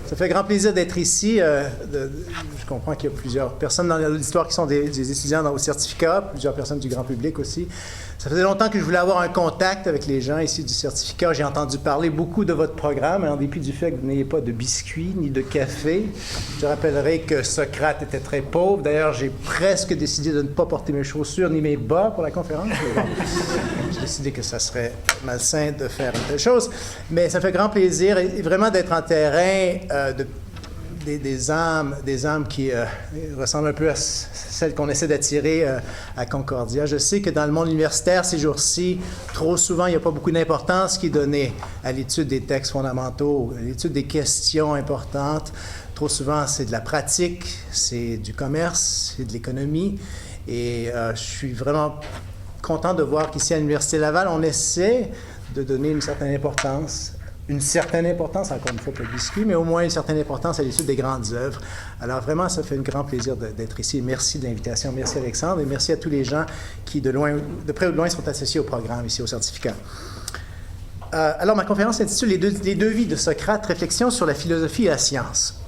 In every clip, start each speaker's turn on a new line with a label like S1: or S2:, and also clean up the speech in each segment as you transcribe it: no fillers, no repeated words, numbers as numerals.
S1: Ça fait grand plaisir d'être ici. Je comprends qu'il y a plusieurs personnes dans l'auditoire qui sont des étudiants au certificat, plusieurs personnes du grand public aussi. Ça faisait longtemps que je voulais avoir un contact avec les gens ici du certificat. J'ai entendu parler beaucoup de votre programme, en dépit du fait que vous n'ayez pas de biscuits ni de café. Je rappellerai que Socrate était très pauvre. D'ailleurs, j'ai presque décidé de ne pas porter mes chaussures ni mes bas pour la conférence. J'ai décidé que ça serait malsain de faire une telle chose. Mais ça fait grand plaisir et vraiment d'être en terrain des âmes qui ressemblent un peu à celles qu'on essaie d'attirer à Concordia. Je sais que dans le monde universitaire, ces jours-ci, trop souvent, il n'y a pas beaucoup d'importance qui est donnée à l'étude des textes fondamentaux, à l'étude des questions importantes. Trop souvent, c'est de la pratique, c'est du commerce, c'est de l'économie. Et je suis vraiment content de voir qu'ici à l'Université Laval, on essaie de donner une certaine importance, encore une fois, pas le biscuit, mais au moins une certaine importance à l'étude des grandes œuvres. Alors vraiment, ça fait un grand plaisir d'être ici. Merci de l'invitation. Merci Alexandre et merci à tous les gens qui, de près ou de loin, sont associés au programme ici au certificat. Alors, ma conférence s'intitule Les deux vies de Socrate, réflexion sur la philosophie et la science.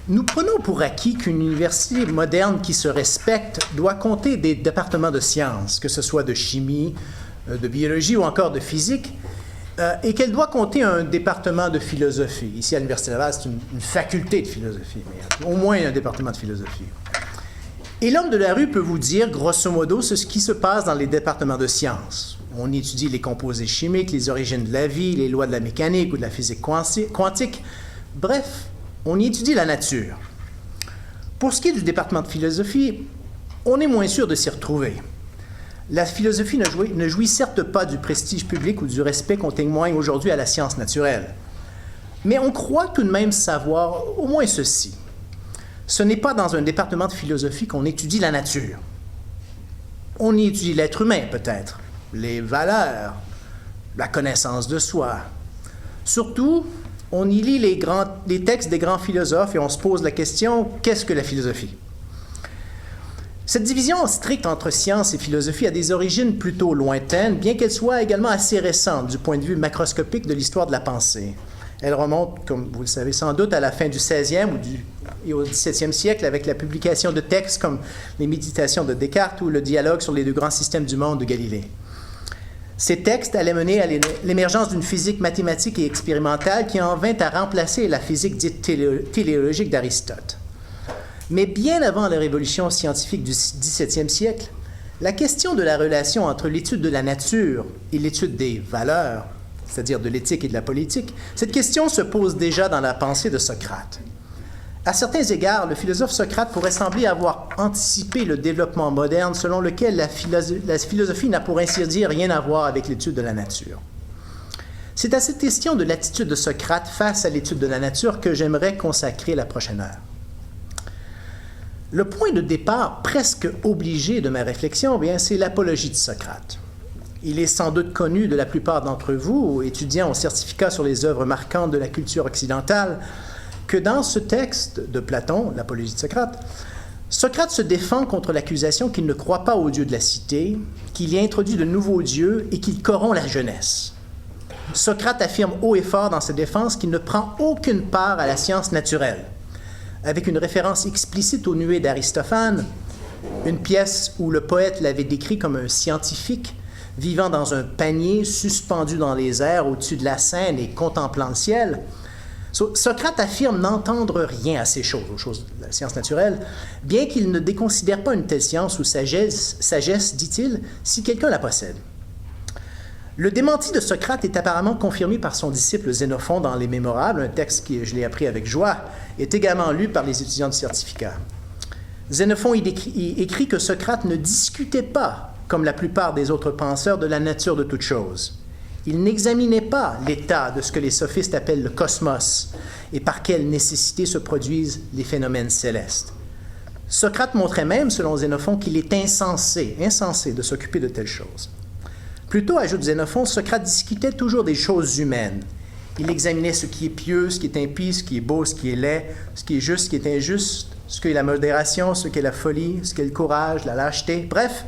S1: Nous prenons pour acquis qu'une université moderne qui se respecte doit compter des départements de sciences, que ce soit de chimie, de biologie ou encore de physique, et qu'elle doit compter un département de philosophie. Ici, à l'Université Laval, c'est une faculté de philosophie, mais au moins un département de philosophie. Et l'homme de la rue peut vous dire, grosso modo, ce qui se passe dans les départements de sciences. On étudie les composés chimiques, les origines de la vie, les lois de la mécanique ou de la physique quantique. Bref, on y étudie la nature. Pour ce qui est du département de philosophie, on est moins sûr de s'y retrouver. La philosophie ne jouit certes pas du prestige public ou du respect qu'on témoigne aujourd'hui à la science naturelle. Mais on croit tout de même savoir au moins ceci. Ce n'est pas dans un département de philosophie qu'on étudie la nature. On y étudie l'être humain, peut-être, les valeurs, la connaissance de soi. Surtout, on y lit les textes des grands philosophes et on se pose la question, qu'est-ce que la philosophie? Cette division stricte entre science et philosophie a des origines plutôt lointaines, bien qu'elle soit également assez récente du point de vue macroscopique de l'histoire de la pensée. Elle remonte, comme vous le savez sans doute, à la fin du 16e et au 17e siècle avec la publication de textes comme les Méditations de Descartes ou le dialogue sur les deux grands systèmes du monde de Galilée. Ces textes allaient mener à l'émergence d'une physique mathématique et expérimentale qui en vint à remplacer la physique dite téléologique d'Aristote. Mais bien avant la révolution scientifique du XVIIe siècle, la question de la relation entre l'étude de la nature et l'étude des valeurs, c'est-à-dire de l'éthique et de la politique, cette question se pose déjà dans la pensée de Socrate. À certains égards, le philosophe Socrate pourrait sembler avoir anticipé le développement moderne selon lequel la philosophie n'a pour ainsi dire rien à voir avec l'étude de la nature. C'est à cette question de l'attitude de Socrate face à l'étude de la nature que j'aimerais consacrer la prochaine heure. Le point de départ presque obligé de ma réflexion, bien, c'est l'apologie de Socrate. Il est sans doute connu de la plupart d'entre vous, étudiants au certificat sur les œuvres marquantes de la culture occidentale, que dans ce texte de Platon, l'apologie de Socrate, Socrate se défend contre l'accusation qu'il ne croit pas au Dieu de la cité, qu'il y introduit de nouveaux dieux et qu'il corrompt la jeunesse. Socrate affirme haut et fort dans sa défense qu'il ne prend aucune part à la science naturelle, avec une référence explicite aux nuées d'Aristophane, une pièce où le poète l'avait décrit comme un scientifique vivant dans un panier suspendu dans les airs au-dessus de la Seine et contemplant le ciel. Socrate affirme n'entendre rien à ces choses, aux choses de la science naturelle, bien qu'il ne déconsidère pas une telle science ou sagesse, dit-il, si quelqu'un la possède. Le démenti de Socrate est apparemment confirmé par son disciple Xénophon dans les Mémorables, un texte que je l'ai appris avec joie, est également lu par les étudiants du certificat. Xénophon écrit que Socrate ne discutait pas, comme la plupart des autres penseurs, de la nature de toute chose. Il n'examinait pas l'état de ce que les sophistes appellent le cosmos et par quelle nécessité se produisent les phénomènes célestes. Socrate montrait même, selon Xénophon, qu'il est insensé de s'occuper de telles choses. Plutôt, ajoute Xénophon, Socrate discutait toujours des choses humaines. Il examinait ce qui est pieux, ce qui est impie, ce qui est beau, ce qui est laid, ce qui est juste, ce qui est injuste, ce qu'est la modération, ce qu'est la folie, ce qu'est le courage, la lâcheté. Bref,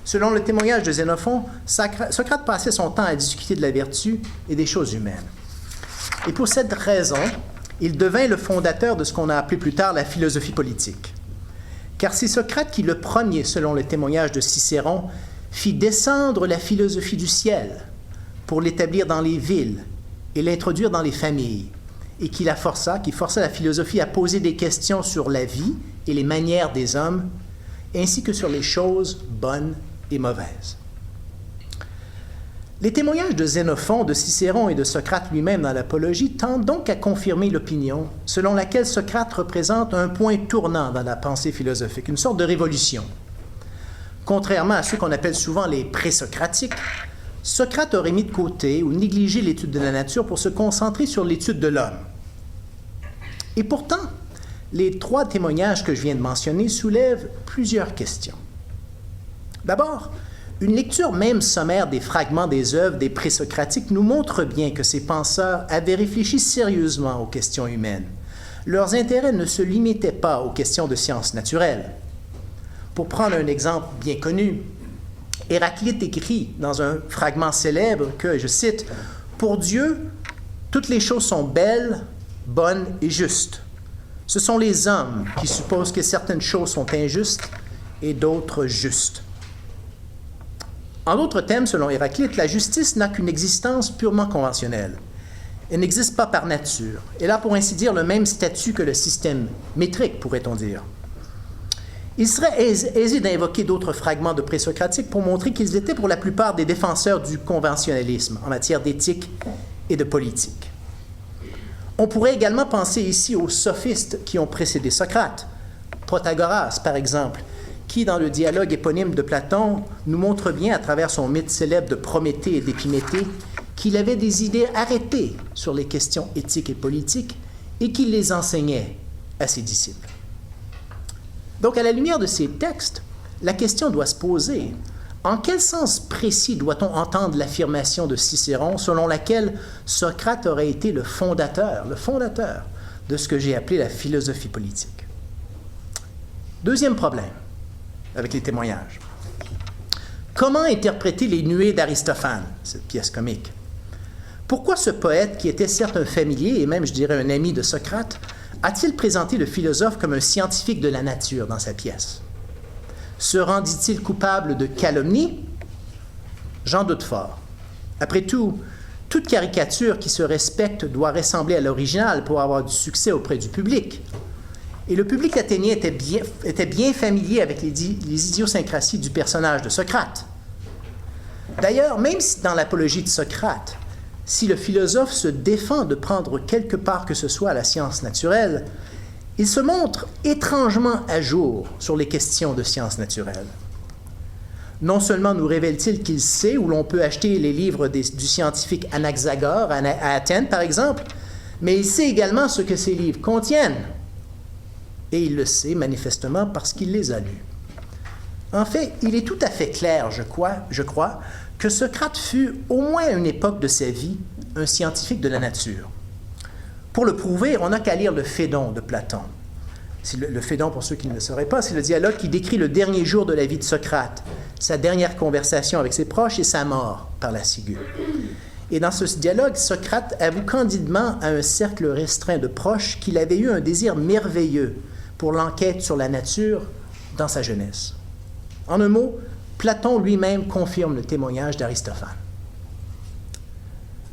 S1: selon le témoignage de Xénophon, Socrate passait son temps à discuter de la vertu et des choses humaines. Et pour cette raison, il devint le fondateur de ce qu'on a appelé plus tard la philosophie politique. Car c'est Socrate qui, le premier, selon le témoignage de Cicéron, fit descendre la philosophie du ciel pour l'établir dans les villes et l'introduire dans les familles, et qui força la philosophie à poser des questions sur la vie et les manières des hommes, ainsi que sur les choses bonnes et mauvaises. Les témoignages de Xénophon, de Cicéron et de Socrate lui-même dans l'Apologie tendent donc à confirmer l'opinion selon laquelle Socrate représente un point tournant dans la pensée philosophique, une sorte de révolution. Contrairement à ceux qu'on appelle souvent les présocratiques, Socrate aurait mis de côté ou négligé l'étude de la nature pour se concentrer sur l'étude de l'homme. Et pourtant, les 3 témoignages que je viens de mentionner soulèvent plusieurs questions. D'abord, une lecture même sommaire des fragments des œuvres des présocratiques nous montre bien que ces penseurs avaient réfléchi sérieusement aux questions humaines. Leurs intérêts ne se limitaient pas aux questions de sciences naturelles. Pour prendre un exemple bien connu, Héraclite écrit dans un fragment célèbre que, je cite, « Pour Dieu, toutes les choses sont belles, bonnes et justes. Ce sont les hommes qui supposent que certaines choses sont injustes et d'autres justes. » En d'autres termes, selon Héraclite, la justice n'a qu'une existence purement conventionnelle. Elle n'existe pas par nature. Elle a, pour ainsi dire, le même statut que le système métrique, pourrait-on dire. Il serait aisé d'invoquer d'autres fragments de présocratiques pour montrer qu'ils étaient pour la plupart des défenseurs du conventionnalisme en matière d'éthique et de politique. On pourrait également penser ici aux sophistes qui ont précédé Socrate. Protagoras, par exemple, qui, dans le dialogue éponyme de Platon, nous montre bien, à travers son mythe célèbre de Prométhée et d'Épiméthée, qu'il avait des idées arrêtées sur les questions éthiques et politiques et qu'il les enseignait à ses disciples. Donc, à la lumière de ces textes, la question doit se poser. En quel sens précis doit-on entendre l'affirmation de Cicéron selon laquelle Socrate aurait été le fondateur de ce que j'ai appelé la philosophie politique? Deuxième problème avec les témoignages. Comment interpréter les nuées d'Aristophane, cette pièce comique? Pourquoi ce poète, qui était certes un familier et même, je dirais, un ami de Socrate, a-t-il présenté le philosophe comme un scientifique de la nature dans sa pièce? Se rendit-il coupable de calomnie? J'en doute fort. Après tout, toute caricature qui se respecte doit ressembler à l'original pour avoir du succès auprès du public. Et le public athénien était bien familier avec les idiosyncrasies du personnage de Socrate. D'ailleurs, même si dans l'apologie de Socrate, si le philosophe se défend de prendre quelque part que ce soit à la science naturelle, il se montre étrangement à jour sur les questions de sciences naturelles. Non seulement nous révèle-t-il qu'il sait où l'on peut acheter les livres du scientifique Anaxagore à Athènes, par exemple, mais il sait également ce que ces livres contiennent. Et il le sait manifestement parce qu'il les a lus. En fait, il est tout à fait clair, je crois, que Socrate fut, au moins à une époque de sa vie, un scientifique de la nature. Pour le prouver, on n'a qu'à lire le Phédon de Platon. Le Phédon, pour ceux qui ne le sauraient pas, c'est le dialogue qui décrit le dernier jour de la vie de Socrate, sa dernière conversation avec ses proches et sa mort par la ciguë. Et dans ce dialogue, Socrate avoue candidement à un cercle restreint de proches qu'il avait eu un désir merveilleux pour l'enquête sur la nature dans sa jeunesse. En un mot, Platon lui-même confirme le témoignage d'Aristophane.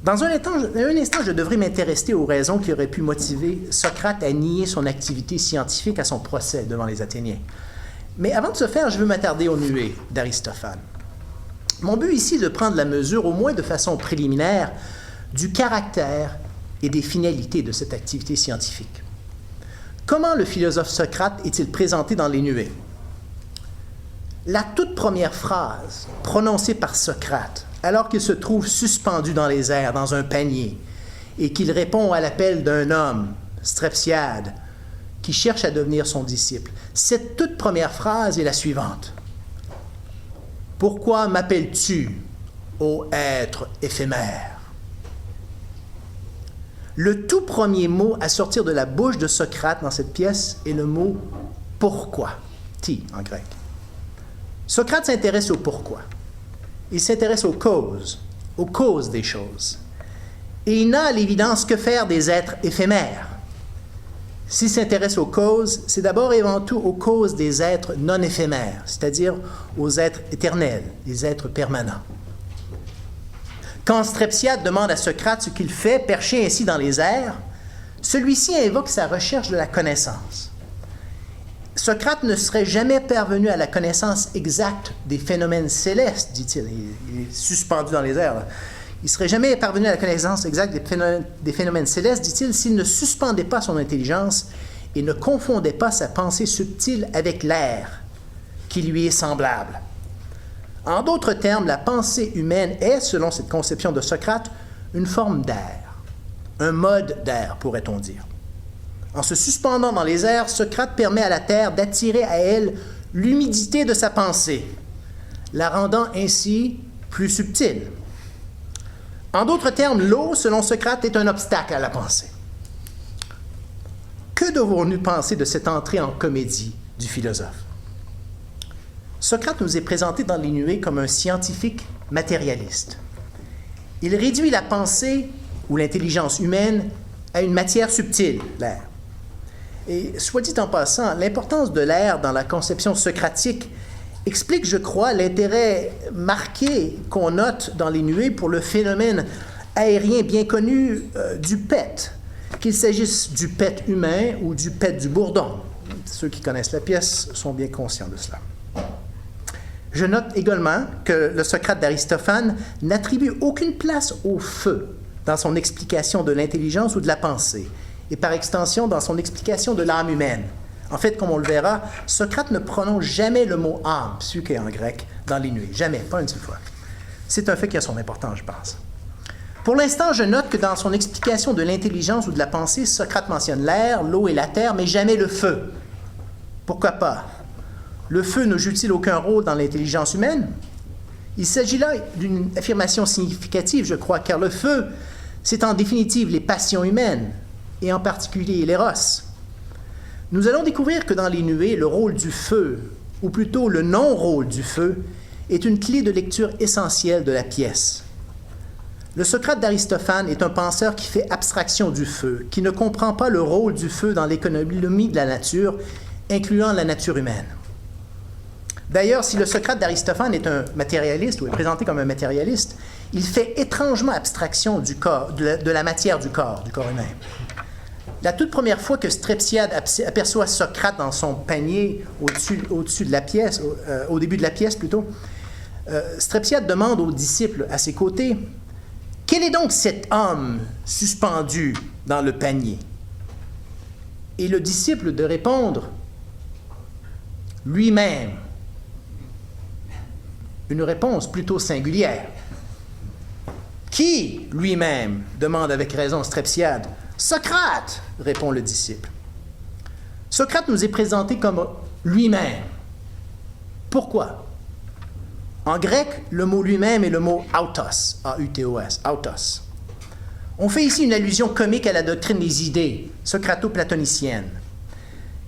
S1: Dans un instant, je devrais m'intéresser aux raisons qui auraient pu motiver Socrate à nier son activité scientifique à son procès devant les Athéniens. Mais avant de ce faire, je veux m'attarder aux nuées d'Aristophane. Mon but ici est de prendre la mesure, au moins de façon préliminaire, du caractère et des finalités de cette activité scientifique. Comment le philosophe Socrate est-il présenté dans les nuées? La toute première phrase prononcée par Socrate, alors qu'il se trouve suspendu dans les airs, dans un panier, et qu'il répond à l'appel d'un homme, Strepsiade, qui cherche à devenir son disciple, cette toute première phrase est la suivante. « Pourquoi m'appelles-tu, ô être éphémère ?» Le tout premier mot à sortir de la bouche de Socrate dans cette pièce est le mot « pourquoi », ti en grec. Socrate s'intéresse au pourquoi. Il s'intéresse aux causes des choses. Et il n'a à l'évidence que faire des êtres éphémères. S'il s'intéresse aux causes, c'est d'abord et avant tout aux causes des êtres non éphémères, c'est-à-dire aux êtres éternels, les êtres permanents. Quand Strepsiade demande à Socrate ce qu'il fait, perché ainsi dans les airs, celui-ci invoque sa recherche de la connaissance. Socrate ne serait jamais parvenu à la connaissance exacte des phénomènes célestes, dit-il. Il est suspendu dans les airs, là. Il ne serait jamais parvenu à la connaissance exacte des phénomènes célestes, dit-il, s'il ne suspendait pas son intelligence et ne confondait pas sa pensée subtile avec l'air qui lui est semblable. En d'autres termes, la pensée humaine est, selon cette conception de Socrate, une forme d'air, un mode d'air, pourrait-on dire. En se suspendant dans les airs, Socrate permet à la Terre d'attirer à elle l'humidité de sa pensée, la rendant ainsi plus subtile. En d'autres termes, l'eau, selon Socrate, est un obstacle à la pensée. Que devons-nous penser de cette entrée en comédie du philosophe? Socrate nous est présenté dans les Nuées comme un scientifique matérialiste. Il réduit la pensée ou l'intelligence humaine à une matière subtile, l'air. Et soit dit en passant, l'importance de l'air dans la conception socratique explique, je crois, l'intérêt marqué qu'on note dans les Nuées pour le phénomène aérien bien connu du pet, qu'il s'agisse du pet humain ou du pet du bourdon. Ceux qui connaissent la pièce sont bien conscients de cela. Je note également que le Socrate d'Aristophane n'attribue aucune place au feu dans son explication de l'intelligence ou de la pensée, et par extension dans son explication de l'âme humaine. En fait, comme on le verra, Socrate ne prononce jamais le mot âme, psyché en grec, dans les Nuées. Jamais, pas une seule fois. C'est un fait qui a son importance, je pense. Pour l'instant, je note que dans son explication de l'intelligence ou de la pensée, Socrate mentionne l'air, l'eau et la terre, mais jamais le feu. Pourquoi pas? Le feu ne joue-t-il aucun rôle dans l'intelligence humaine? Il s'agit là d'une affirmation significative, je crois, car le feu, c'est en définitive les passions humaines, et en particulier l'éros. Nous allons découvrir que dans les Nuées, le rôle du feu, ou plutôt le non-rôle du feu, est une clé de lecture essentielle de la pièce. Le Socrate d'Aristophane est un penseur qui fait abstraction du feu, qui ne comprend pas le rôle du feu dans l'économie de la nature, incluant la nature humaine. D'ailleurs, si le Socrate d'Aristophane est un matérialiste, ou est présenté comme un matérialiste, il fait étrangement abstraction du corps, de la matière du corps humain. La toute première fois que Strepsiade aperçoit Socrate dans son panier au-dessus de la pièce, au début de la pièce plutôt, Strepsiade demande aux disciples à ses côtés, « Quel est donc cet homme suspendu dans le panier? » Et le disciple de répondre, « Lui-même. » Une réponse plutôt singulière. « Qui, lui-même? » demande avec raison Strepsiade. « Socrate, » répond le disciple. Socrate nous est présenté comme lui-même. Pourquoi? En grec, le mot lui-même est le mot autos, A-U-T-O-S, autos. On fait ici une allusion comique à la doctrine des idées, socrato-platonicienne.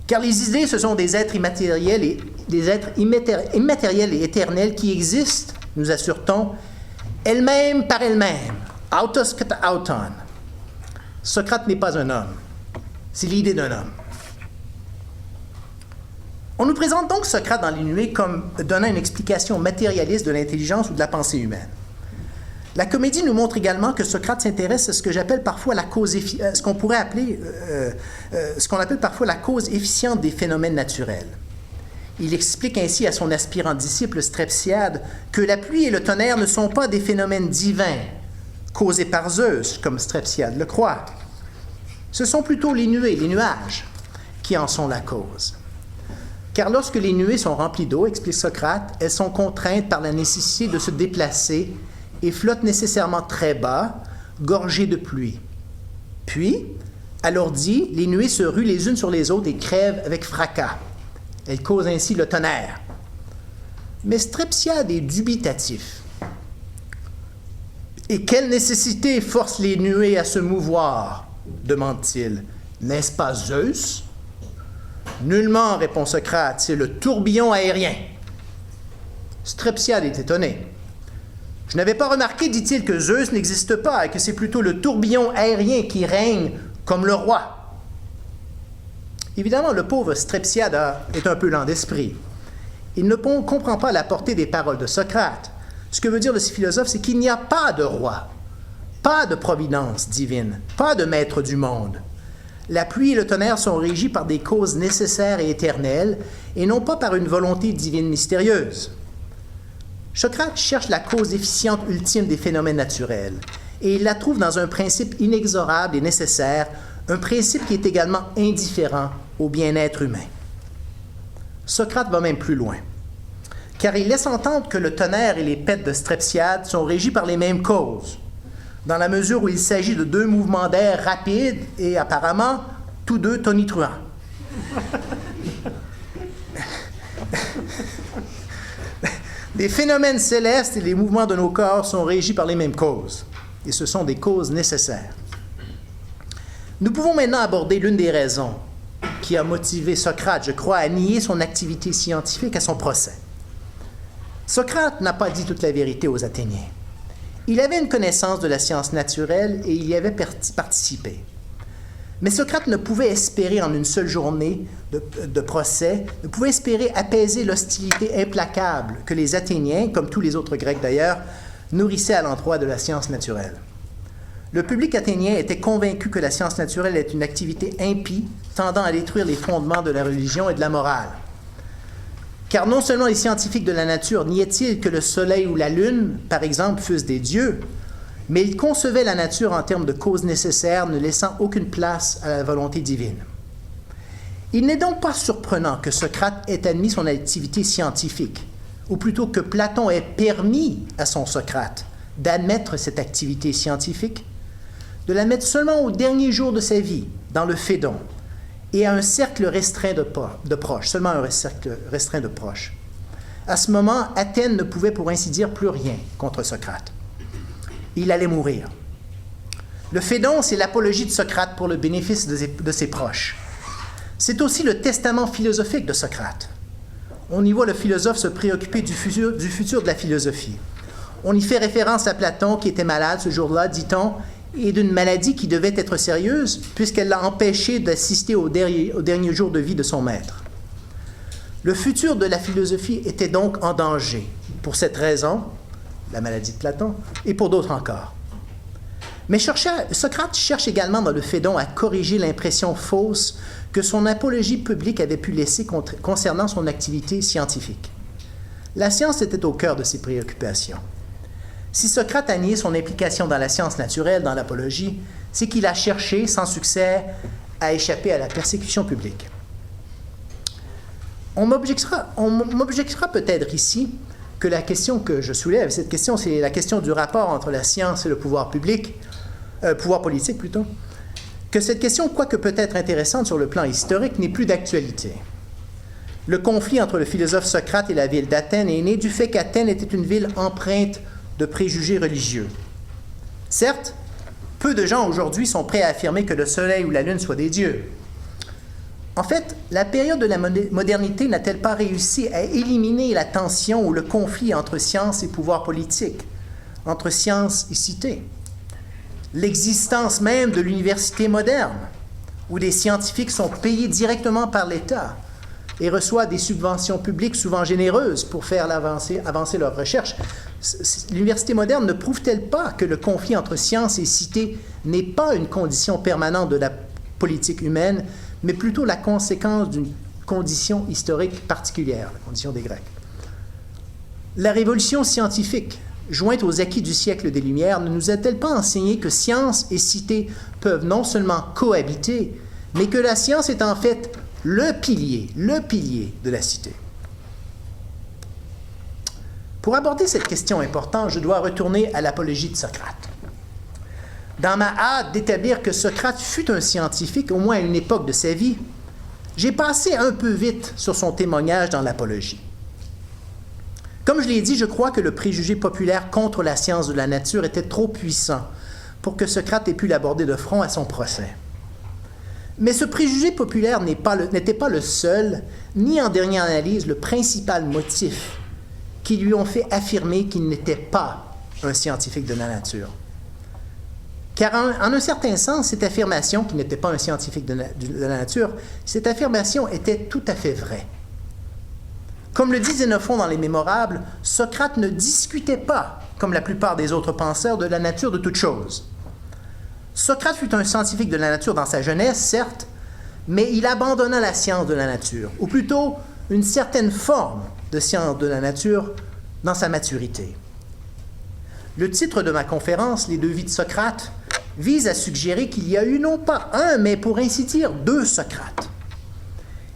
S1: Car les idées, ce sont des êtres immatériels et éternels qui existent, nous assure-t-on, elles-mêmes par elles-mêmes, autos kata auton. Socrate n'est pas un homme. C'est l'idée d'un homme. On nous présente donc Socrate dans les Nuées comme donnant une explication matérialiste de l'intelligence ou de la pensée humaine. La comédie nous montre également que Socrate s'intéresse à ce que j'appelle parfois la cause, ce qu'on appelle parfois la cause efficiente des phénomènes naturels. Il explique ainsi à son aspirant disciple Strepsiade que la pluie et le tonnerre ne sont pas des phénomènes divins causés par Zeus, comme Strepsiade le croit. Ce sont plutôt les nuées, les nuages, qui en sont la cause. Car lorsque les nuées sont remplies d'eau, explique Socrate, elles sont contraintes par la nécessité de se déplacer et flottent nécessairement très bas, gorgées de pluie. Puis, alourdies, les nuées se ruent les unes sur les autres et crèvent avec fracas. Elles causent ainsi le tonnerre. Mais Strepsiade est dubitatif. « Et quelle nécessité force les nuées à se mouvoir ?» demande-t-il. « N'est-ce pas Zeus ?» « Nullement, répond Socrate, c'est le tourbillon aérien. » Strepsiade est étonné. « Je n'avais pas remarqué, dit-il, que Zeus n'existe pas et que c'est plutôt le tourbillon aérien qui règne comme le roi. Évidemment, le pauvre Strepsiade est un peu lent d'esprit. Il ne comprend pas la portée des paroles de Socrate. Ce que veut dire le philosophe, c'est qu'il n'y a pas de roi, pas de providence divine, pas de maître du monde. La pluie et le tonnerre sont régis par des causes nécessaires et éternelles, et non pas par une volonté divine mystérieuse. Socrate cherche la cause efficiente ultime des phénomènes naturels, et il la trouve dans un principe inexorable et nécessaire, un principe qui est également indifférent au bien-être humain. Socrate va même plus loin, car il laisse entendre que le tonnerre et les pètes de Strepsiade sont régis par les mêmes causes, dans la mesure où il s'agit de deux mouvements d'air rapides et apparemment tous deux tonitruants. Les phénomènes célestes et les mouvements de nos corps sont régis par les mêmes causes, et ce sont des causes nécessaires. Nous pouvons maintenant aborder l'une des raisons qui a motivé Socrate, je crois, à nier son activité scientifique à son procès. Socrate n'a pas dit toute la vérité aux Athéniens. Il avait une connaissance de la science naturelle et il y avait participé. Mais Socrate ne pouvait espérer en une seule journée de procès, ne pouvait espérer apaiser l'hostilité implacable que les Athéniens, comme tous les autres Grecs d'ailleurs, nourrissaient à l'endroit de la science naturelle. Le public athénien était convaincu que la science naturelle est une activité impie, tendant à détruire les fondements de la religion et de la morale. Car non seulement les scientifiques de la nature niaient-ils que le soleil ou la lune, par exemple, fussent des dieux, mais ils concevaient la nature en termes de causes nécessaires, ne laissant aucune place à la volonté divine. Il n'est donc pas surprenant que Socrate ait admis son activité scientifique, ou plutôt que Platon ait permis à son Socrate d'admettre cette activité scientifique, de la mettre seulement au dernier jour de sa vie, dans le Phédon, et à un cercle restreint de proches, seulement un cercle restreint de proches. À ce moment, Athènes ne pouvait pour ainsi dire plus rien contre Socrate. Il allait mourir. Le Phédon, c'est l'apologie de Socrate pour le bénéfice de ses proches. C'est aussi le testament philosophique de Socrate. On y voit le philosophe se préoccuper du futur de la philosophie. On y fait référence à Platon qui était malade ce jour-là, dit-on, et d'une maladie qui devait être sérieuse puisqu'elle l'a empêché d'assister au dernier jour de vie de son maître. Le futur de la philosophie était donc en danger, pour cette raison, la maladie de Platon, et pour d'autres encore. Mais Socrate cherche également dans le Phédon à corriger l'impression fausse que son apologie publique avait pu laisser concernant son activité scientifique. La science était au cœur de ses préoccupations. Si Socrate a nié son implication dans la science naturelle, dans l'apologie, c'est qu'il a cherché, sans succès, à échapper à la persécution publique. On m'objectera peut-être ici que la question que je soulève, cette question, c'est la question du rapport entre la science et le pouvoir public, pouvoir politique plutôt, que cette question, quoique peut-être intéressante sur le plan historique, n'est plus d'actualité. Le conflit entre le philosophe Socrate et la ville d'Athènes est né du fait qu'Athènes était une ville empreinte de préjugés religieux. Certes, peu de gens aujourd'hui sont prêts à affirmer que le soleil ou la lune soient des dieux. En fait, la période de la modernité n'a-t-elle pas réussi à éliminer la tension ou le conflit entre science et pouvoir politique, entre science et cité? L'existence même de l'université moderne, où des scientifiques sont payés directement par l'État et reçoivent des subventions publiques souvent généreuses pour faire avancer leurs recherches, l'université moderne ne prouve-t-elle pas que le conflit entre science et cité n'est pas une condition permanente de la politique humaine, mais plutôt la conséquence d'une condition historique particulière, la condition des Grecs? La révolution scientifique, jointe aux acquis du siècle des Lumières, ne nous a-t-elle pas enseigné que science et cité peuvent non seulement cohabiter, mais que la science est en fait le pilier de la cité? Pour aborder cette question importante, je dois retourner à l'apologie de Socrate. Dans ma hâte d'établir que Socrate fut un scientifique, au moins à une époque de sa vie, j'ai passé un peu vite sur son témoignage dans l'apologie. Comme je l'ai dit, je crois que le préjugé populaire contre la science de la nature était trop puissant pour que Socrate ait pu l'aborder de front à son procès. Mais ce préjugé populaire n'était pas le seul, ni en dernière analyse le principal motif qui lui ont fait affirmer qu'il n'était pas un scientifique de la nature. Car en un certain sens, cette affirmation, qui n'était pas un scientifique de la nature, cette affirmation était tout à fait vraie. Comme le dit Xénophon dans les Mémorables, Socrate ne discutait pas, comme la plupart des autres penseurs, de la nature de toute chose. Socrate fut un scientifique de la nature dans sa jeunesse, certes, mais il abandonna la science de la nature, ou plutôt une certaine forme de science de la nature dans sa maturité. Le titre de ma conférence, Les deux vies de Socrate, vise à suggérer qu'il y a eu non pas un, mais pour ainsi dire, deux Socrates.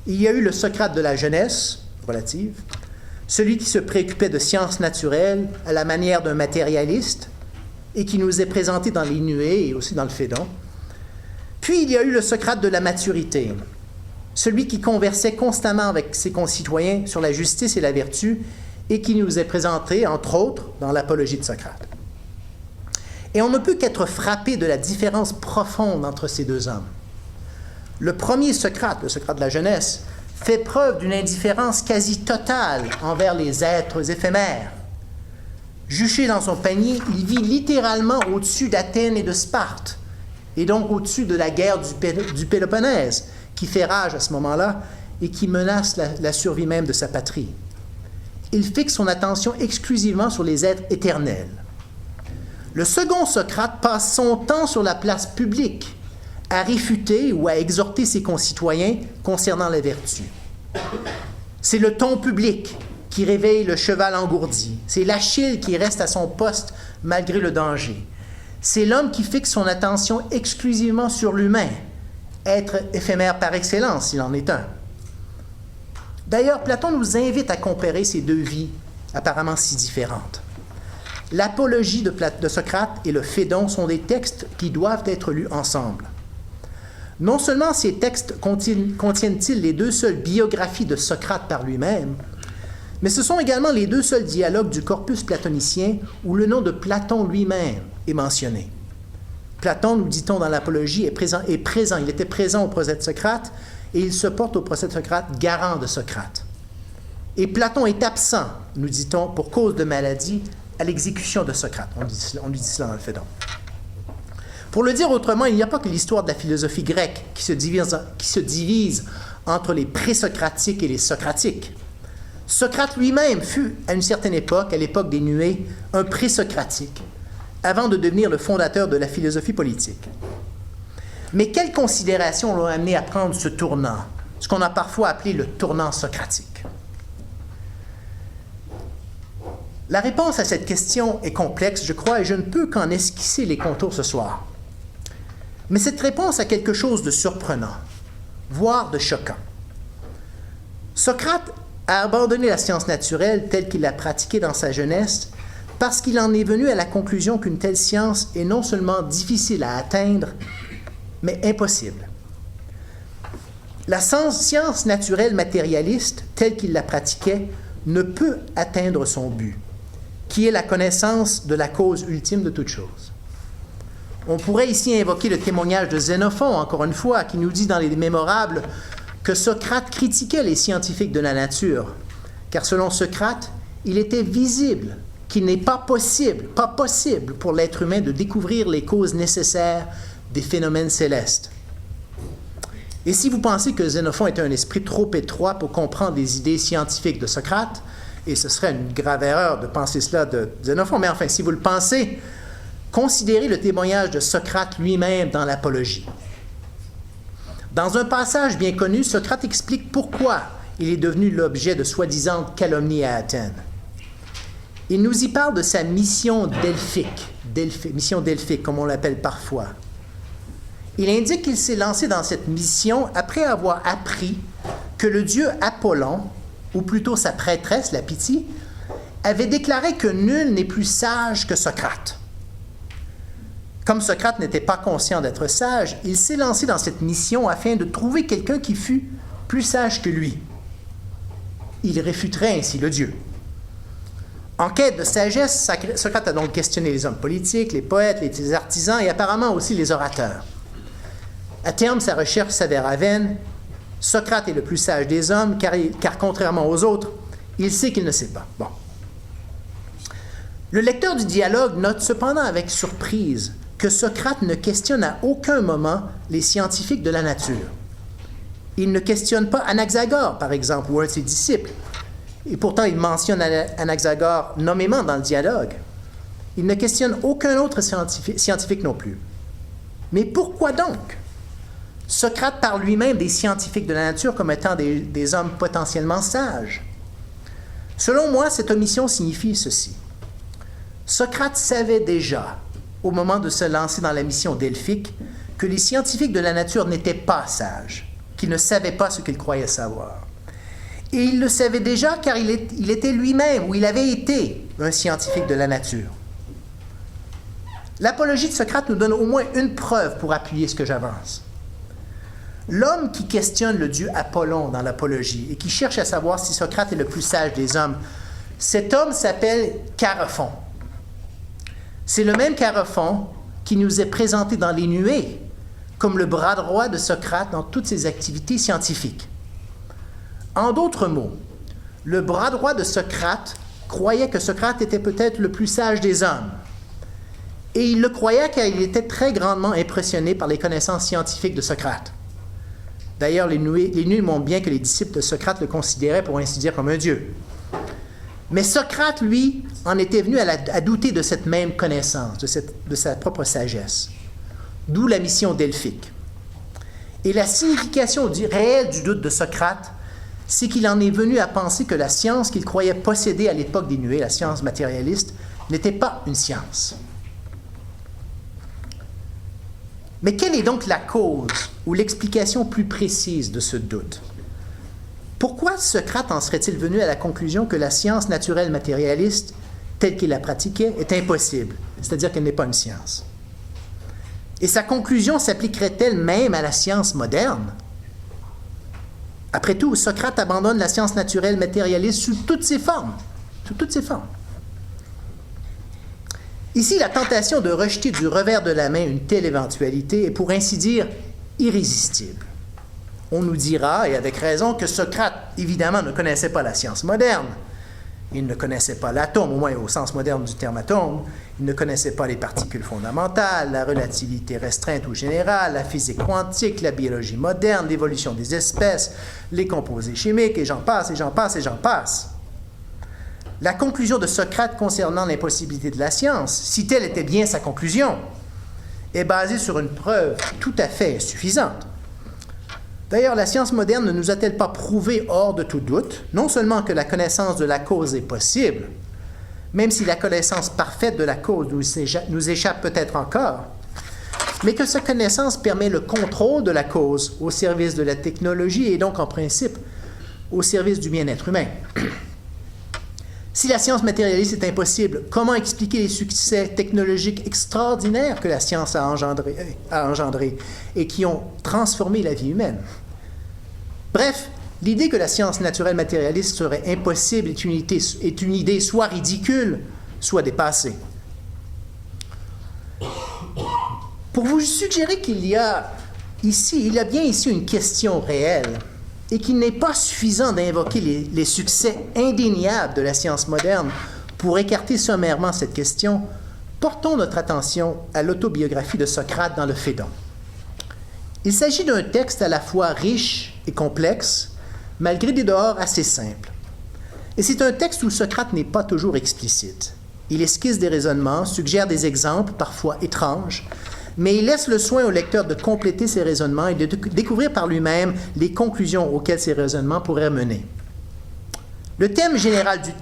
S1: Il y a eu le Socrate de la jeunesse, relative, celui qui se préoccupait de sciences naturelles à la manière d'un matérialiste et qui nous est présenté dans les Nuées et aussi dans le Phédon. Puis il y a eu le Socrate de la maturité, celui qui conversait constamment avec ses concitoyens sur la justice et la vertu et qui nous est présenté, entre autres, dans l'Apologie de Socrate. Et on ne peut qu'être frappé de la différence profonde entre ces deux hommes. Le premier Socrate, le Socrate de la jeunesse, fait preuve d'une indifférence quasi totale envers les êtres éphémères. Juché dans son panier, il vit littéralement au-dessus d'Athènes et de Sparte, et donc au-dessus de la guerre du Péloponnèse, qui fait rage à ce moment-là et qui menace la survie même de sa patrie. Il fixe son attention exclusivement sur les êtres éternels. Le second Socrate passe son temps sur la place publique, à réfuter ou à exhorter ses concitoyens concernant la vertu. C'est le ton public qui réveille le cheval engourdi. C'est l'Achille qui reste à son poste malgré le danger. C'est l'homme qui fixe son attention exclusivement sur l'humain, être éphémère par excellence, s'il en est un. D'ailleurs, Platon nous invite à comparer ces deux vies apparemment si différentes. L'Apologie de Socrate et le Phédon sont des textes qui doivent être lus ensemble. Non seulement ces textes contiennent-ils les deux seules biographies de Socrate par lui-même, mais ce sont également les deux seuls dialogues du corpus platonicien où le nom de Platon lui-même est mentionné. Platon, nous dit-on dans l'Apologie, est présent. Il était présent au procès de Socrate et il se porte au procès de Socrate garant de Socrate. Et Platon est absent, nous dit-on, pour cause de maladie, à l'exécution de Socrate. On lui dit cela dans le Phédon. Pour le dire autrement, il n'y a pas que l'histoire de la philosophie grecque qui se divise entre les présocratiques et les socratiques. Socrate lui-même fut, à une certaine époque, à l'époque des Nuées, un présocratique, avant de devenir le fondateur de la philosophie politique. Mais quelles considérations l'ont amené à prendre ce tournant, ce qu'on a parfois appelé le tournant socratique? La réponse à cette question est complexe, je crois, et je ne peux qu'en esquisser les contours ce soir. Mais cette réponse a quelque chose de surprenant, voire de choquant. Socrate a abandonné la science naturelle telle qu'il l'a pratiquée dans sa jeunesse parce qu'il en est venu à la conclusion qu'une telle science est non seulement difficile à atteindre, mais impossible. La science naturelle matérialiste, telle qu'il la pratiquait, ne peut atteindre son but, qui est la connaissance de la cause ultime de toute chose. On pourrait ici invoquer le témoignage de Xénophon, encore une fois, qui nous dit dans les Mémorables que Socrate critiquait les scientifiques de la nature, car selon Socrate, il était visible qu'il n'est pas possible pour l'être humain de découvrir les causes nécessaires des phénomènes célestes. Et si vous pensez que Xénophon est un esprit trop étroit pour comprendre les idées scientifiques de Socrate, et ce serait une grave erreur de penser cela de Xénophon, mais enfin, si vous le pensez, considérez le témoignage de Socrate lui-même dans l'Apologie. Dans un passage bien connu, Socrate explique pourquoi il est devenu l'objet de soi-disant calomnies à Athènes. Il nous y parle de sa mission delphique, comme on l'appelle parfois. Il indique qu'il s'est lancé dans cette mission après avoir appris que le dieu Apollon, ou plutôt sa prêtresse, la Pythie, avait déclaré que nul n'est plus sage que Socrate. Comme Socrate n'était pas conscient d'être sage, il s'est lancé dans cette mission afin de trouver quelqu'un qui fût plus sage que lui. Il réfuterait ainsi le dieu. En quête de sagesse, Socrate a donc questionné les hommes politiques, les poètes, les artisans et apparemment aussi les orateurs. À terme, sa recherche s'avère vaine. Socrate est le plus sage des hommes, car contrairement aux autres, il sait qu'il ne sait pas. Bon. Le lecteur du dialogue note cependant avec surprise que Socrate ne questionne à aucun moment les scientifiques de la nature. Il ne questionne pas Anaxagore, par exemple, ou un de ses disciples. Et pourtant, il mentionne Anaxagore nommément dans le dialogue. Il ne questionne aucun autre scientifique non plus. Mais pourquoi donc? Socrate parle lui-même des scientifiques de la nature comme étant des hommes potentiellement sages. Selon moi, cette omission signifie ceci. Socrate savait déjà, au moment de se lancer dans la mission delphique, que les scientifiques de la nature n'étaient pas sages, qu'ils ne savaient pas ce qu'ils croyaient savoir. Et il le savait déjà car il était lui-même, ou il avait été, un scientifique de la nature. L'apologie de Socrate nous donne au moins une preuve pour appuyer ce que j'avance. L'homme qui questionne le dieu Apollon dans l'apologie et qui cherche à savoir si Socrate est le plus sage des hommes, cet homme s'appelle Chaérephon. C'est le même Chaérephon qui nous est présenté dans les nuées comme le bras droit de Socrate dans toutes ses activités scientifiques. En d'autres mots, le bras droit de Socrate croyait que Socrate était peut-être le plus sage des hommes. Et il le croyait car il était très grandement impressionné par les connaissances scientifiques de Socrate. D'ailleurs, les nuées montrent bien que les disciples de Socrate le considéraient, pour ainsi dire, comme un dieu. Mais Socrate, lui, en était venu à douter de cette même connaissance, de sa propre sagesse. D'où la mission delphique. Et la signification réelle du doute de Socrate, c'est qu'il en est venu à penser que la science qu'il croyait posséder à l'époque des nuées, la science matérialiste, n'était pas une science. Mais quelle est donc la cause ou l'explication plus précise de ce doute? Pourquoi Socrate en serait-il venu à la conclusion que la science naturelle matérialiste, telle qu'il la pratiquait, est impossible, c'est-à-dire qu'elle n'est pas une science? Et sa conclusion s'appliquerait-elle même à la science moderne? Après tout, Socrate abandonne la science naturelle matérialiste sous toutes ses formes. Sous toutes ses formes. Ici, la tentation de rejeter du revers de la main une telle éventualité est, pour ainsi dire, irrésistible. On nous dira, et avec raison, que Socrate, évidemment, ne connaissait pas la science moderne. Il ne connaissait pas l'atome, au moins au sens moderne du terme atome. Il ne connaissait pas les particules fondamentales, la relativité restreinte ou générale, la physique quantique, la biologie moderne, l'évolution des espèces, les composés chimiques, et j'en passe, et j'en passe, et j'en passe. La conclusion de Socrate concernant l'impossibilité de la science, si telle était bien sa conclusion, est basée sur une preuve tout à fait insuffisante. D'ailleurs, la science moderne ne nous a-t-elle pas prouvé hors de tout doute, non seulement que la connaissance de la cause est possible, même si la connaissance parfaite de la cause nous échappe peut-être encore, mais que cette connaissance permet le contrôle de la cause au service de la technologie et donc, en principe, au service du bien-être humain. Si la science matérialiste est impossible, comment expliquer les succès technologiques extraordinaires que la science a engendrés et qui ont transformé la vie humaine? Bref, l'idée que la science naturelle matérialiste serait impossible est une idée soit ridicule, soit dépassée. Pour vous suggérer qu'il y a bien ici une question réelle, et qu'il n'est pas suffisant d'invoquer les succès indéniables de la science moderne pour écarter sommairement cette question, portons notre attention à l'autobiographie de Socrate dans le Phédon. Il s'agit d'un texte à la fois riche et complexe, malgré des dehors assez simples. Et c'est un texte où Socrate n'est pas toujours explicite. Il esquisse des raisonnements, suggère des exemples, parfois étranges, mais il laisse le soin au lecteur de compléter ses raisonnements et de découvrir par lui-même les conclusions auxquelles ces raisonnements pourraient mener. Le thème général du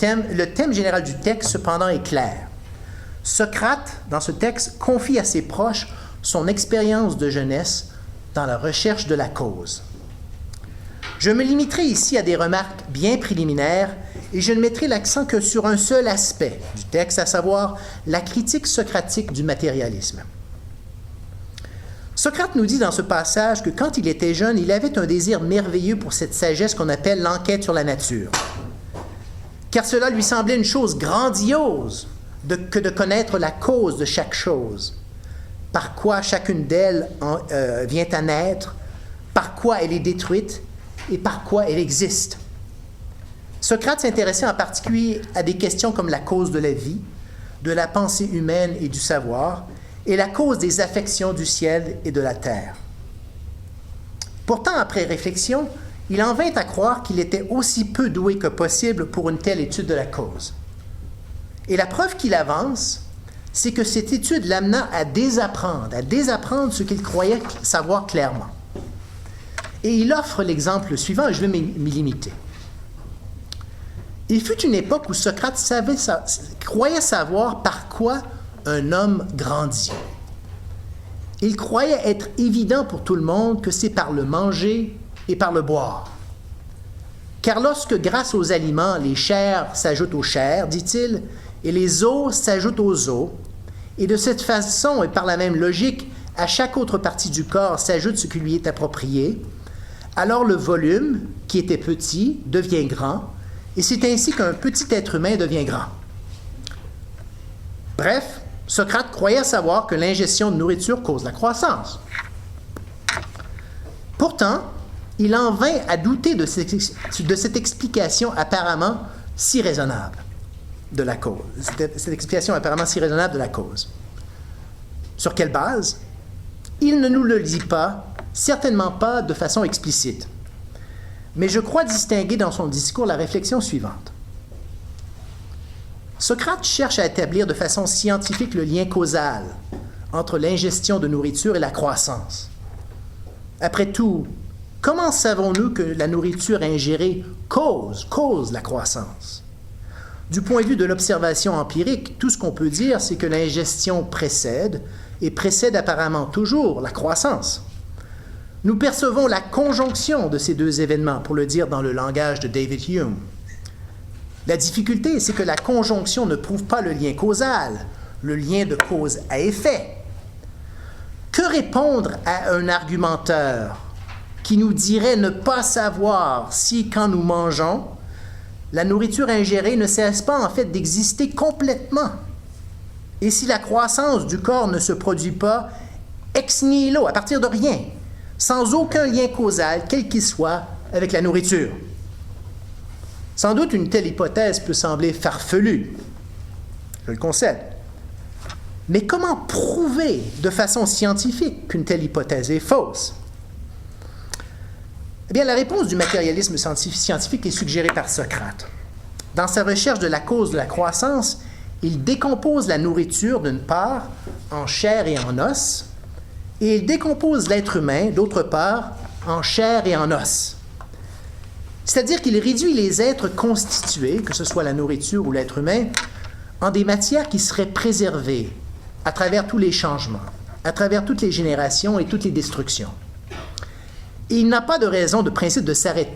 S1: texte, cependant, est clair. Socrate, dans ce texte, confie à ses proches son expérience de jeunesse dans la recherche de la cause. Je me limiterai ici à des remarques bien préliminaires et je ne mettrai l'accent que sur un seul aspect du texte, à savoir la critique socratique du matérialisme. Socrate nous dit dans ce passage que quand il était jeune, il avait un désir merveilleux pour cette sagesse qu'on appelle l'enquête sur la nature. Car cela lui semblait une chose grandiose que de connaître la cause de chaque chose, par quoi chacune d'elles vient à naître, par quoi elle est détruite et par quoi elle existe. Socrate s'intéressait en particulier à des questions comme la cause de la vie, de la pensée humaine et du savoir, et la cause des affections du ciel et de la terre. Pourtant, après réflexion, il en vint à croire qu'il était aussi peu doué que possible pour une telle étude de la cause. Et la preuve qu'il avance, c'est que cette étude l'amena à désapprendre ce qu'il croyait savoir clairement. Et il offre l'exemple suivant, et je vais m'y limiter. Il fut une époque où Socrate croyait savoir par quoi un homme grandit. Il croyait être évident pour tout le monde que c'est par le manger et par le boire. Car lorsque, grâce aux aliments, les chairs s'ajoutent aux chairs, dit-il, et les os s'ajoutent aux os, et de cette façon et par la même logique, à chaque autre partie du corps s'ajoute ce qui lui est approprié, alors le volume, qui était petit, devient grand, et c'est ainsi qu'un petit être humain devient grand. Bref, Socrate croyait savoir que l'ingestion de nourriture cause la croissance. Pourtant, il en vint à douter de cette explication apparemment si raisonnable de la cause. Cette explication apparemment si raisonnable de la cause. Sur quelle base? Il ne nous le dit pas, certainement pas de façon explicite. Mais je crois distinguer dans son discours la réflexion suivante. Socrate cherche à établir de façon scientifique le lien causal entre l'ingestion de nourriture et la croissance. Après tout, comment savons-nous que la nourriture ingérée cause la croissance? Du point de vue de l'observation empirique, tout ce qu'on peut dire, c'est que l'ingestion précède, et précède apparemment toujours, la croissance. Nous percevons la conjonction de ces deux événements, pour le dire dans le langage de David Hume. La difficulté, c'est que la conjonction ne prouve pas le lien causal, le lien de cause à effet. Que répondre à un argumenteur qui nous dirait ne pas savoir si, quand nous mangeons, la nourriture ingérée ne cesse pas en fait d'exister complètement? Et si la croissance du corps ne se produit pas ex nihilo, à partir de rien, sans aucun lien causal, quel qu'il soit, avec la nourriture? Sans doute, une telle hypothèse peut sembler farfelue, je le concède. Mais comment prouver de façon scientifique qu'une telle hypothèse est fausse? Eh bien, la réponse du matérialisme scientifique est suggérée par Socrate. Dans sa recherche de la cause de la croissance, il décompose la nourriture, d'une part, en chair et en os, et il décompose l'être humain, d'autre part, en chair et en os. C'est-à-dire qu'il réduit les êtres constitués, que ce soit la nourriture ou l'être humain, en des matières qui seraient préservées à travers tous les changements, à travers toutes les générations et toutes les destructions. Et il n'a pas de raison de principe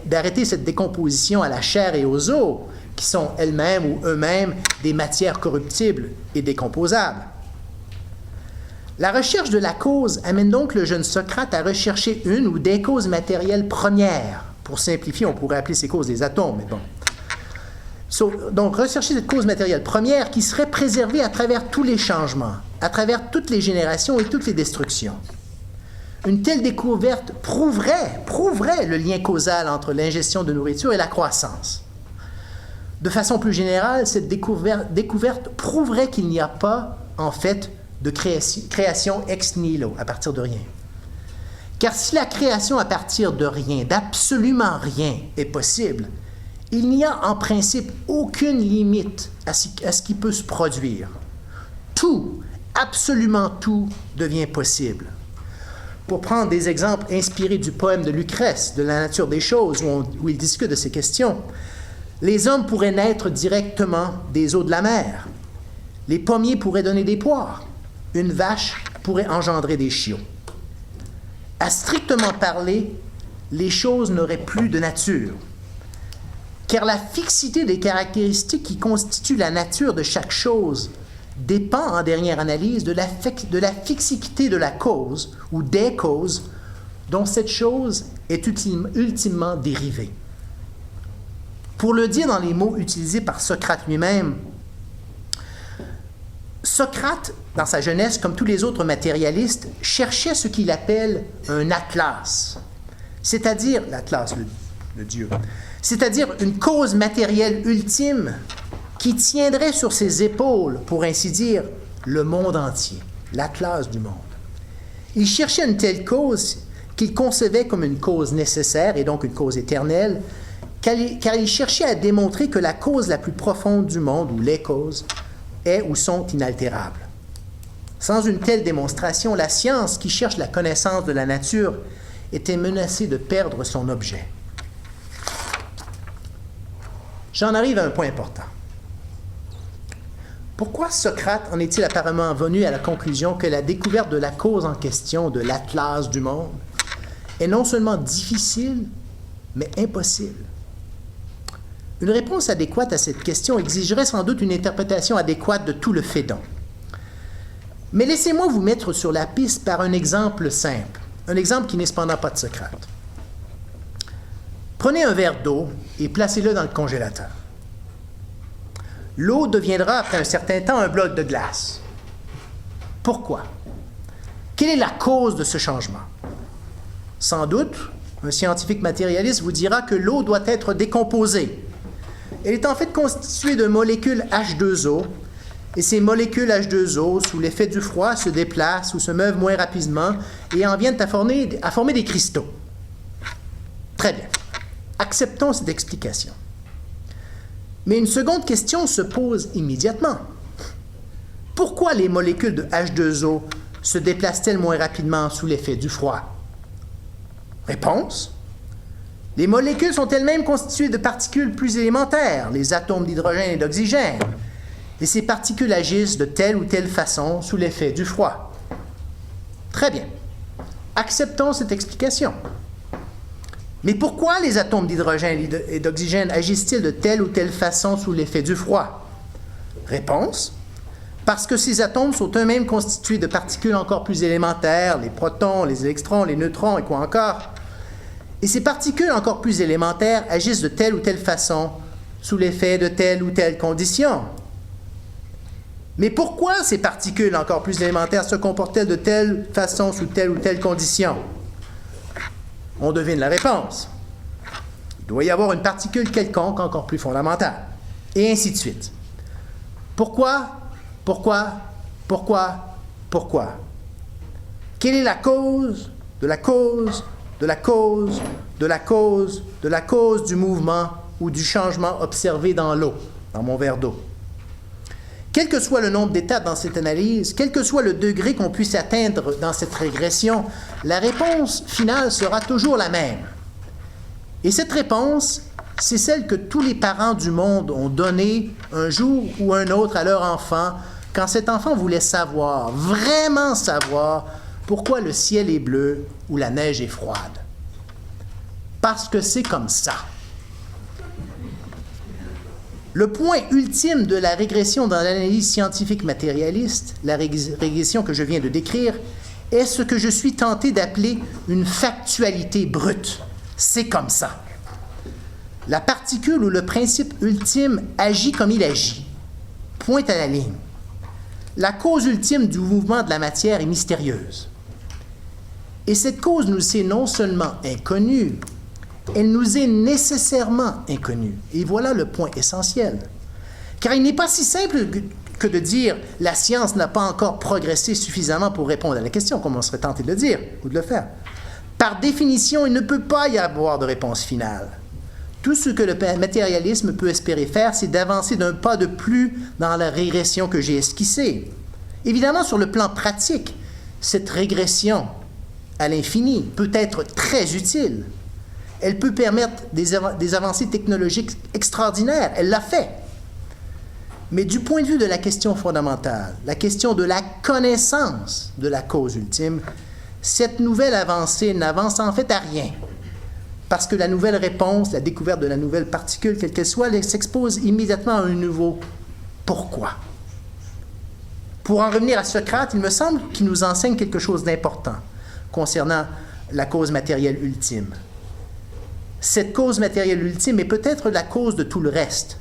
S1: d'arrêter cette décomposition à la chair et aux os, qui sont elles-mêmes ou eux-mêmes des matières corruptibles et décomposables. La recherche de la cause amène donc le jeune Socrate à rechercher une ou des causes matérielles premières. Pour simplifier, on pourrait appeler ces causes des atomes, mais bon. Donc, rechercher cette cause matérielle première qui serait préservée à travers tous les changements, à travers toutes les générations et toutes les destructions. Une telle découverte prouverait le lien causal entre l'ingestion de nourriture et la croissance. De façon plus générale, cette découverte prouverait qu'il n'y a pas, en fait, de création ex nihilo, à partir de rien. Car si la création à partir de rien, d'absolument rien, est possible, il n'y a en principe aucune limite à ce qui peut se produire. Tout, absolument tout, devient possible. Pour prendre des exemples inspirés du poème de Lucrèce, de la nature des choses, où il discute de ces questions, les hommes pourraient naître directement des eaux de la mer. Les pommiers pourraient donner des poires. Une vache pourrait engendrer des chiots. À strictement parler, les choses n'auraient plus de nature. Car la fixité des caractéristiques qui constituent la nature de chaque chose dépend, en dernière analyse, de la fixité de la cause ou des causes dont cette chose est ultimement dérivée. Pour le dire dans les mots utilisés par Socrate lui-même, Socrate, dans sa jeunesse, comme tous les autres matérialistes, cherchait ce qu'il appelle un atlas, c'est-à-dire, l'atlas, le Dieu, c'est-à-dire une cause matérielle ultime qui tiendrait sur ses épaules, pour ainsi dire, le monde entier, l'atlas du monde. Il cherchait une telle cause qu'il concevait comme une cause nécessaire et donc une cause éternelle, car il cherchait à démontrer que la cause la plus profonde du monde, ou les causes, est ou sont inaltérables. Sans une telle démonstration, la science qui cherche la connaissance de la nature était menacée de perdre son objet. J'en arrive à un point important. Pourquoi Socrate en est-il apparemment venu à la conclusion que la découverte de la cause en question, de l'atlas du monde, est non seulement difficile, mais impossible? Une réponse adéquate à cette question exigerait sans doute une interprétation adéquate de tout le Phédon. Mais laissez-moi vous mettre sur la piste par un exemple simple, un exemple qui n'est cependant pas de Socrate. Prenez un verre d'eau et placez-le dans le congélateur. L'eau deviendra, après un certain temps, un bloc de glace. Pourquoi? Quelle est la cause de ce changement? Sans doute, un scientifique matérialiste vous dira que l'eau doit être décomposée. Elle est en fait constituée de molécules H2O, et ces molécules H2O, sous l'effet du froid, se déplacent ou se meuvent moins rapidement et en viennent à former des cristaux. Très bien. Acceptons cette explication. Mais une seconde question se pose immédiatement. Pourquoi les molécules de H2O se déplacent-elles moins rapidement sous l'effet du froid? Réponse: les molécules sont elles-mêmes constituées de particules plus élémentaires, les atomes d'hydrogène et d'oxygène, et ces particules agissent de telle ou telle façon sous l'effet du froid. Très bien. Acceptons cette explication. Mais pourquoi les atomes d'hydrogène et d'oxygène agissent-ils de telle ou telle façon sous l'effet du froid? Réponse: parce que ces atomes sont eux-mêmes constitués de particules encore plus élémentaires, les protons, les électrons, les neutrons et quoi encore. Et ces particules encore plus élémentaires agissent de telle ou telle façon sous l'effet de telle ou telle condition. Mais pourquoi ces particules encore plus élémentaires se comportent-elles de telle façon sous telle ou telle condition? On devine la réponse. Il doit y avoir une particule quelconque encore plus fondamentale. Et ainsi de suite. Pourquoi? Quelle est la cause de la cause de la cause de la cause de la cause du mouvement ou du changement observé dans l'eau, dans mon verre d'eau? Quel que soit le nombre d'étapes dans cette analyse, quel que soit le degré qu'on puisse atteindre dans cette régression, la réponse finale sera toujours la même. Et cette réponse, c'est celle que tous les parents du monde ont donnée un jour ou un autre à leur enfant, quand cet enfant voulait savoir, vraiment savoir, pourquoi le ciel est bleu ou la neige est froide. Parce que c'est comme ça. Le point ultime de la régression dans l'analyse scientifique matérialiste, la régression que je viens de décrire, est ce que je suis tenté d'appeler une factualité brute. C'est comme ça. La particule ou le principe ultime agit comme il agit. Point à la ligne. La cause ultime du mouvement de la matière est mystérieuse. Et cette cause nous est non seulement inconnue, elle nous est nécessairement inconnue. Et voilà le point essentiel. Car il n'est pas si simple que de dire « la science n'a pas encore progressé suffisamment pour répondre à la question », comme on serait tenté de le dire ou de le faire. Par définition, il ne peut pas y avoir de réponse finale. Tout ce que le matérialisme peut espérer faire, c'est d'avancer d'un pas de plus dans la régression que j'ai esquissée. Évidemment, sur le plan pratique, cette régression à l'infini peut être très utile. Elle peut permettre des avancées technologiques extraordinaires. Elle l'a fait. Mais du point de vue de la question fondamentale, la question de la connaissance de la cause ultime, cette nouvelle avancée n'avance en fait à rien. Parce que la nouvelle réponse, la découverte de la nouvelle particule, quelle qu'elle soit, elle s'expose immédiatement à un nouveau pourquoi. Pour en revenir à Socrate, il me semble qu'il nous enseigne quelque chose d'important concernant la cause matérielle ultime. Cette cause matérielle ultime est peut-être la cause de tout le reste,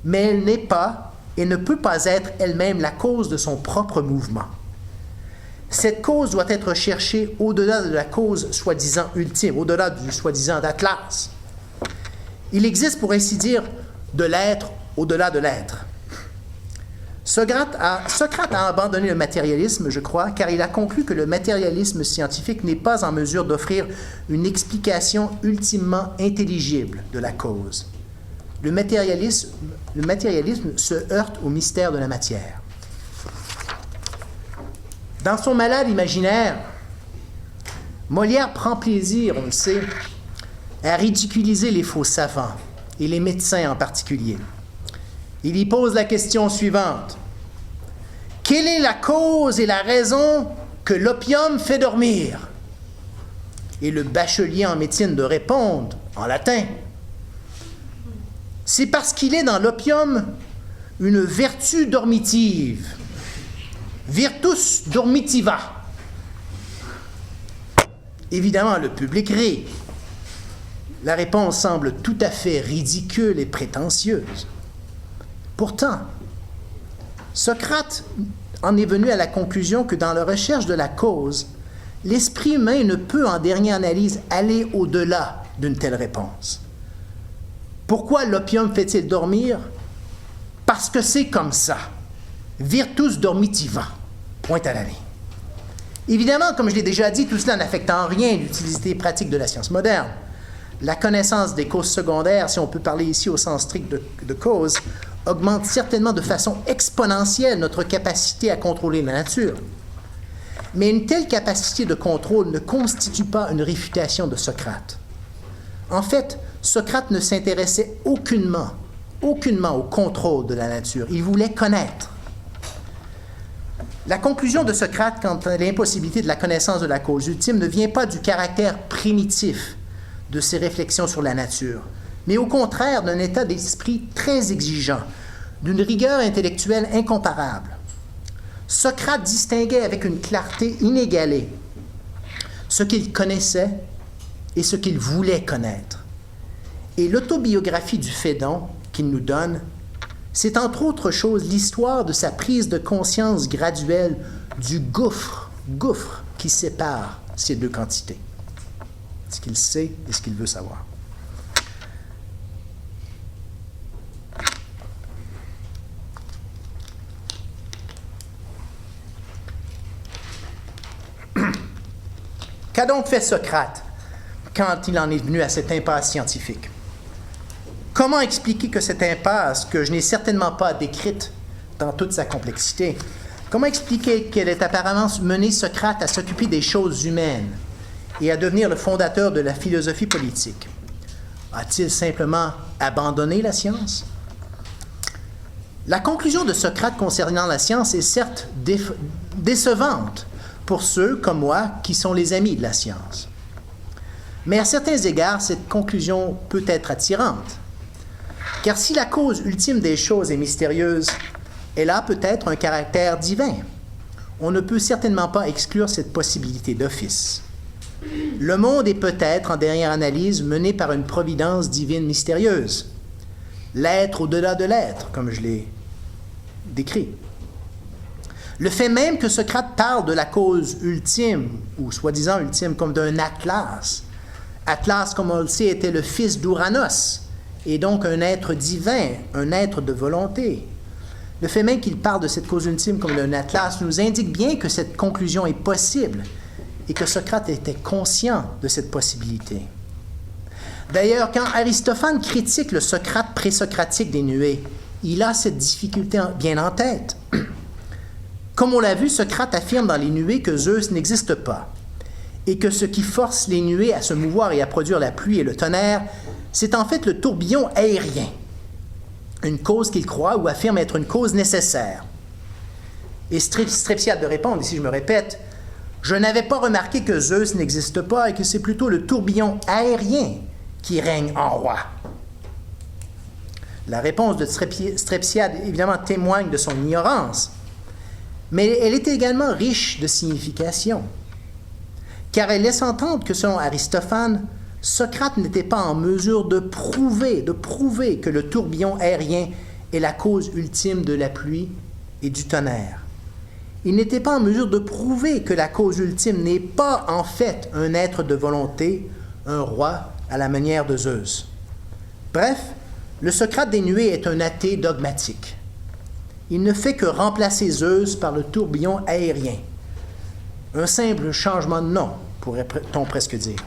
S1: mais elle n'est pas et ne peut pas être elle-même la cause de son propre mouvement. Cette cause doit être cherchée au-delà de la cause soi-disant ultime, au-delà du soi-disant d'Atlas. Il existe, pour ainsi dire, de l'être au-delà de l'être. Socrate a abandonné le matérialisme, je crois, car il a conclu que le matérialisme scientifique n'est pas en mesure d'offrir une explication ultimement intelligible de la cause. Le matérialisme se heurte au mystère de la matière. Dans son malade imaginaire, Molière prend plaisir, on le sait, à ridiculiser les faux savants, et les médecins en particulier. Il y pose la question suivante. Quelle est la cause et la raison que l'opium fait dormir? Et le bachelier en médecine de répondre, en latin, c'est parce qu'il est dans l'opium une vertu dormitive. Virtus dormitiva. Évidemment, le public rit. La réponse semble tout à fait ridicule et prétentieuse. Pourtant, Socrate en est venu à la conclusion que dans la recherche de la cause, l'esprit humain ne peut, en dernière analyse, aller au-delà d'une telle réponse. Pourquoi l'opium fait-il dormir? Parce que c'est comme ça. Virtus dormitiva. Point à la ligne. Évidemment, comme je l'ai déjà dit, tout cela n'affecte en rien l'utilité pratique de la science moderne. La connaissance des causes secondaires, si on peut parler ici au sens strict de cause, augmente certainement de façon exponentielle notre capacité à contrôler la nature. Mais une telle capacité de contrôle ne constitue pas une réfutation de Socrate. En fait, Socrate ne s'intéressait aucunement au contrôle de la nature. Il voulait connaître. La conclusion de Socrate quant à l'impossibilité de la connaissance de la cause ultime ne vient pas du caractère primitif de ses réflexions sur la nature, mais au contraire d'un état d'esprit très exigeant, d'une rigueur intellectuelle incomparable. Socrate distinguait avec une clarté inégalée ce qu'il connaissait et ce qu'il voulait connaître. Et l'autobiographie du Phédon qu'il nous donne, c'est entre autres choses l'histoire de sa prise de conscience graduelle du gouffre qui sépare ces deux quantités. Ce qu'il sait et ce qu'il veut savoir. Qu'a donc fait Socrate quand il en est venu à cette impasse scientifique? Comment expliquer que cette impasse, que je n'ai certainement pas décrite dans toute sa complexité, comment expliquer qu'elle ait apparemment mené Socrate à s'occuper des choses humaines et à devenir le fondateur de la philosophie politique? A-t-il simplement abandonné la science? La conclusion de Socrate concernant la science est certes décevante pour ceux, comme moi, qui sont les amis de la science. Mais à certains égards, cette conclusion peut être attirante. Car si la cause ultime des choses est mystérieuse, elle a peut-être un caractère divin. On ne peut certainement pas exclure cette possibilité d'office. Le monde est peut-être, en dernière analyse, mené par une providence divine mystérieuse. L'être au-delà de l'être, comme je l'ai décrit. Le fait même que Socrate parle de la cause ultime, ou soi-disant ultime, comme d'un Atlas. Atlas, comme on le sait, était le fils d'Ouranos, et donc un être divin, un être de volonté. Le fait même qu'il parle de cette cause ultime comme d'un Atlas nous indique bien que cette conclusion est possible et que Socrate était conscient de cette possibilité. D'ailleurs, quand Aristophane critique le Socrate présocratique des nuées, il a cette difficulté bien en tête. Comme on l'a vu, Socrate affirme dans les nuées que Zeus n'existe pas et que ce qui force les nuées à se mouvoir et à produire la pluie et le tonnerre, c'est en fait le tourbillon aérien, une cause qu'il croit ou affirme être une cause nécessaire. Et Strepsiade de répondre, ici je me répète, je n'avais pas remarqué que Zeus n'existe pas et que c'est plutôt le tourbillon aérien qui règne en roi. La réponse de Strepsiade, évidemment, témoigne de son ignorance, mais elle est également riche de signification, car elle laisse entendre que, selon Aristophane, Socrate n'était pas en mesure de prouver que le tourbillon aérien est la cause ultime de la pluie et du tonnerre. Il n'était pas en mesure de prouver que la cause ultime n'est pas en fait un être de volonté, un roi à la manière de Zeus. Bref, le Socrate des nuées est un athée dogmatique. Il ne fait que remplacer Zeus par le tourbillon aérien. Un simple changement de nom, pourrait-on presque dire.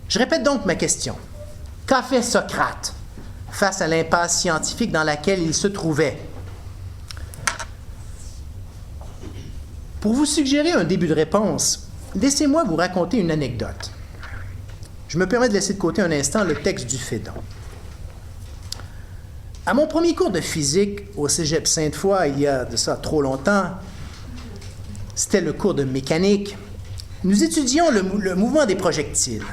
S1: Je répète donc ma question. Qu'a fait Socrate face à l'impasse scientifique dans laquelle il se trouvait? Pour vous suggérer un début de réponse, laissez-moi vous raconter une anecdote. Je me permets de laisser de côté un instant le texte du Phédon. À mon premier cours de physique au Cégep Sainte-Foy, il y a de ça trop longtemps, c'était le cours de mécanique, nous étudions le mouvement des projectiles.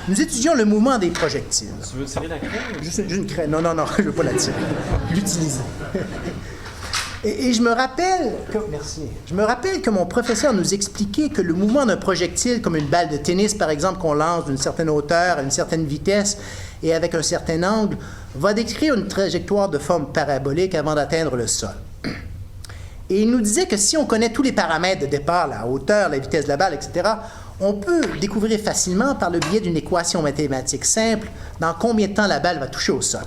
S1: Nous étudions le mouvement des projectiles.
S2: Tu veux tirer la crème?
S1: Juste une crème. Non, je ne veux pas la tirer. L'utiliser. Et je me rappelle que mon professeur nous expliquait que le mouvement d'un projectile, comme une balle de tennis, par exemple, qu'on lance d'une certaine hauteur, à une certaine vitesse et avec un certain angle, va décrire une trajectoire de forme parabolique avant d'atteindre le sol. Et il nous disait que si on connaît tous les paramètres de départ, la hauteur, la vitesse de la balle, etc., on peut découvrir facilement, par le biais d'une équation mathématique simple, dans combien de temps la balle va toucher au sol.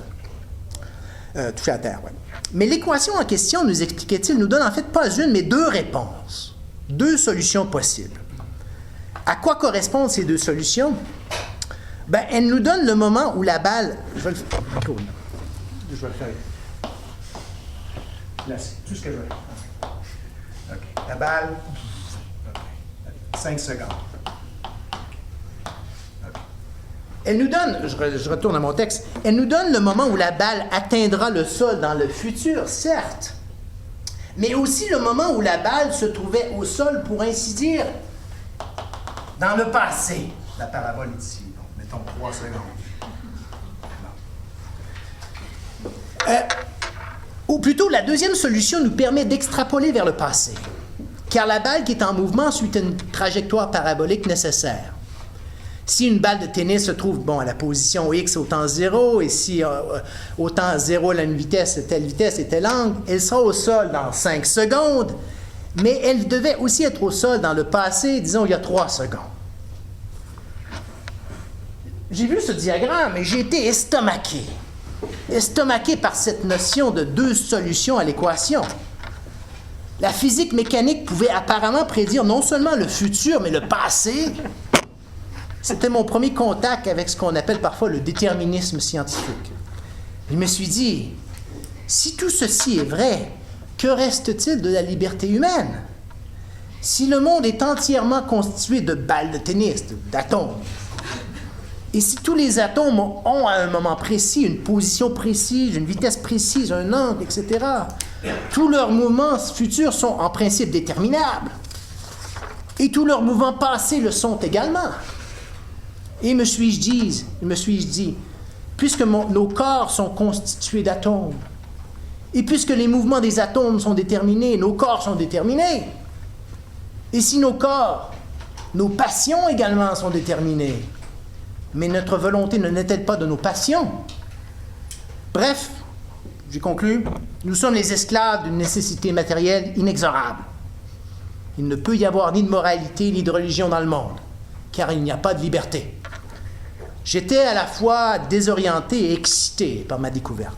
S1: Toucher à terre, oui. Mais l'équation en question, nous expliquait-il, nous donne en fait pas une, mais deux réponses. Deux solutions possibles. À quoi correspondent ces deux solutions? Ben, elles nous donnent le moment où la balle... Je vais le faire. Cool. Je vais le faire. Là, c'est tout ce que je vais faire. OK. La balle... 5 secondes. Elle nous donne, je retourne à mon texte, elle nous donne le moment où la balle atteindra le sol dans le futur, certes, mais aussi le moment où la balle se trouvait au sol, pour ainsi dire, dans le passé. La parabole est ici, donc mettons 3 secondes. Ou plutôt, la deuxième solution nous permet d'extrapoler vers le passé, car la balle qui est en mouvement suit une trajectoire parabolique nécessaire. Si une balle de tennis se trouve à la position X au temps 0, et si au temps 0, elle a une vitesse et tel angle, elle sera au sol dans 5 secondes, mais elle devait aussi être au sol dans le passé, disons, il y a 3 secondes. J'ai vu ce diagramme et j'ai été estomaqué par cette notion de deux solutions à l'équation. La physique mécanique pouvait apparemment prédire non seulement le futur, mais le passé. C'était mon premier contact avec ce qu'on appelle parfois le déterminisme scientifique. Je me suis dit, si tout ceci est vrai, que reste-t-il de la liberté humaine? Si le monde est entièrement constitué de balles de tennis, d'atomes, et si tous les atomes ont à un moment précis une position précise, une vitesse précise, un angle, etc., tous leurs mouvements futurs sont en principe déterminables. Et tous leurs mouvements passés le sont également. Et me suis-je dit, puisque nos corps sont constitués d'atomes, et puisque les mouvements des atomes sont déterminés, nos corps sont déterminés, et si nos corps, nos passions également sont déterminées, mais notre volonté ne n'est-elle pas de nos passions? Bref, j'ai conclu, nous sommes les esclaves d'une nécessité matérielle inexorable. Il ne peut y avoir ni de moralité ni de religion dans le monde, car il n'y a pas de liberté. J'étais à la fois désorienté et excité par ma découverte.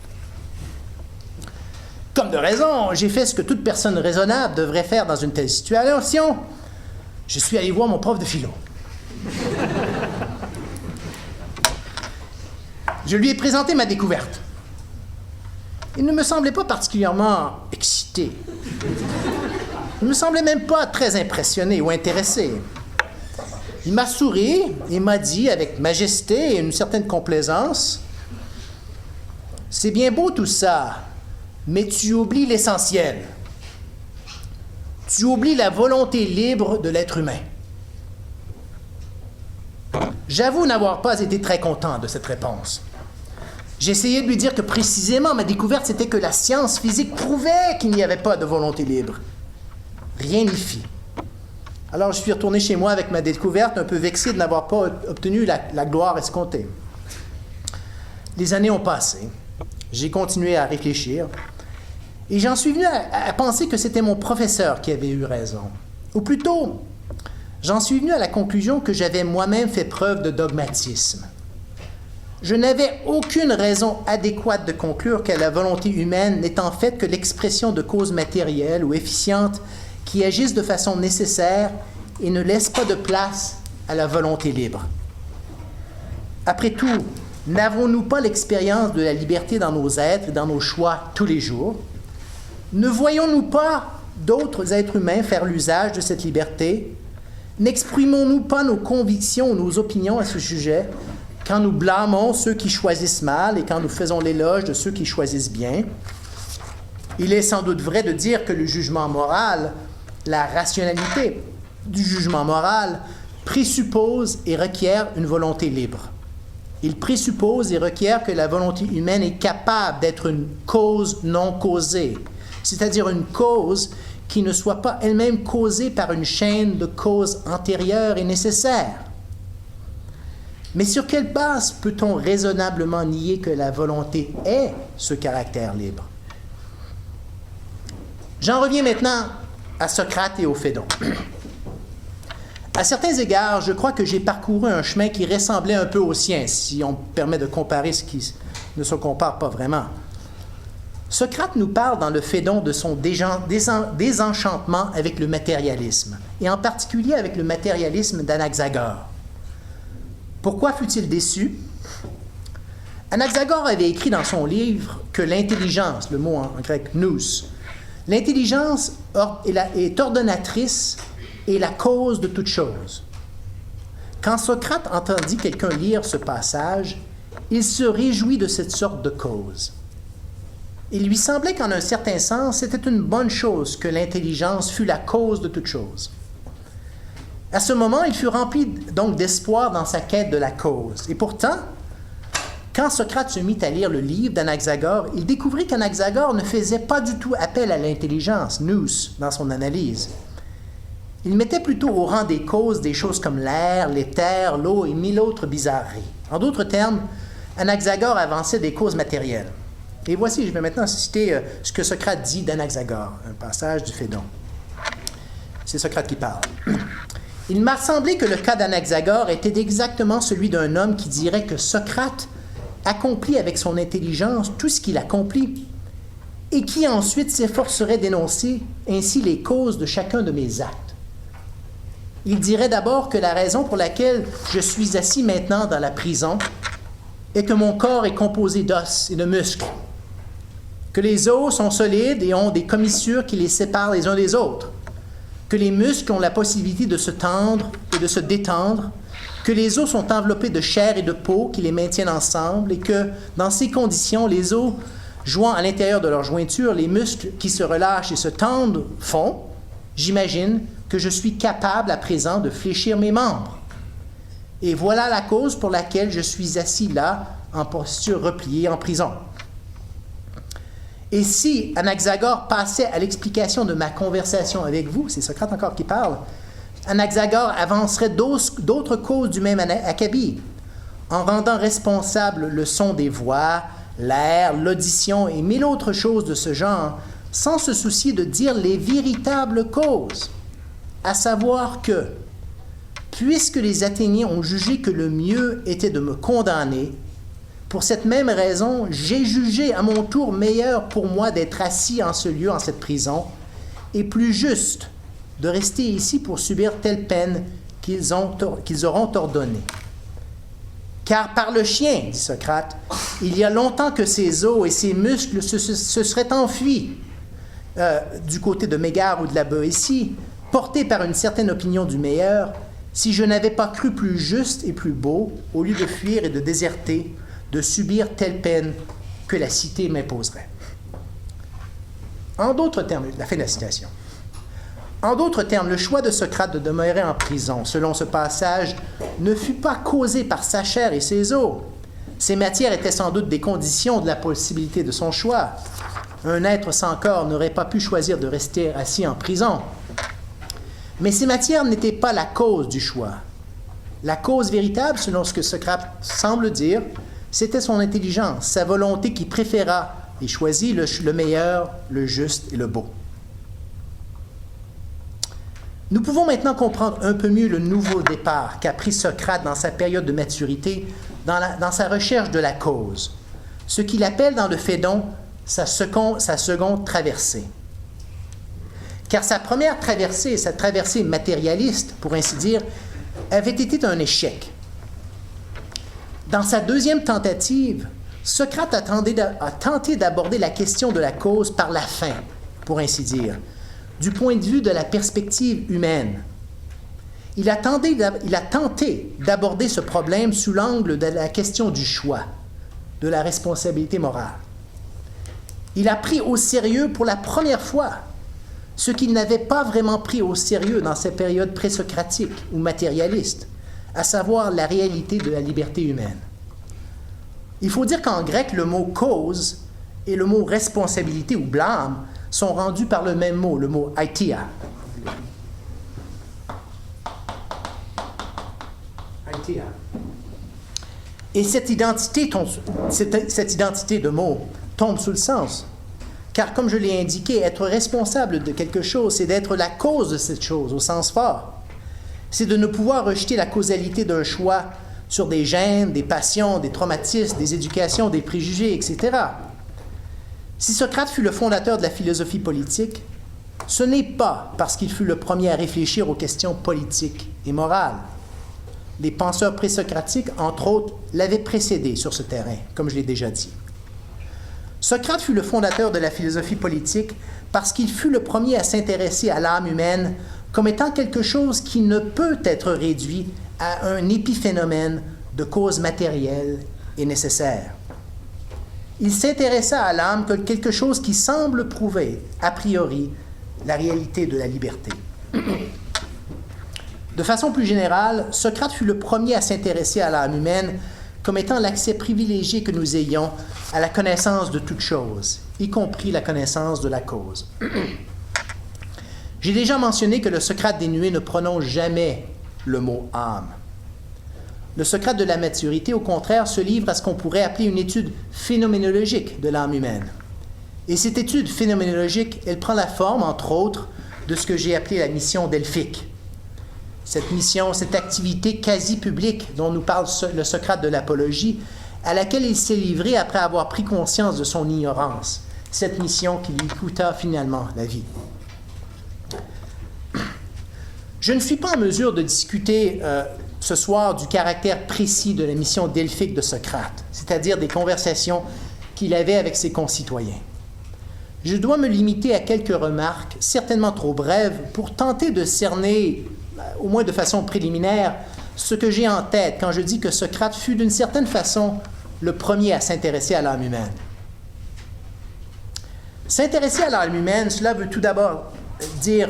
S1: Comme de raison, j'ai fait ce que toute personne raisonnable devrait faire dans une telle situation. Je suis allé voir mon prof de philo. Je lui ai présenté ma découverte. Il ne me semblait pas particulièrement excité. Il ne me semblait même pas très impressionné ou intéressé. Il m'a souri et m'a dit avec majesté et une certaine complaisance, « C'est bien beau tout ça, mais tu oublies l'essentiel. Tu oublies la volonté libre de l'être humain. » J'avoue n'avoir pas été très content de cette réponse. J'ai essayé de lui dire que précisément ma découverte, c'était que la science physique prouvait qu'il n'y avait pas de volonté libre. Rien n'y fit. Alors je suis retourné chez moi avec ma découverte, un peu vexé de n'avoir pas obtenu la gloire escomptée. Les années ont passé. J'ai continué à réfléchir. Et j'en suis venu à penser que c'était mon professeur qui avait eu raison. Ou plutôt, j'en suis venu à la conclusion que j'avais moi-même fait preuve de dogmatisme. je n'avais aucune raison adéquate de conclure que la volonté humaine n'est en fait que l'expression de causes matérielles ou efficientes qui agissent de façon nécessaire et ne laissent pas de place à la volonté libre. Après tout, n'avons-nous pas l'expérience de la liberté dans nos êtres et dans nos choix tous les jours? Ne voyons-nous pas d'autres êtres humains faire l'usage de cette liberté? N'exprimons-nous pas nos convictions ou nos opinions à ce sujet quand nous blâmons ceux qui choisissent mal et quand nous faisons l'éloge de ceux qui choisissent bien? Il est sans doute vrai de dire que le jugement moral, la rationalité du jugement moral, présuppose et requiert une volonté libre. Il présuppose et requiert que la volonté humaine est capable d'être une cause non causée, c'est-à-dire une cause qui ne soit pas elle-même causée par une chaîne de causes antérieures et nécessaires. Mais sur quelle base peut-on raisonnablement nier que la volonté ait ce caractère libre? J'en reviens maintenant à Socrate et au Phédon. À certains égards, je crois que j'ai parcouru un chemin qui ressemblait un peu au sien, si on permet de comparer ce qui ne se compare pas vraiment. Socrate nous parle dans le Phédon de son désenchantement avec le matérialisme, et en particulier avec le matérialisme d'Anaxagore. Pourquoi fut-il déçu? Anaxagore avait écrit dans son livre que l'intelligence, le mot en grec nous, l'intelligence est ordonnatrice et la cause de toute chose. Quand Socrate entendit quelqu'un lire ce passage, il se réjouit de cette sorte de cause. Il lui semblait qu'en un certain sens, c'était une bonne chose que l'intelligence fût la cause de toute chose. À ce moment, il fut rempli donc d'espoir dans sa quête de la cause. Et pourtant, quand Socrate se mit à lire le livre d'Anaxagore, il découvrit qu'Anaxagore ne faisait pas du tout appel à l'intelligence, nous, dans son analyse. Il mettait plutôt au rang des causes des choses comme l'air, l'éther, l'eau et mille autres bizarreries. En d'autres termes, Anaxagore avançait des causes matérielles. Et voici, je vais maintenant citer ce que Socrate dit d'Anaxagore, un passage du Phédon. C'est Socrate qui parle. Il m'a semblé que le cas d'Anaxagore était exactement celui d'un homme qui dirait que Socrate accomplit avec son intelligence tout ce qu'il accomplit et qui ensuite s'efforcerait d'énoncer ainsi les causes de chacun de mes actes. Il dirait d'abord que la raison pour laquelle je suis assis maintenant dans la prison est que mon corps est composé d'os et de muscles, que les os sont solides et ont des commissures qui les séparent les uns des autres, que les muscles ont la possibilité de se tendre et de se détendre, que les os sont enveloppés de chair et de peau qui les maintiennent ensemble et que, dans ces conditions, les os jouant à l'intérieur de leur jointure, les muscles qui se relâchent et se tendent font, j'imagine, que je suis capable à présent de fléchir mes membres. Et voilà la cause pour laquelle je suis assis là, en posture repliée en prison. Et si Anaxagore passait à l'explication de ma conversation avec vous, c'est Socrate encore qui parle, Anaxagore avancerait d'autres causes du même acabit, en rendant responsable le son des voix, l'air, l'audition et mille autres choses de ce genre, sans se soucier de dire les véritables causes, à savoir que, puisque les Athéniens ont jugé que le mieux était de me condamner, pour cette même raison, j'ai jugé à mon tour meilleur pour moi d'être assis en ce lieu, en cette prison, et plus juste de rester ici pour subir telle peine qu'ils auront ordonnée. Car par le chien, dit Socrate, il y a longtemps que ses os et ses muscles se seraient enfuis du côté de Mégare ou de la Boétie, portés par une certaine opinion du meilleur, si je n'avais pas cru plus juste et plus beau, au lieu de fuir et de déserter, de subir telle peine que la cité m'imposerait. En d'autres termes, la fin de la citation. En d'autres termes, le choix de Socrate de demeurer en prison, selon ce passage, ne fut pas causé par sa chair et ses os. Ces matières étaient sans doute des conditions de la possibilité de son choix. Un être sans corps n'aurait pas pu choisir de rester assis en prison. Mais ces matières n'étaient pas la cause du choix. La cause véritable, selon ce que Socrate semble dire, c'était son intelligence, sa volonté qui préféra et choisit le meilleur, le juste et le beau. Nous pouvons maintenant comprendre un peu mieux le nouveau départ qu'a pris Socrate dans sa période de maturité dans sa recherche de la cause, ce qu'il appelle dans le Phédon sa seconde traversée. Car sa première traversée, sa traversée matérialiste, pour ainsi dire, avait été un échec. Dans sa deuxième tentative, Socrate a tenté d'aborder la question de la cause par la fin, pour ainsi dire, du point de vue de la perspective humaine. Il a tenté d'aborder ce problème sous l'angle de la question du choix, de la responsabilité morale. Il a pris au sérieux pour la première fois ce qu'il n'avait pas vraiment pris au sérieux dans ces périodes présocratiques ou matérialistes, à savoir la réalité de la liberté humaine. Il faut dire qu'en grec, le mot « cause » et le mot « responsabilité » ou « blâme » sont rendus par le même mot, le mot « aitia ». Et cette identité de mot tombe sous le sens. Car comme je l'ai indiqué, être responsable de quelque chose, c'est d'être la cause de cette chose, au sens fort. C'est de ne pouvoir rejeter la causalité d'un choix sur des gènes, des passions, des traumatismes, des éducations, des préjugés, etc. Si Socrate fut le fondateur de la philosophie politique, ce n'est pas parce qu'il fut le premier à réfléchir aux questions politiques et morales. Les penseurs présocratiques, entre autres, l'avaient précédé sur ce terrain, comme je l'ai déjà dit. Socrate fut le fondateur de la philosophie politique parce qu'il fut le premier à s'intéresser à l'âme humaine comme étant quelque chose qui ne peut être réduit à un épiphénomène de cause matérielle et nécessaire. Il s'intéressa à l'âme comme quelque chose qui semble prouver, a priori, la réalité de la liberté. De façon plus générale, Socrate fut le premier à s'intéresser à l'âme humaine comme étant l'accès privilégié que nous ayons à la connaissance de toute chose, y compris la connaissance de la cause. J'ai déjà mentionné que le Socrate dénué ne prononce jamais le mot « âme ». Le Socrate de la maturité, au contraire, se livre à ce qu'on pourrait appeler une étude phénoménologique de l'âme humaine. Et cette étude phénoménologique, elle prend la forme, entre autres, de ce que j'ai appelé la mission delphique. Cette mission, cette activité quasi publique dont nous parle le Socrate de l'apologie, à laquelle il s'est livré après avoir pris conscience de son ignorance, cette mission qui lui coûta finalement la vie. Je ne suis pas en mesure de discuter ce soir du caractère précis de la mission delphique de Socrate, c'est-à-dire des conversations qu'il avait avec ses concitoyens. Je dois me limiter à quelques remarques, certainement trop brèves, pour tenter de cerner, au moins de façon préliminaire, ce que j'ai en tête quand je dis que Socrate fut d'une certaine façon le premier à s'intéresser à l'âme humaine. S'intéresser à l'âme humaine, cela veut tout d'abord dire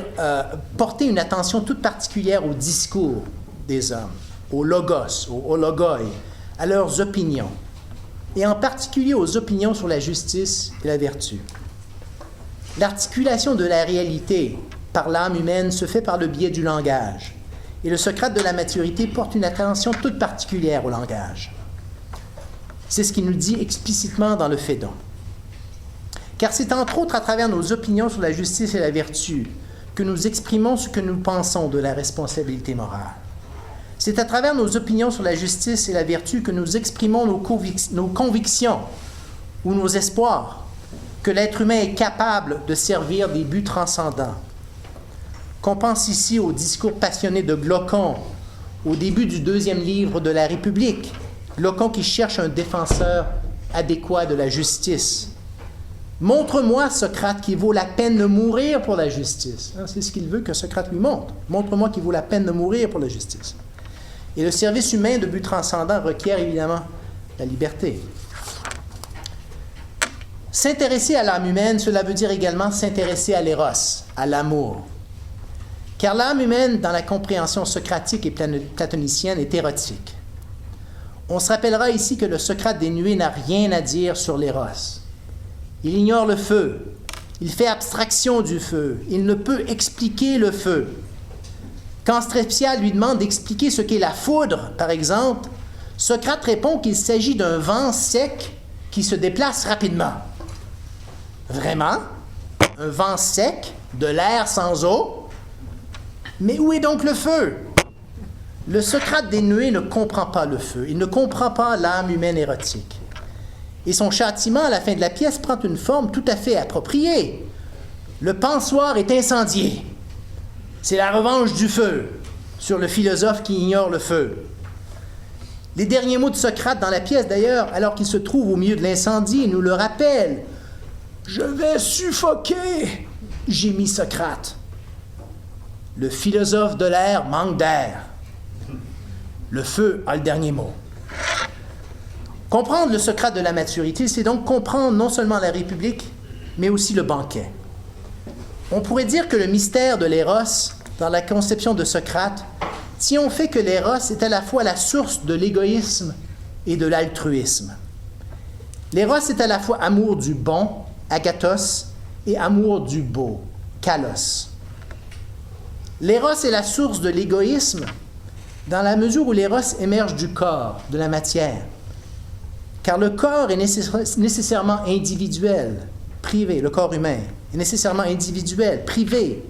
S1: porter une attention toute particulière au discours des hommes, au logos, au ologoi, à leurs opinions, et en particulier aux opinions sur la justice et la vertu. L'articulation de la réalité par l'âme humaine se fait par le biais du langage, et le Socrate de la maturité porte une attention toute particulière au langage. C'est ce qu'il nous dit explicitement dans le Phédon. Car c'est entre autres à travers nos opinions sur la justice et la vertu que nous exprimons ce que nous pensons de la responsabilité morale. C'est à travers nos opinions sur la justice et la vertu que nous exprimons nos convictions ou nos espoirs que l'être humain est capable de servir des buts transcendants. Qu'on pense ici au discours passionné de Glaucon au début du 2e livre de la République, Glaucon qui cherche un défenseur adéquat de la justice. Montre-moi, Socrate, qu'il vaut la peine de mourir pour la justice. C'est ce qu'il veut que Socrate lui montre. Montre-moi qu'il vaut la peine de mourir pour la justice. Et le service humain de but transcendant requiert évidemment la liberté. S'intéresser à l'âme humaine, cela veut dire également s'intéresser à l'éros, à l'amour. Car l'âme humaine, dans la compréhension socratique et platonicienne, est érotique. On se rappellera ici que le Socrate dénué n'a rien à dire sur l'éros. Il ignore le feu. Il fait abstraction du feu. Il ne peut expliquer le feu. Quand Strepsia lui demande d'expliquer ce qu'est la foudre, par exemple, Socrate répond qu'il s'agit d'un vent sec qui se déplace rapidement. Vraiment? Un vent sec, de l'air sans eau? Mais où est donc le feu? Le Socrate dénué ne comprend pas le feu, il ne comprend pas l'âme humaine érotique. Et son châtiment à la fin de la pièce prend une forme tout à fait appropriée. Le pensoir est incendié. C'est la revanche du feu sur le philosophe qui ignore le feu. Les derniers mots de Socrate dans la pièce, d'ailleurs, alors qu'il se trouve au milieu de l'incendie, nous le rappellent. « Je vais suffoquer !» gémit Socrate. Le philosophe de l'air manque d'air. Le feu a le dernier mot. Comprendre le Socrate de la maturité, c'est donc comprendre non seulement la République, mais aussi le banquet. On pourrait dire que le mystère de l'éros, dans la conception de Socrate, tient au fait que l'éros est à la fois la source de l'égoïsme et de l'altruisme. L'éros est à la fois amour du bon, agathos, et amour du beau, kalos. L'éros est la source de l'égoïsme dans la mesure où l'éros émerge du corps, de la matière. Car le corps est nécessairement individuel, privé, le corps humain est nécessairement individuel, privé.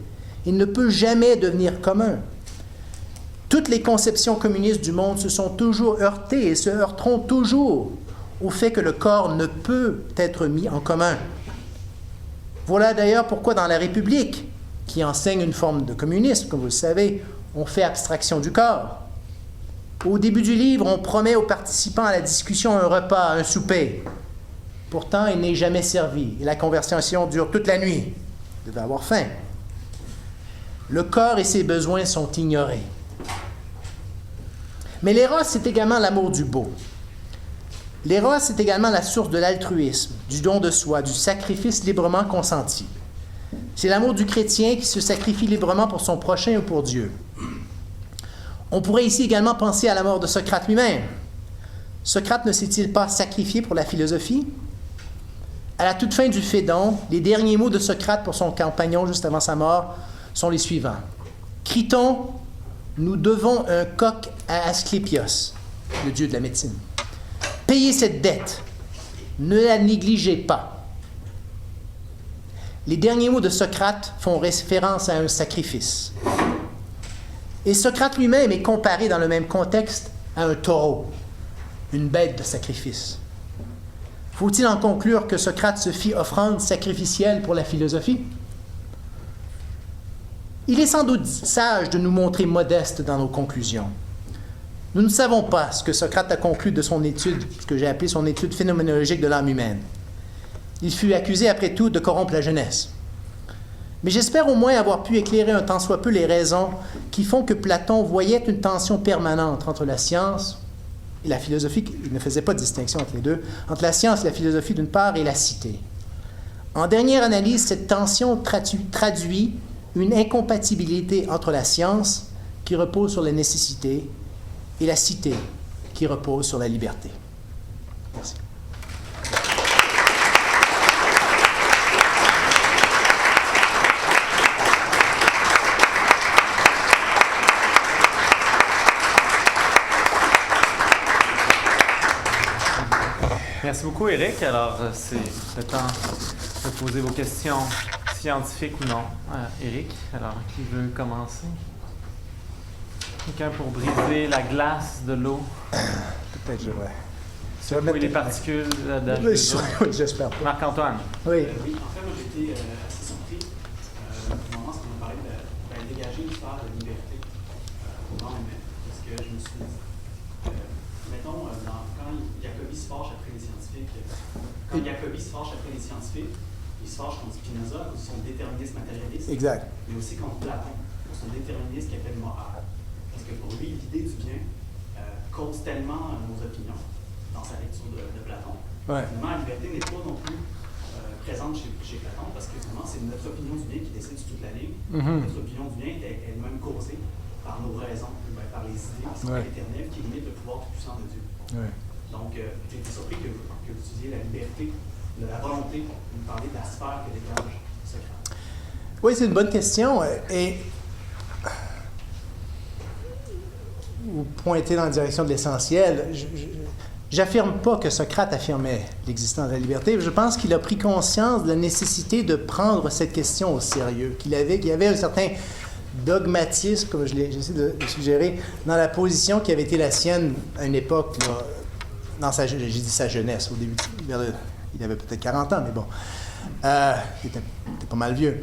S1: Il ne peut jamais devenir commun. Toutes les conceptions communistes du monde se sont toujours heurtées et se heurteront toujours au fait que le corps ne peut être mis en commun. Voilà d'ailleurs pourquoi dans la République, qui enseigne une forme de communisme, comme vous le savez, on fait abstraction du corps. Au début du livre, on promet aux participants à la discussion un repas, un souper. Pourtant, il n'est jamais servi et la conversation dure toute la nuit. Vous devez avoir faim. Le corps et ses besoins sont ignorés. Mais l'éros, c'est également l'amour du beau. L'éros, c'est également la source de l'altruisme, du don de soi, du sacrifice librement consenti. C'est l'amour du chrétien qui se sacrifie librement pour son prochain ou pour Dieu. On pourrait ici également penser à la mort de Socrate lui-même. Socrate ne s'est-il pas sacrifié pour la philosophie? À la toute fin du Phédon, les derniers mots de Socrate pour son compagnon juste avant sa mort sont les suivants. Criton, nous devons un coq à Asclépios, le dieu de la médecine. Payez cette dette, ne la négligez pas. Les derniers mots de Socrate font référence à un sacrifice. Et Socrate lui-même est comparé dans le même contexte à un taureau, une bête de sacrifice. Faut-il en conclure que Socrate se fit offrande sacrificielle pour la philosophie? Il est sans doute sage de nous montrer modestes dans nos conclusions. Nous ne savons pas ce que Socrate a conclu de son étude, ce que j'ai appelé son étude phénoménologique de l'âme humaine. Il fut accusé, après tout, de corrompre la jeunesse. Mais j'espère au moins avoir pu éclairer un tant soit peu les raisons qui font que Platon voyait une tension permanente entre la science et la philosophie. Il ne faisait pas de distinction entre les deux, entre la science et la philosophie d'une part et la cité. En dernière analyse, cette tension traduit une incompatibilité entre la science, qui repose sur la nécessité, et la cité, qui repose sur la liberté. Merci.
S2: Merci beaucoup, Éric. Alors, c'est le temps de poser vos questions scientifiques ou non. Éric, alors, qui veut commencer? Quelqu'un pour briser la glace de l'eau?
S1: Peut-être je vais.
S2: Secouer les particules d'H2O?
S1: Oui, j'espère pas.
S2: Marc-Antoine?
S3: Oui,
S1: Oui.
S3: en fait, moi, j'ai été assez surpris du moment où on a parlé de dégager une sphère de liberté au grand humain. Parce que je me suis dit, mettons, quand Jacobi se fâche après les scientifiques, il se fâche contre Spinoza pour son déterminisme matérialiste.
S1: Exact.
S3: Mais aussi contre Platon pour son déterminisme qu'il appelle moral. Parce que pour lui, l'idée du bien cause tellement nos opinions dans sa lecture de Platon.
S1: Ouais.
S3: Finalement, la liberté n'est pas non plus présente chez Platon, parce que finalement, c'est notre opinion du bien qui décide sur toute la ligne. Notre opinion du bien est elle-même causée par nos raisons, par les idées qui sont éternelles, qui limitent le pouvoir tout-puissant de Dieu. Ouais. Donc, j'ai été surpris que vous utilisiez la liberté, de la volonté, pour nous parler de la sphère que dégage Socrate.
S1: Oui, c'est une bonne question. Et vous pointez dans la direction de l'essentiel. J'affirme pas que Socrate affirmait l'existence de la liberté. Je pense qu'il a pris conscience de la nécessité de prendre cette question au sérieux, qu'il y avait un certain dogmatisme, comme j'essaie de suggérer, dans la position qui avait été la sienne à une époque, là, j'ai dit sa jeunesse, au début, il avait peut-être 40 ans, mais bon, il était pas mal vieux.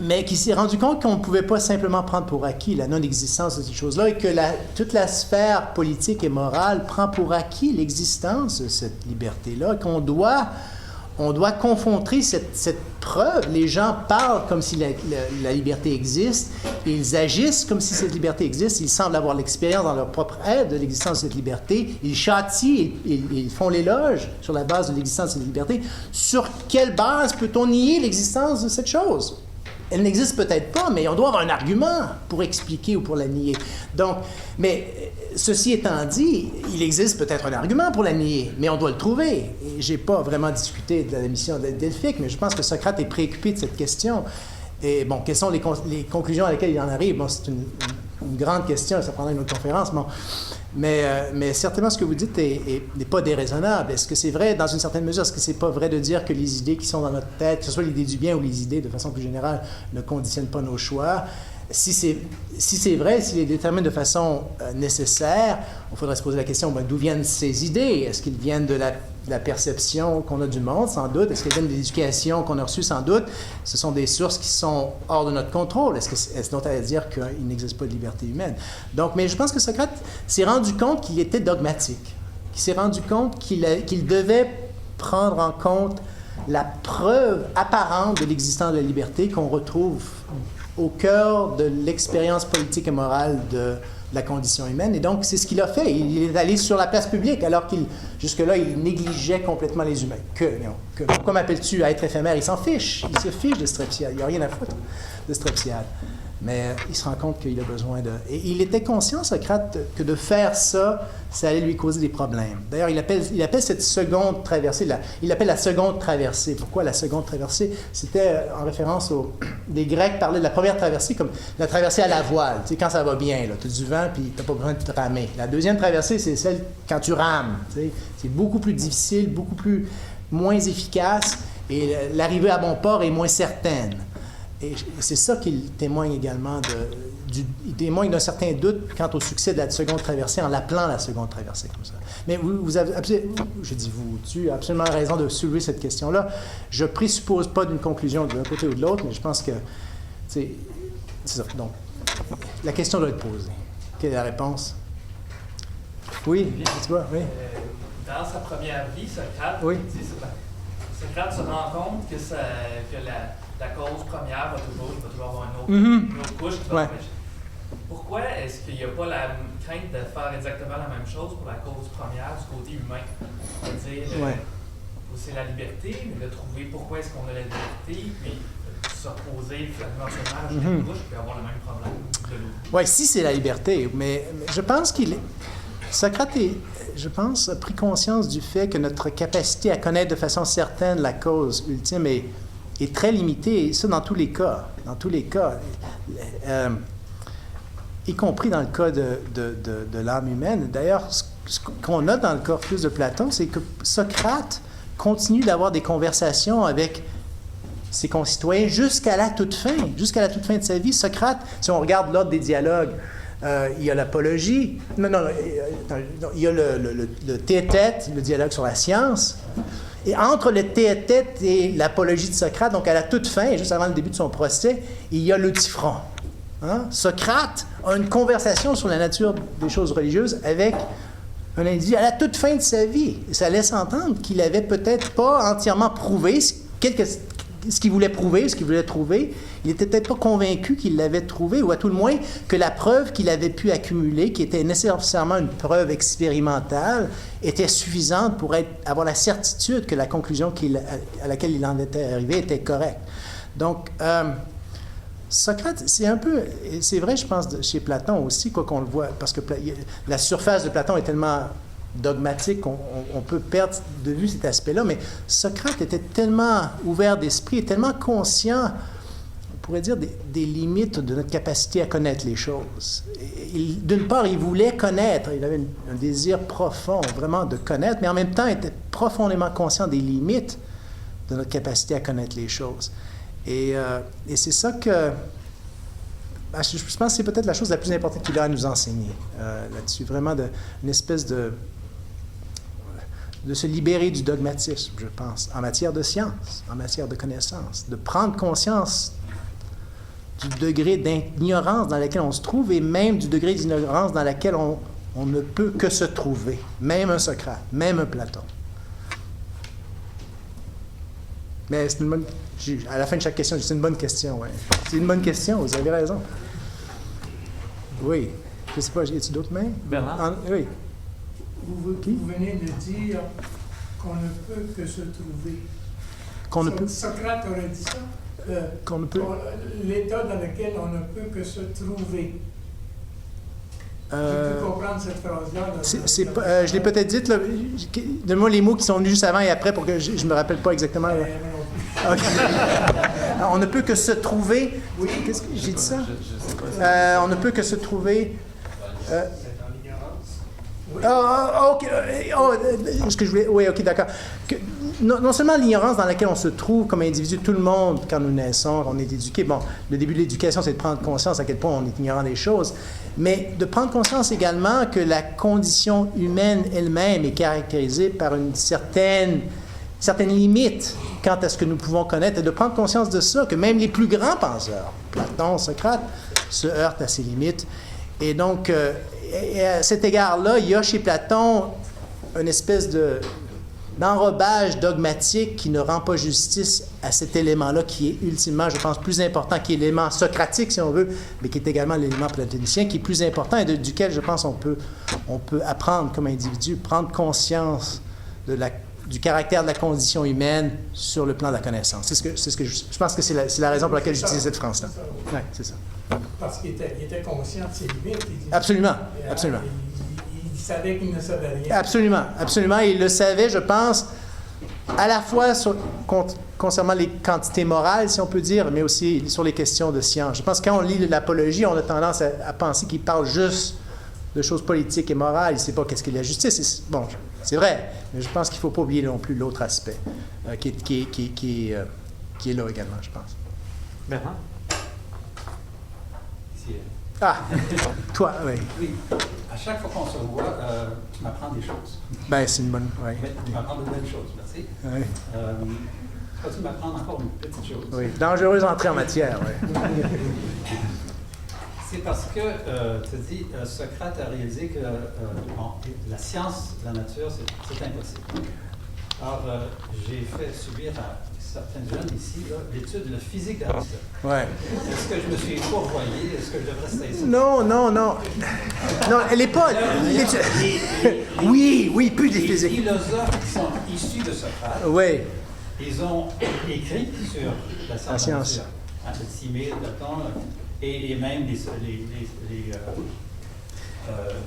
S1: Mais qui s'est rendu compte qu'on ne pouvait pas simplement prendre pour acquis la non-existence de ces choses-là et que toute la sphère politique et morale prend pour acquis l'existence de cette liberté-là, qu'on doit confronter cette preuve. Les gens parlent comme si la liberté existe, ils agissent comme si cette liberté existe, ils semblent avoir l'expérience dans leur propre être de l'existence de cette liberté, ils châtient, ils font l'éloge sur la base de l'existence de cette liberté. Sur quelle base peut-on nier l'existence de cette chose? Elle n'existe peut-être pas, mais on doit avoir un argument pour expliquer ou pour la nier. Donc, mais ceci étant dit, il existe peut-être un argument pour la nier, mais on doit le trouver. Et je n'ai pas vraiment discuté de la mission delphique, mais je pense que Socrate est préoccupé de cette question. Et bon, quelles sont les conclusions à lesquelles il en arrive? Bon, c'est une grande question, ça prendra une autre conférence. Bon. Mais certainement, ce que vous dites n'est pas déraisonnable. Est-ce que c'est vrai dans une certaine mesure? Est-ce que c'est pas vrai de dire que les idées qui sont dans notre tête, que ce soit l'idée du bien ou les idées de façon plus générale, ne conditionnent pas nos choix? Si c'est vrai, s'ils les déterminent de façon nécessaire, il faudrait se poser la question, d'où viennent ces idées? Est-ce qu'ils viennent de la perception qu'on a du monde, sans doute? Est-ce qu'elles viennent de l'éducation qu'on a reçue, sans doute? Ce sont des sources qui sont hors de notre contrôle. Est-ce donc à dire qu'il n'existe pas de liberté humaine? Donc, mais je pense que Socrate s'est rendu compte qu'il était dogmatique, qu'il s'est rendu compte qu'il devait prendre en compte la preuve apparente de l'existence de la liberté qu'on retrouve au cœur de l'expérience politique et morale de la condition humaine. Et donc, c'est ce qu'il a fait. Il est allé sur la place publique, alors jusque-là, il négligeait complètement les humains. Pourquoi m'appelles-tu à être éphémère? Il s'en fiche. Il se fiche de Strepsiade. Il n'y a rien à foutre de Strepsiade. Mais il se rend compte qu'il a besoin de... Et il était conscient, Socrate, que de faire ça, ça allait lui causer des problèmes. D'ailleurs, il appelle cette seconde traversée, il l'appelle la seconde traversée. Pourquoi la seconde traversée? C'était en référence des Grecs parlaient de la première traversée comme la traversée à la voile. Tu sais, quand ça va bien, tu as du vent puis tu n'as pas besoin de te ramer. La deuxième traversée, c'est celle quand tu rames. Tu sais, c'est beaucoup plus difficile, moins efficace et l'arrivée à bon port est moins certaine. Et c'est ça qu'il témoigne également il témoigne d'un certain doute quant au succès de la seconde traversée en l'appelant la seconde traversée comme ça. Mais vous avez tu as absolument raison de soulever cette question-là. Je présuppose pas d'une conclusion d'un côté ou de l'autre, mais je pense que c'est ça. Donc, la question doit être posée. Quelle est la réponse? Oui, tu vois, oui.
S4: Dans sa première vie, Socrate, Socrate se rend compte que la cause première va toujours avoir une autre couche qui va empêcher. Pourquoi est-ce qu'il n'y a pas la crainte de faire exactement la même chose pour la cause première du côté humain? C'est-à-dire, c'est la liberté, mais de trouver pourquoi est-ce qu'on a la liberté, puis s'opposer éventuellement à chaque couche, puis avoir le même problème de l'autre.
S1: Oui, si c'est la liberté, mais je pense Socrate, je pense, a pris conscience du fait que notre capacité à connaître de façon certaine la cause ultime est très limitée, et ça dans tous les cas. Y compris dans le cas de l'âme humaine. D'ailleurs, ce qu'on a dans le corpus de Platon, c'est que Socrate continue d'avoir des conversations avec ses concitoyens jusqu'à la toute fin de sa vie. Socrate, si on regarde l'ordre des dialogues, il y a l'apologie, il y a le tête-à-tête, le dialogue sur la science. Et entre le tête-à-tête et l'apologie de Socrate, donc à la toute fin, juste avant le début de son procès, il y a l'eutyphron. Socrate a une conversation sur la nature des choses religieuses avec un individu à la toute fin de sa vie. Et ça laisse entendre qu'il n'avait peut-être pas entièrement prouvé ce qu'il voulait prouver, ce qu'il voulait trouver. Il n'était peut-être pas convaincu qu'il l'avait trouvé, ou à tout le moins que la preuve qu'il avait pu accumuler, qui était nécessairement une preuve expérimentale, était suffisante pour avoir la certitude que la conclusion à laquelle il en était arrivé était correcte. Donc, Socrate, c'est vrai, je pense, chez Platon aussi, quoi qu'on le voit, parce que la surface de Platon est tellement dogmatique qu'on peut perdre de vue cet aspect-là, mais Socrate était tellement ouvert d'esprit et tellement conscient, on pourrait dire, des limites de notre capacité à connaître les choses. D'une part, il voulait connaître, il avait un désir profond, vraiment, de connaître, mais en même temps, il était profondément conscient des limites de notre capacité à connaître les choses. Et c'est ça que je pense que c'est peut-être la chose la plus importante qu'il a à nous enseigner là-dessus. Vraiment une espèce de se libérer du dogmatisme, je pense, en matière de science, en matière de connaissance, de prendre conscience du degré d'ignorance dans lequel on se trouve et même du degré d'ignorance dans lequel on ne peut que se trouver, même un Socrate, même un Platon. Mais c'est une bonne... À la fin de chaque question, c'est une bonne question, ouais. C'est une bonne question, vous avez raison. Oui. Je ne sais pas, y a-t-il d'autres mains?
S2: Bernard?
S1: Oui.
S5: Vous venez de dire qu'on ne peut que se trouver.
S1: Qu'on ne peut...
S5: Socrate aurait dit ça.
S1: Qu'on ne peut...
S5: L'état dans lequel on ne peut que se trouver. Je peux comprendre cette phrase-là.
S1: Je l'ai peut-être dit, là. Donne-moi les mots qui sont venus juste avant et après pour que je ne me rappelle pas exactement. Okay. On ne peut que se trouver. Oui. Qu'est-ce que j'ai dit ça?
S2: Je sais pas.
S1: On ne peut que se trouver.
S5: Oui.
S1: OK. Ce que je voulais... Oui, OK, d'accord. Non seulement l'ignorance dans laquelle on se trouve comme individu, tout le monde, quand nous naissons, on est éduqué. Bon, le début de l'éducation, c'est de prendre conscience à quel point on est ignorant des choses, mais de prendre conscience également que la condition humaine elle-même est caractérisée par une certaine limite quant à ce que nous pouvons connaître, et de prendre conscience de ça, que même les plus grands penseurs, Platon, Socrate, se heurtent à ces limites. Et donc, et à cet égard-là, il y a chez Platon une espèce d'enrobage dogmatique qui ne rend pas justice à cet élément-là qui est ultimement, je pense, plus important, qui est l'élément socratique, si on veut, mais qui est également l'élément platonicien, qui est plus important et duquel, je pense, on peut apprendre comme individu, prendre conscience du caractère de la condition humaine sur le plan de la connaissance. C'est ce que je pense que c'est la raison pour laquelle j'utilise cette phrase-là. Oui, c'est ça.
S5: Parce qu'il était conscient de ses limites.
S1: Absolument.
S5: Il savait qu'il ne savait rien.
S1: Absolument. Il le savait, je pense, à la fois concernant les quantités morales, si on peut dire, mais aussi sur les questions de science. Je pense que quand on lit l'Apologie, on a tendance à penser qu'il parle juste de choses politiques et morales. Il ne sait pas qu'est-ce qu'est la justice. Bon, c'est vrai, mais je pense qu'il ne faut pas oublier non plus l'autre aspect qui est là également, je pense.
S2: Bernard?
S1: Ah, toi, oui.
S6: Oui. À chaque fois qu'on se voit, tu m'apprends des choses.
S1: Ben, c'est une bonne... Oui.
S6: Tu m'apprends de belles choses, merci.
S1: Oui.
S6: Peux-tu m'apprendre encore une petite chose?
S1: Oui, dangereuse entrée en matière, oui.
S6: C'est parce que, tu dis, Socrate a réalisé que la science de la nature, c'est impossible. Alors, j'ai fait subir à certains jeunes ici l'étude de la physique d'Aristote.
S1: Ouais.
S6: Est-ce que je me suis fourvoyé? Est-ce que je devrais rester ici?
S1: Non. Non, elle n'est pas... Oui, plus des physiques.
S6: Les philosophes qui sont issus de Socrate,
S1: oui.
S6: ils ont écrit sur la science. Timée, Platon, et même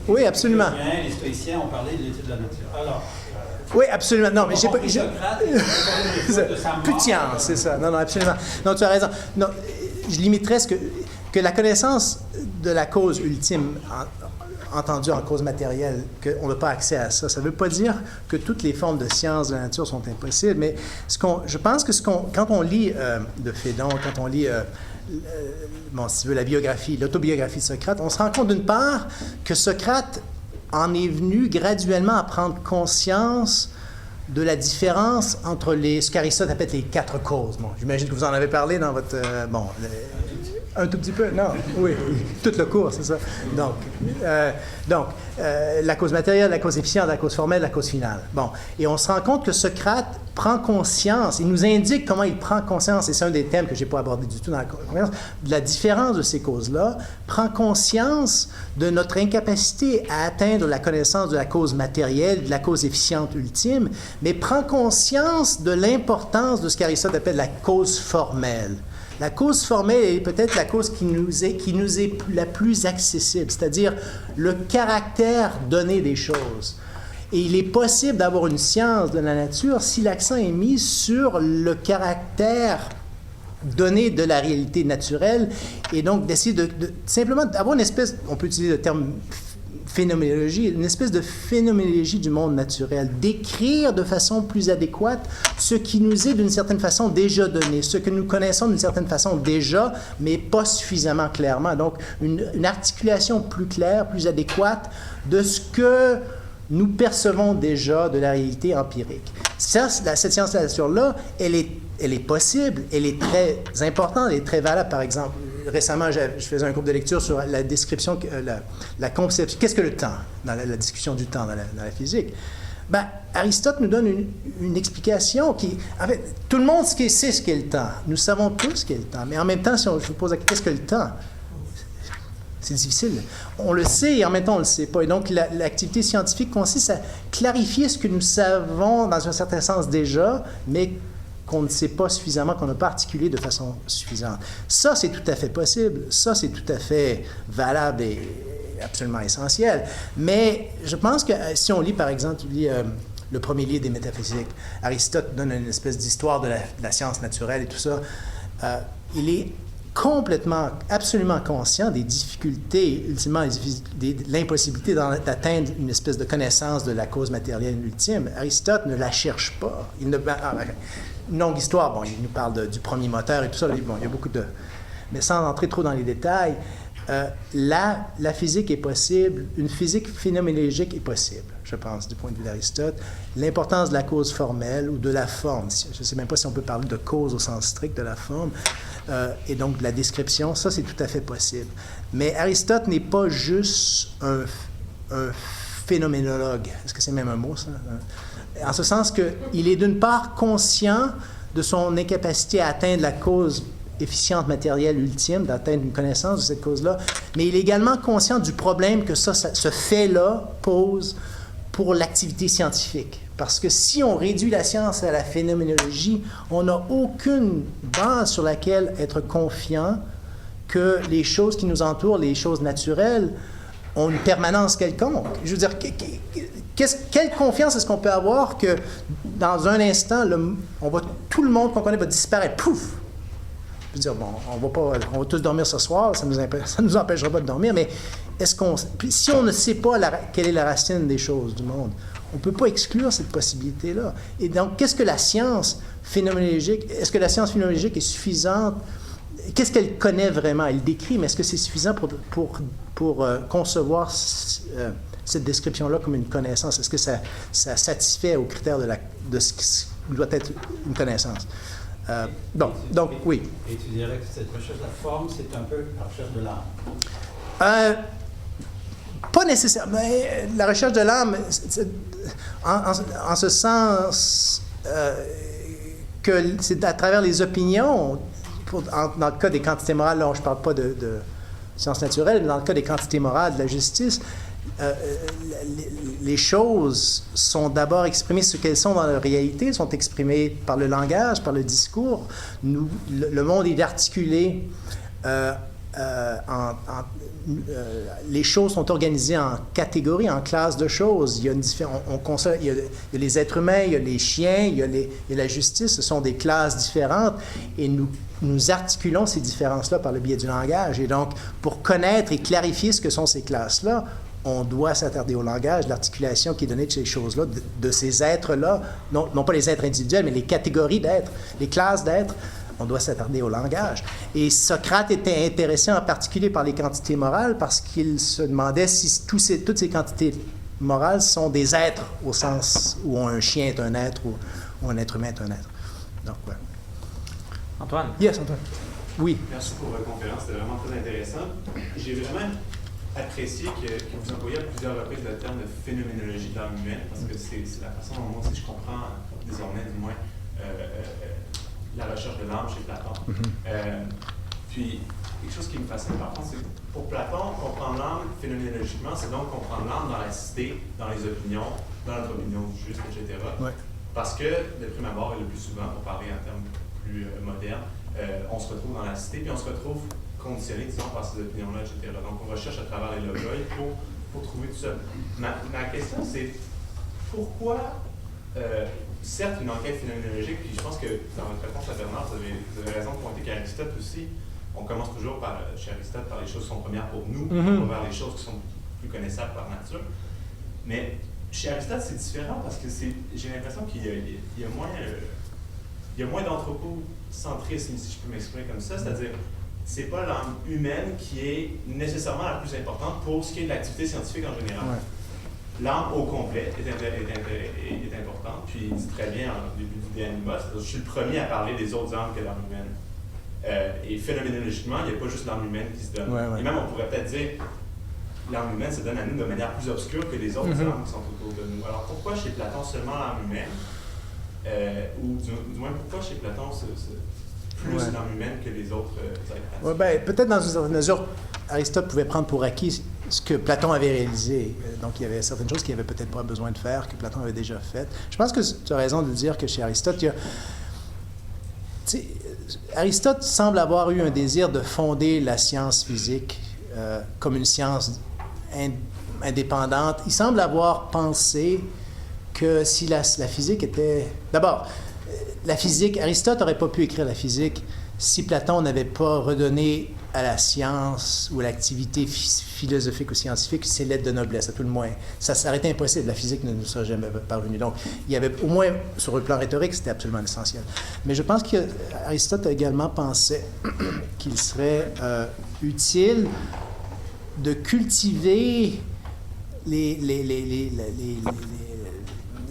S1: oui, absolument.
S6: Les stoïciens ont parlé de l'étude de la nature. Alors,
S1: oui, absolument. Non, mais j'ai pas...
S6: Socrate,
S1: plus de science, c'est ça. Non, absolument. Non, tu as raison. Non, je limiterais que la connaissance de la cause ultime, entendue en cause matérielle, qu'on n'a pas accès à ça. Ça ne veut pas dire que toutes les formes de science de la nature sont impossibles, mais je pense que quand on lit de Phédon, quand on lit... si tu veux, l'autobiographie de Socrate, on se rend compte d'une part que Socrate en est venu graduellement à prendre conscience de la différence entre ce qu'Aristote appelle les 4 causes. Bon, j'imagine que vous en avez parlé dans votre... un tout petit peu, non, oui, tout le cours, c'est ça. Donc, la cause matérielle, la cause efficiente, la cause formelle, la cause finale. Bon, et on se rend compte que Socrate prend conscience, il nous indique comment il prend conscience, et c'est un des thèmes que je n'ai pas abordé du tout dans la conférence, de la différence de ces causes-là, prend conscience de notre incapacité à atteindre la connaissance de la cause matérielle, de la cause efficiente ultime, mais prend conscience de l'importance de ce qu'Aristote appelle la cause formelle. La cause formelle est peut-être la cause qui nous est la plus accessible, c'est-à-dire le caractère donné des choses. Et il est possible d'avoir une science de la nature si l'accent est mis sur le caractère donné de la réalité naturelle, et donc d'essayer de simplement avoir une espèce, on peut utiliser le terme phénoménologie, une espèce de phénoménologie du monde naturel, décrire de façon plus adéquate ce qui nous est d'une certaine façon déjà donné, ce que nous connaissons d'une certaine façon déjà, mais pas suffisamment clairement. Donc, une articulation plus claire, plus adéquate de ce que nous percevons déjà de la réalité empirique. Ça, cette science de la nature-là, elle est possible, elle est très importante, elle est très valable. Par exemple, récemment, je faisais un groupe de lecture sur la description, la conception. Qu'est-ce que le temps, dans la discussion du temps dans la physique? Ben, Aristote nous donne une explication qui... En fait, tout le monde sait ce qu'est le temps. Nous savons tous ce qu'est le temps. Mais en même temps, si je vous pose la question, qu'est-ce que le temps? C'est difficile. On le sait et en même temps, on ne le sait pas. Et donc, l'activité scientifique consiste à clarifier ce que nous savons dans un certain sens déjà, mais qu'on ne sait pas suffisamment, qu'on n'a pas articulé de façon suffisante. Ça, c'est tout à fait possible. Ça, c'est tout à fait valable et absolument essentiel. Mais je pense que si on lit, par exemple, le premier livre des métaphysiques, Aristote donne une espèce d'histoire de la science naturelle et tout ça. Il est complètement, absolument conscient des difficultés, ultimement, de l'impossibilité d'atteindre une espèce de connaissance de la cause matérielle ultime. Aristote ne la cherche pas. Une longue histoire, bon, il nous parle du premier moteur et tout ça, bon, il y a beaucoup de... Mais sans entrer trop dans les détails, la physique est possible, une physique phénoménologique est possible, je pense, du point de vue d'Aristote. L'importance de la cause formelle ou de la forme, je ne sais même pas si on peut parler de cause au sens strict de la forme, et donc de la description, ça c'est tout à fait possible. Mais Aristote n'est pas juste un phénoménologue. Est-ce que c'est même un mot, ça? En ce sens qu'il est d'une part conscient de son incapacité à atteindre la cause efficiente matérielle ultime, d'atteindre une connaissance de cette cause-là, mais il est également conscient du problème que ce fait-là pose pour l'activité scientifique. Parce que si on réduit la science à la phénoménologie, on n'a aucune base sur laquelle être confiant que les choses qui nous entourent, les choses naturelles, ont une permanence quelconque. Je veux dire, quelle confiance est-ce qu'on peut avoir que dans un instant, tout le monde qu'on connaît va disparaître, pouf! Je veux dire, bon, on va tous dormir ce soir, ça nous empêchera pas de dormir, mais si on ne sait pas quelle est la racine des choses du monde, on ne peut pas exclure cette possibilité-là. Et donc, qu'est-ce que la science phénoménologique, est-ce que la science phénoménologique est suffisante? Qu'est-ce qu'elle connaît vraiment? Elle décrit, mais est-ce que c'est suffisant pour concevoir cette description-là comme une connaissance? Est-ce que ça satisfait aux critères de ce qui doit être une connaissance? Donc, oui.
S6: Et tu dirais que cette recherche de la forme, c'est un peu la recherche de l'âme?
S1: Pas nécessairement. La recherche de l'âme, en ce sens que c'est à travers les opinions, dans le cas des quantités morales, là, je ne parle pas de sciences naturelles, mais dans le cas des quantités morales, de la justice, les choses sont d'abord exprimées ce qu'elles sont dans la réalité, sont exprimées par le langage, par le discours. Le monde est articulé, les choses sont organisées en catégories, en classes de choses. Il y a il y a les êtres humains, il y a les chiens, il y a la justice, ce sont des classes différentes et nous articulons ces différences-là par le biais du langage. Et donc, pour connaître et clarifier ce que sont ces classes-là, on doit s'attarder au langage, l'articulation qui est donnée de ces choses-là, de ces êtres-là, non pas les êtres individuels, mais les catégories d'êtres, les classes d'êtres, on doit s'attarder au langage. Et Socrate était intéressé en particulier par les quantités morales parce qu'il se demandait si toutes ces quantités morales sont des êtres au sens où un chien est un être ou un être humain est un être. Donc, ouais.
S2: Antoine?
S1: Yes, Antoine. Oui.
S7: Merci pour votre conférence, c'était vraiment très intéressant. J'ai vraiment apprécié que vous employiez à plusieurs reprises le terme de phénoménologie de l'âme humaine, parce que c'est la façon dont moi aussi je comprends désormais, du moins, la recherche de l'âme chez Platon. Puis, quelque chose qui me fascine par contre, c'est que pour Platon, comprendre l'âme phénoménologiquement, c'est donc comprendre l'âme dans la cité, dans les opinions, dans notre opinion juste, etc. Ouais. Parce que, de prime abord, et le plus souvent, pour parler en termes plus modernes, on se retrouve dans la cité, puis on se retrouve conditionné, disons, par ces opinions-là, etc. Donc, on recherche à travers les logos pour trouver tout ça. Ma question, c'est pourquoi, certes, une enquête phénoménologique, puis je pense que dans votre réponse à Bernard, vous avez raison de pointer qu'Aristote aussi, on commence toujours chez Aristote par les choses qui sont premières pour nous, vers les choses qui sont plus connaissable par nature. Mais chez Aristote, c'est différent parce que j'ai l'impression qu'il y a moins d'anthropocentrisme, si je peux m'exprimer comme ça, c'est-à-dire c'est pas l'âme humaine qui est nécessairement la plus importante pour ce qui est de l'activité scientifique en général. Ouais. L'âme au complet est importante, puis il dit très bien au début du De Anima, je suis le premier à parler des autres âmes que l'âme humaine. Et phénoménologiquement, il n'y a pas juste l'âme humaine qui se donne. Et même on pourrait peut-être dire l'âme humaine se donne à nous de manière plus obscure que les autres âmes qui sont autour de nous. Alors pourquoi chez Platon seulement l'âme humaine, ou du moins pourquoi chez Platon plus l'âme humaine que les autres êtres?
S1: Ben, peut-être dans une certaine mesure, Aristote pouvait prendre pour acquis ce que Platon avait réalisé. Donc, il y avait certaines choses qu'il n'avait peut-être pas besoin de faire, que Platon avait déjà faites. Je pense que tu as raison de dire que chez Aristote, Aristote semble avoir eu un désir de fonder la science physique comme une science indépendante. Il semble avoir pensé que si la physique était... D'abord, la physique, Aristote n'aurait pas pu écrire la physique si Platon n'avait pas redonné à la science ou à l'activité philosophique ou scientifique ses lettres de noblesse, à tout le moins. Ça aurait été impossible. La physique ne nous serait jamais parvenue. Donc, il y avait, au moins sur le plan rhétorique, c'était absolument essentiel. Mais je pense qu'Aristote a également pensé qu'il serait utile de cultiver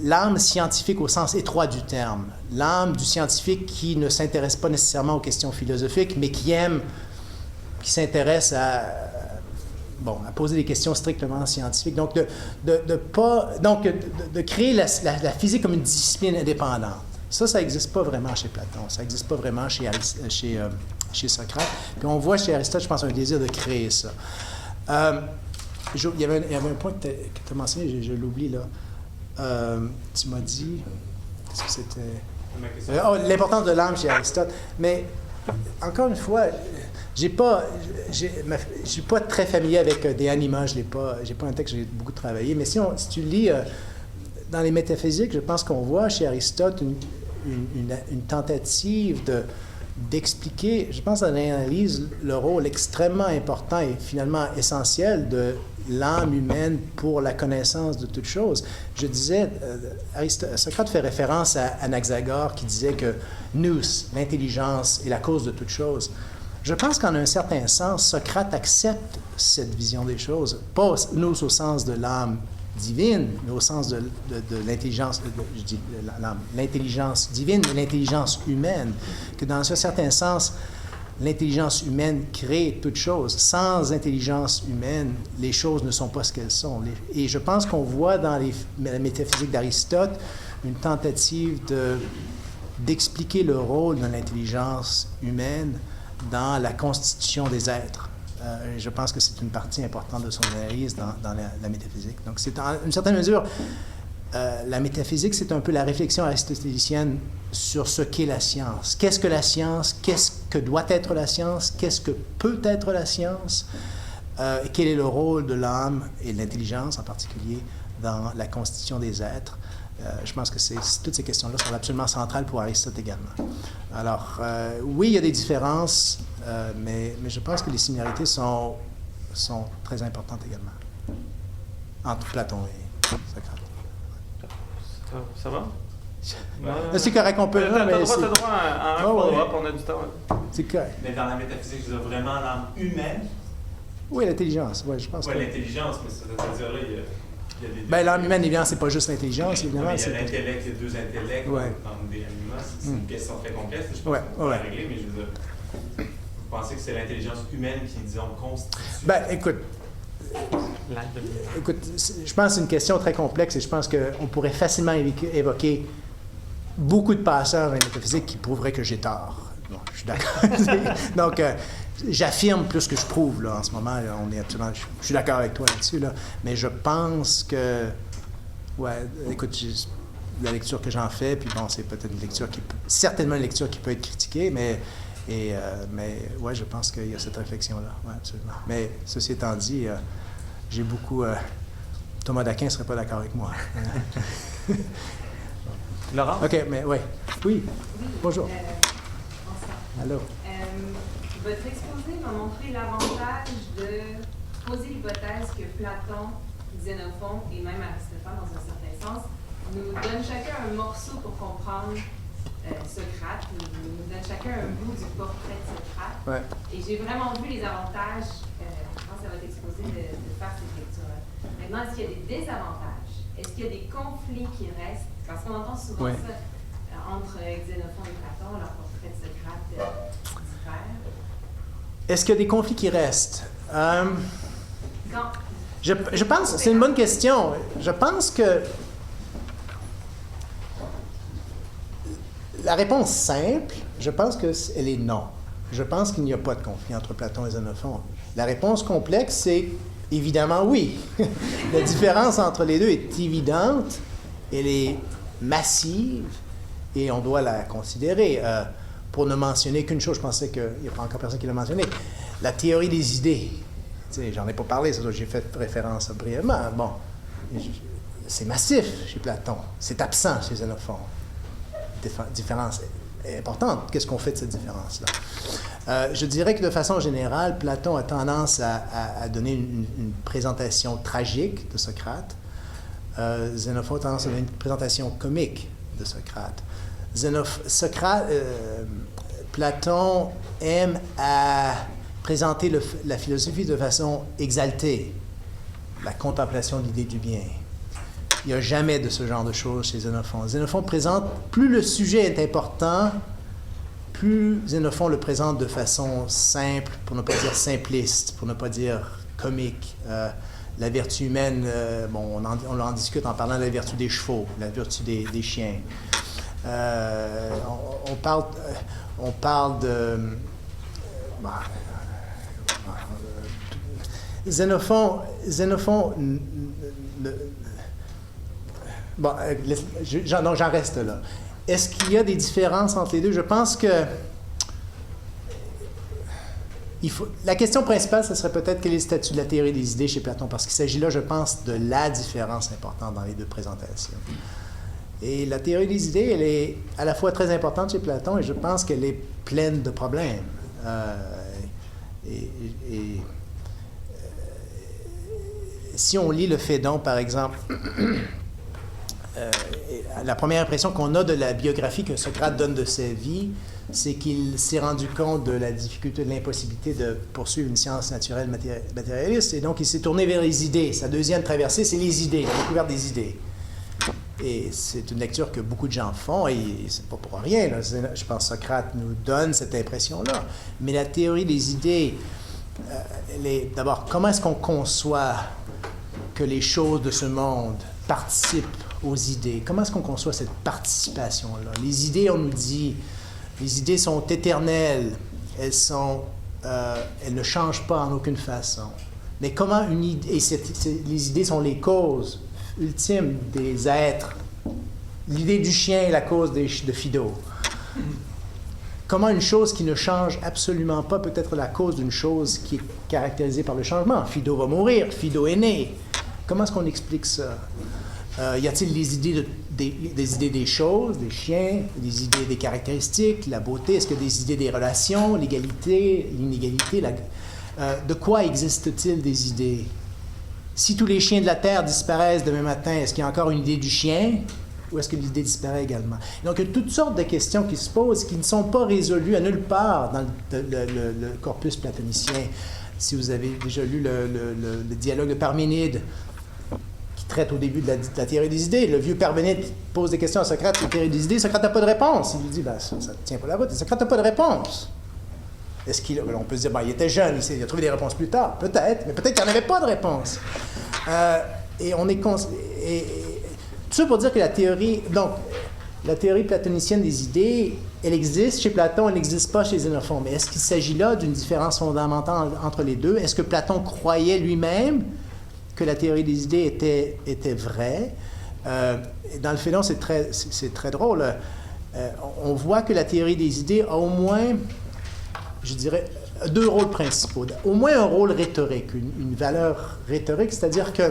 S1: l'âme scientifique au sens étroit du terme. L'âme du scientifique qui ne s'intéresse pas nécessairement aux questions philosophiques, mais qui s'intéresse à poser des questions strictement scientifiques. Donc, de créer la physique comme une discipline indépendante. Ça n'existe pas vraiment chez Platon. Ça n'existe pas vraiment chez Socrate. Puis on voit chez Aristote, je pense, un désir de créer ça. Il y avait un point que tu as mentionné, je l'oublie là. Tu m'as dit... Qu'est-ce que c'était? L'importance de l'âme chez Aristote. Mais, encore une fois... Je suis pas très familier avec De Anima, j'ai pas un texte que j'ai beaucoup travaillé, mais si tu lis dans les métaphysiques, je pense qu'on voit chez Aristote une tentative d'expliquer, je pense, dans l'analyse, le rôle extrêmement important et finalement essentiel de l'âme humaine pour la connaissance de toute chose. Je disais, Socrate fait référence à Anaxagore qui disait que nous, l'intelligence, est la cause de toute chose. Je pense qu'en un certain sens, Socrate accepte cette vision des choses, pas nous au sens de l'âme divine, mais au sens de l'intelligence, je dis l'intelligence divine, mais l'intelligence humaine, que dans un certain sens, l'intelligence humaine crée toute chose. Sans intelligence humaine, les choses ne sont pas ce qu'elles sont. Et je pense qu'on voit dans la métaphysique d'Aristote une tentative d'expliquer le rôle de l'intelligence humaine dans la constitution des êtres. Je pense que c'est une partie importante de son analyse dans la métaphysique. Donc, c'est en une certaine mesure, la métaphysique, c'est un peu la réflexion aristotélicienne sur ce qu'est la science. Qu'est-ce que la science? Qu'est-ce que doit être la science? Qu'est-ce que peut être la science? Et quel est le rôle de l'âme et de l'intelligence en particulier dans la constitution des êtres? Je pense que toutes ces questions-là sont absolument centrales pour Aristote également. Alors, oui, il y a des différences, mais je pense que les similarités sont très importantes également entre Platon et Socrate.
S2: Ça va?
S1: C'est correct, on peut...
S2: T'as droit à un follow-up, on a du temps.
S1: C'est correct.
S7: Mais dans la métaphysique, je veux dire vraiment l'âme humaine.
S1: Oui, l'intelligence, oui, je pense.
S7: Oui, l'intelligence, mais c'est-à-dire là, il y a
S1: l'âme humaine, évidemment, c'est pas juste l'intelligence, évidemment.
S7: Il y a l'intellect, il y a deux intellects dans des animaux. C'est une question très complexe, je pense qu'on va régler, mais je veux dire, vous pensez que c'est l'intelligence humaine qui, disons, constitue...
S1: Écoute, je pense que c'est une question très complexe et je pense qu'on pourrait facilement évoquer beaucoup de passages dans la métaphysique qui prouveraient que j'ai tort. Bon, je suis d'accord. Donc, j'affirme plus que je prouve, là, en ce moment. Là, je suis d'accord avec toi là-dessus, là, mais je pense que... écoute, la lecture que j'en fais, puis bon, c'est peut-être certainement une lecture qui peut être critiquée, mais je pense qu'il y a cette réflexion-là, absolument. Mais, ceci étant dit, j'ai beaucoup... Thomas d'Aquin ne serait pas d'accord avec moi.
S2: Laurent?
S1: OK, mais oui. Bonjour.
S8: Bonsoir.
S1: Allô.
S8: Votre exposé m'a montré l'avantage de poser l'hypothèse que Platon, Xénophon et même Aristophane, dans un certain sens, nous donnent chacun un morceau pour comprendre Socrate, nous donnent chacun un bout du portrait de Socrate.
S1: Ouais.
S8: Et j'ai vraiment vu les avantages, quand ça va être exposé, de faire cette lecture-là. Maintenant, est-ce qu'il y a des désavantages? Est-ce qu'il y a des conflits qui restent? Parce qu'on entend souvent ça entre Xénophon et Platon, leur portrait de Socrate diffère.
S1: Est-ce qu'il y a des conflits qui restent? Je pense, c'est une bonne question. Je pense que la réponse simple, je pense qu'elle est non. Je pense qu'il n'y a pas de conflit entre Platon et Xénophon. La réponse complexe, c'est évidemment oui. La différence entre les deux est évidente, elle est massive et on doit la considérer. Pour ne mentionner qu'une chose, je pensais qu'il n'y a pas encore personne qui l'a mentionné, la théorie des idées. J'en ai pas parlé, j'ai fait référence brièvement. Bon, c'est massif chez Platon, c'est absent chez Xénophon. Différence importante. Qu'est-ce qu'on fait de cette différence-là? Je dirais que de façon générale, Platon a tendance à donner une présentation tragique de Socrate. Xénophon a tendance à donner une présentation comique de Socrate. Platon aime à présenter la philosophie de façon exaltée, la contemplation de l'idée du bien. Il n'y a jamais de ce genre de choses chez Xénophon. Xénophon présente, plus le sujet est important, plus Xénophon le présente de façon simple, pour ne pas dire simpliste, pour ne pas dire comique. La vertu humaine, bon, on en discute en parlant de la vertu des chevaux, la vertu des chiens. On parle de... Xénophon bon, j'en reste là. Est-ce qu'il y a des différences entre les deux? Je pense que la question principale, ce serait peut-être quel est le statut de la théorie des idées chez Platon, parce qu'il s'agit là, je pense, de la différence importante dans les deux présentations. Et la théorie des idées, elle est à la fois très importante chez Platon et je pense qu'elle est pleine de problèmes. Si on lit le Phédon, par exemple, la première impression qu'on a de la biographie que Socrate donne de sa vie, c'est qu'il s'est rendu compte de la difficulté, de l'impossibilité de poursuivre une science naturelle matérialiste, et donc il s'est tourné vers les idées. Sa deuxième traversée, c'est les idées, la découverte des idées. Et c'est une lecture que beaucoup de gens font, et c'est pas pour rien. Là. Je pense que Socrate nous donne cette impression-là. Mais la théorie des idées, d'abord, comment est-ce qu'on conçoit que les choses de ce monde participent aux idées? Comment est-ce qu'on conçoit cette participation-là? Les idées, on nous dit, les idées sont éternelles, elles ne changent pas en aucune façon. Mais comment une idée, les idées sont les causes ultimes des êtres. L'idée du chien est la cause de Fido. Comment une chose qui ne change absolument pas peut être la cause d'une chose qui est caractérisée par le changement? Fido va mourir, Fido est né. Comment est-ce qu'on explique ça? Y a-t-il des idées des idées des choses, des chiens, des idées des caractéristiques, la beauté? Est-ce qu'il y a des idées des relations, l'égalité, l'inégalité? De quoi existe-t-il des idées? Si tous les chiens de la Terre disparaissent demain matin, est-ce qu'il y a encore une idée du chien? Ou est-ce que l'idée disparaît également? Donc, il y a toutes sortes de questions qui se posent qui ne sont pas résolues à nulle part dans le corpus platonicien. Si vous avez déjà lu le dialogue de Parménide, qui traite au début de la théorie des idées, le vieux Parménide pose des questions à Socrate sur la théorie des idées, Socrate n'a pas de réponse. Il lui dit, ça ne tient pas la route. Et Socrate n'a pas de réponse. On peut se dire, il était jeune, il a trouvé des réponses plus tard. Peut-être, mais peut-être qu'il n'y en avait pas de réponse. Tout ça pour dire que la théorie platonicienne des idées, elle existe chez Platon, elle n'existe pas chez Xénophon. Mais est-ce qu'il s'agit là d'une différence fondamentale entre les deux? Est-ce que Platon croyait lui-même que la théorie des idées était vraie? Dans le Phédon, c'est très drôle. On voit que la théorie des idées a au moins, je dirais, deux rôles principaux. Au moins un rôle rhétorique, une valeur rhétorique, c'est-à-dire que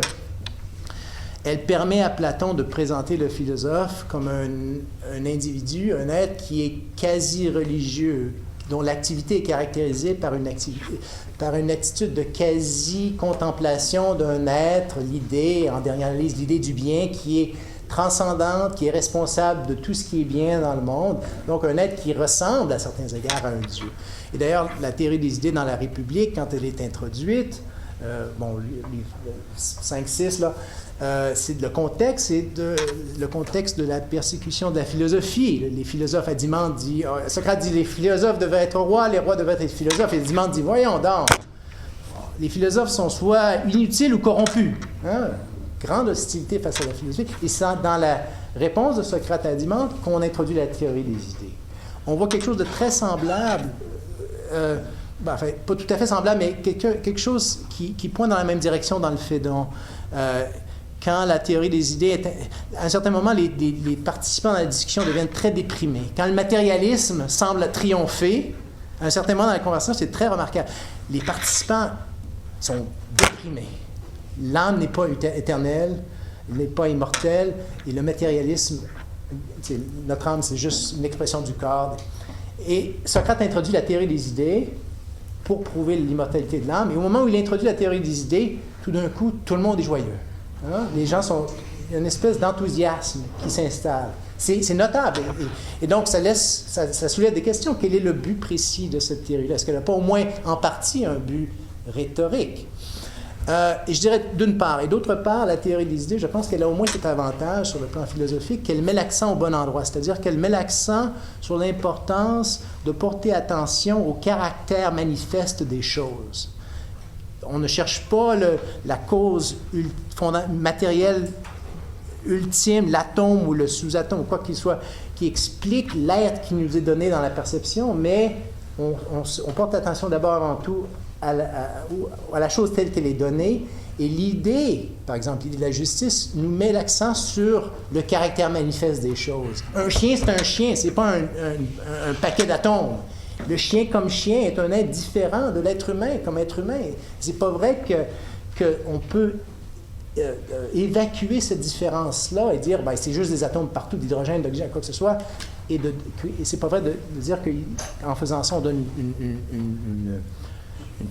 S1: elle permet à Platon de présenter le philosophe comme un individu, un être qui est quasi religieux, dont l'activité est caractérisée par une attitude de quasi-contemplation d'un être, l'idée, en dernière analyse, l'idée du bien qui est transcendante, qui est responsable de tout ce qui est bien dans le monde, donc un être qui ressemble à certains égards à un Dieu. Et d'ailleurs, la théorie des idées dans la République, quand elle est introduite, les 5-6, là, c'est le contexte de la persécution de la philosophie. Les philosophes, Adimante dit, Socrate dit, les philosophes devaient être rois, les rois devaient être philosophes, et Adimante dit, voyons donc, les philosophes sont soit inutiles ou corrompus. Hein? Grande hostilité face à la philosophie. Et c'est dans la réponse de Socrate à Adimante qu'on introduit la théorie des idées. On voit quelque chose de très semblable, enfin, pas tout à fait semblable, mais quelque chose qui pointe dans la même direction dans le Phédon. Quand la théorie des idées à un certain moment, les participants dans la discussion deviennent très déprimés. Quand le matérialisme semble triompher, à un certain moment dans la conversation, c'est très remarquable. Les participants sont déprimés. L'âme n'est pas éternelle, n'est pas immortelle, et le matérialisme, notre âme, c'est juste une expression du corps. Et Socrate introduit la théorie des idées pour prouver l'immortalité de l'âme. Et au moment où il introduit la théorie des idées, tout d'un coup, tout le monde est joyeux. Hein? Les gens sont... Il y a une espèce d'enthousiasme qui s'installe. C'est notable. Et donc, ça soulève des questions. Quel est le but précis de cette théorie-là? Est-ce qu'elle n'a pas au moins en partie un but rhétorique? Et je dirais d'une part. Et d'autre part, la théorie des idées, je pense qu'elle a au moins cet avantage sur le plan philosophique, qu'elle met l'accent au bon endroit. C'est-à-dire qu'elle met l'accent sur l'importance de porter attention au caractère manifeste des choses. On ne cherche pas la cause matérielle ultime, l'atome ou le sous-atome, ou quoi qu'il soit, qui explique l'être qui nous est donné dans la perception, mais on porte attention d'abord avant tout à la chose telle qu'elle est donnée. Et l'idée, par exemple, l'idée de la justice, nous met l'accent sur le caractère manifeste des choses. Un chien, c'est un chien, c'est pas un paquet d'atomes. Le chien comme chien est un être différent de l'être humain comme être humain. C'est pas vrai qu'on peut évacuer cette différence-là et dire ben, c'est juste des atomes partout, d'hydrogène, d'oxygène, quoi que ce soit. Et c'est pas vrai de dire qu'en faisant ça, on donne une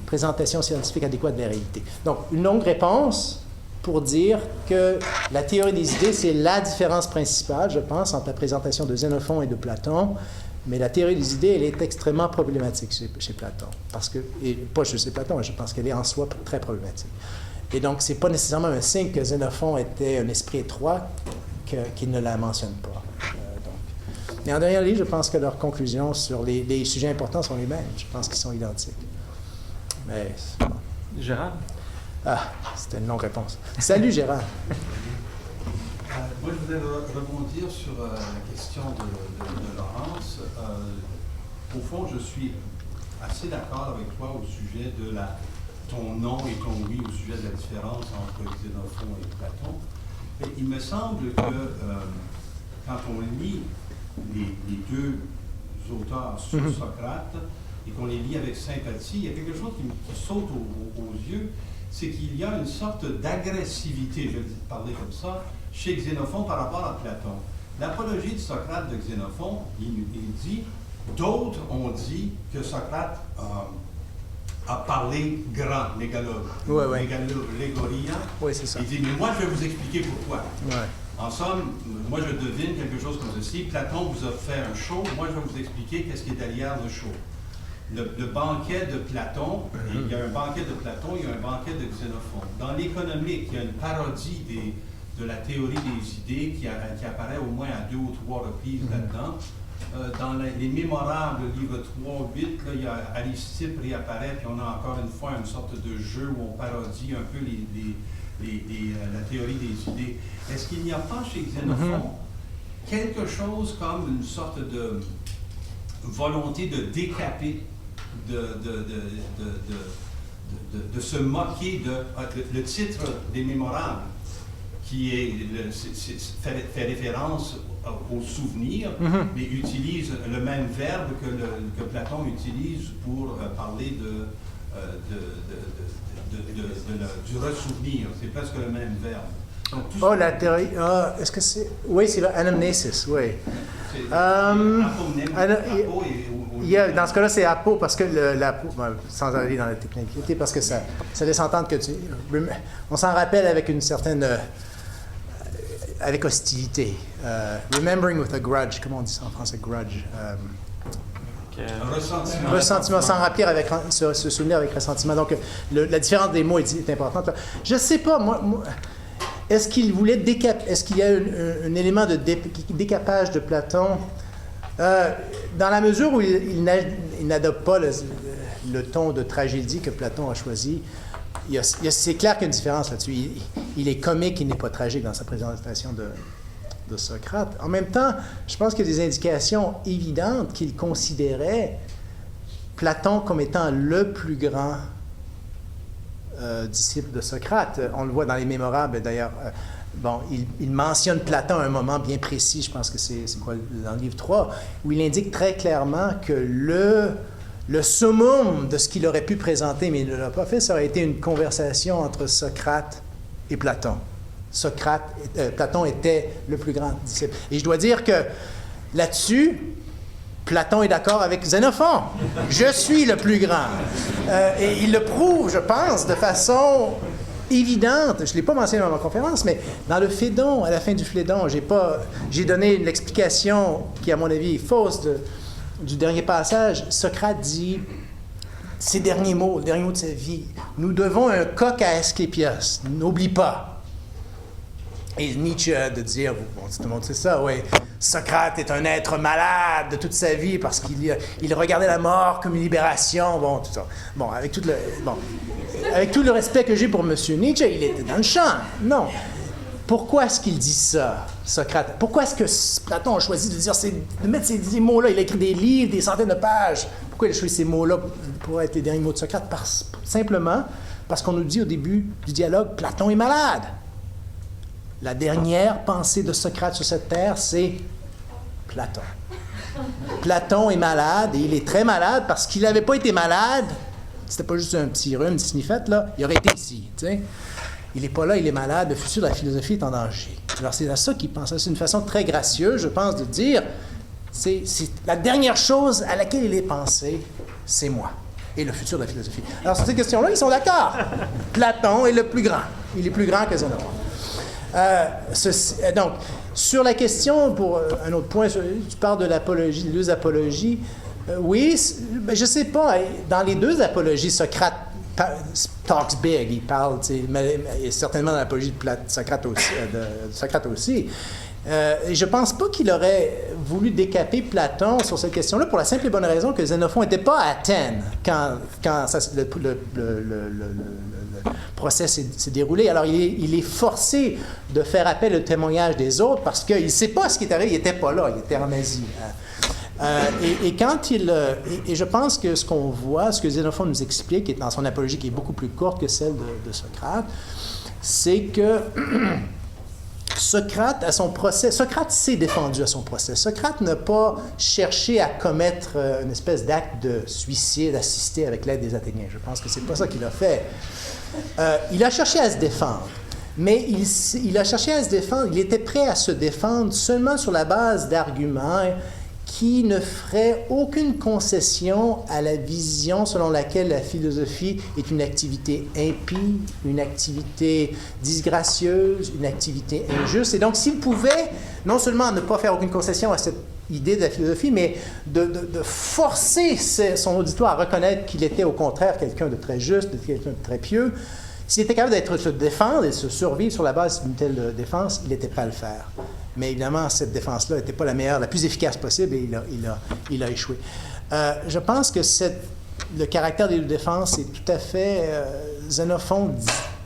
S1: présentation scientifique adéquate de la réalité. Donc, une longue réponse pour dire que la théorie des idées, c'est la différence principale, je pense, entre la présentation de Xénophon et de Platon. Mais la théorie des idées, elle est extrêmement problématique chez Platon. Et pas chez Platon, je pense qu'elle est en soi très problématique. Et donc, ce n'est pas nécessairement un signe que Xénophon était un esprit étroit qu'il ne la mentionne pas. Mais en dernier lieu, je pense que leurs conclusions sur les sujets importants sont les mêmes. Je pense qu'ils sont identiques. Mais...
S2: Gérard?
S1: Ah, c'était une longue réponse. Salut, Gérard.
S9: Moi, je voudrais rebondir sur la question de Laurence. Au fond, je suis assez d'accord avec toi au sujet de ton non et ton oui, au sujet de la différence entre Xénophon et Platon. Mais il me semble que quand on lit les deux auteurs sur Socrate et qu'on les lit avec sympathie, il y a quelque chose qui saute aux yeux, c'est qu'il y a une sorte d'agressivité, je vais parler comme ça, chez Xénophon par rapport à Platon. L'apologie de Socrate de Xénophon, il dit, d'autres ont dit que Socrate a parlé grand, l'égoria.
S1: Oui, c'est ça.
S9: Il dit, mais moi je vais vous expliquer pourquoi.
S1: Ouais.
S9: En somme, moi je devine quelque chose comme ceci, Platon vous a fait un show, moi je vais vous expliquer qu'est-ce qui est derrière le show. Le banquet de Platon, il y a un banquet de Platon, il y a un banquet de Xénophon. Dans l'économique, il y a une parodie de la théorie des idées qui apparaît au moins à 2 ou 3 reprises là-dedans. Dans les mémorables, livre 3, 8, là, il y a Aristippe réapparaît, puis on a encore une fois une sorte de jeu où on parodie un peu la théorie des idées. Est-ce qu'il n'y a pas chez Xénophon quelque chose comme une sorte de volonté de décaper, de se moquer le titre des mémorables, qui fait référence au souvenir, mais utilise le même verbe que Platon utilise pour parler du ressouvenir. C'est presque le même verbe. Donc,
S1: la théorie. Est-ce que c'est. Oui, c'est l'anamnesis, oui. Dans ce cas-là, c'est apo, parce que sans aller dans la technicité, parce que ça laisse entendre que on s'en rappelle avec une certaine... avec hostilité. Remembering with a grudge, comment on dit ça en français, grudge? Ressentiment, s'en rappeler avec, se souvenir avec ressentiment. Donc, la différence des mots est importante. Je ne sais pas, moi est-ce qu'il voulait est-ce qu'il y a un élément de décapage de Platon dans la mesure où il n'adopte pas le ton de tragédie que Platon a choisi? C'est clair qu'il y a une différence là-dessus. Il est comique, il n'est pas tragique dans sa présentation de Socrate. En même temps, je pense qu'il y a des indications évidentes qu'il considérait Platon comme étant le plus grand disciple de Socrate. On le voit dans les Mémorables, d'ailleurs. Il mentionne Platon à un moment bien précis, je pense que c'est quoi, dans le livre 3, où il indique très clairement que le summum de ce qu'il aurait pu présenter, mais il ne l'a pas fait, ça aurait été une conversation entre Socrate et Platon. Platon était le plus grand disciple. Et je dois dire que là-dessus, Platon est d'accord avec Xénophon. Je suis le plus grand. Et il le prouve, je pense, de façon évidente. Je ne l'ai pas mentionné dans ma conférence, mais dans le Phédon, à la fin du Phédon, j'ai donné une explication qui, à mon avis, est fausse du dernier passage. Socrate dit ses derniers mots, le dernier mot de sa vie. Nous devons un coq à Asclépios. N'oublie pas. Et Nietzsche de dire, bon, tout le monde sait ça, oui, Socrate est un être malade de toute sa vie parce qu'il regardait la mort comme une libération, bon, tout ça. Bon, avec tout le respect que j'ai pour M. Nietzsche, il était dans le champ. Non. Pourquoi est-ce qu'il dit ça, Socrate? Pourquoi est-ce que Platon a choisi de mettre ces mots-là? Il a écrit des livres, des centaines de pages. Pourquoi il a choisi ces mots-là pour être les derniers mots de Socrate? Simplement parce qu'on nous dit au début du dialogue, Platon est malade. La dernière pensée de Socrate sur cette terre, c'est Platon. Platon est malade, et il est très malade parce qu'il n'avait pas été malade. C'était pas juste un petit rhume, une sniffette, là. Il aurait été ici, tu sais. Il n'est pas là, il est malade, le futur de la philosophie est en danger. Alors, c'est à ça qu'il pense. C'est une façon très gracieuse, je pense, de dire, c'est la dernière chose à laquelle il est pensé, c'est moi, et le futur de la philosophie. Alors, sur ces questions-là, ils sont d'accord. Platon est le plus grand. Il est plus grand que Xénophon. Donc, sur la question, pour un autre point, tu parles de l'apologie, des deux apologies. Oui, je ne sais pas. Dans les deux apologies, Socrate talks big. Il parle, certainement dans l'apologie de Socrate aussi. Et je ne pense pas qu'il aurait voulu décaper Platon sur cette question-là pour la simple et bonne raison que Xénophon n'était pas à Athènes quand le procès s'est déroulé. Alors, il est forcé de faire appel au témoignage des autres parce qu'il ne sait pas ce qui est arrivé. Il n'était pas là, il était en Asie. Et je pense que ce qu'on voit, ce que Xénophon nous explique, et dans son apologie qui est beaucoup plus courte que celle de Socrate, c'est que Socrate, à son procès, Socrate s'est défendu à son procès. Socrate n'a pas cherché à commettre une espèce d'acte de suicide assisté avec l'aide des Athéniens. Je pense que c'est pas ça qu'il a fait. Il a cherché à se défendre, mais il a cherché à se défendre, il était prêt à se défendre seulement sur la base d'arguments qui ne ferait aucune concession à la vision selon laquelle la philosophie est une activité impie, une activité disgracieuse, une activité injuste. Et donc, s'il pouvait non seulement ne pas faire aucune concession à cette idée de la philosophie, mais de forcer son auditoire à reconnaître qu'il était au contraire quelqu'un de très juste, de quelqu'un de très pieux, s'il était capable de se défendre et de se survivre sur la base d'une telle défense, il était prêt à le faire. Mais évidemment, cette défense-là n'était pas la meilleure, la plus efficace possible, et il a échoué. Je pense que le caractère des deux défenses est tout à fait... Xénophon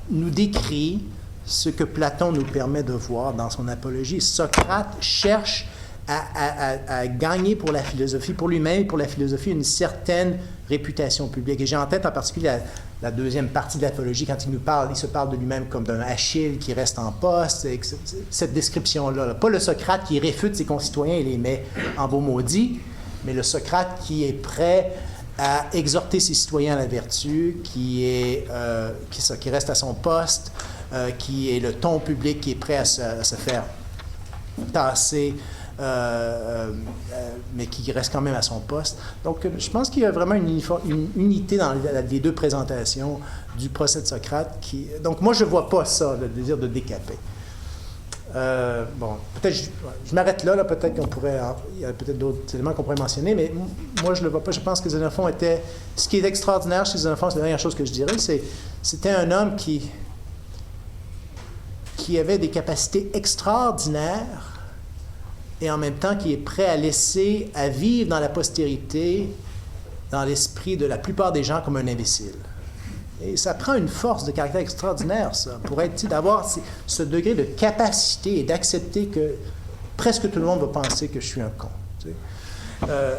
S1: nous décrit ce que Platon nous permet de voir dans son apologie. Socrate cherche à gagner pour la philosophie, pour lui-même et pour la philosophie, une certaine réputation publique. Et j'ai en tête en particulier la deuxième partie de l'apologie, quand il se parle de lui-même comme d'un Achille qui reste en poste, et cette description-là. Pas le Socrate qui réfute ses concitoyens et les met en beau maudit, mais le Socrate qui est prêt à exhorter ses citoyens à la vertu, qui reste à son poste, qui est le ton public qui est prêt à se faire tasser mais qui reste quand même à son poste. Donc, je pense qu'il y a vraiment une unité dans les deux présentations du procès de Socrate. Donc, moi, je ne vois pas ça, le désir de décaper. Bon, peut-être je m'arrête là, peut-être qu'on pourrait, il y a peut-être d'autres éléments qu'on pourrait mentionner, mais moi je ne le vois pas. Je pense que Xénophon était, ce qui est extraordinaire chez Xénophon, c'est la dernière chose que je dirais, c'était un homme qui avait des capacités extraordinaires et en même temps qui est prêt à vivre dans la postérité, dans l'esprit de la plupart des gens comme un imbécile. Et ça prend une force de caractère extraordinaire, ça, pour d'avoir ce degré de capacité et d'accepter que presque tout le monde va penser que je suis un con. Tu sais.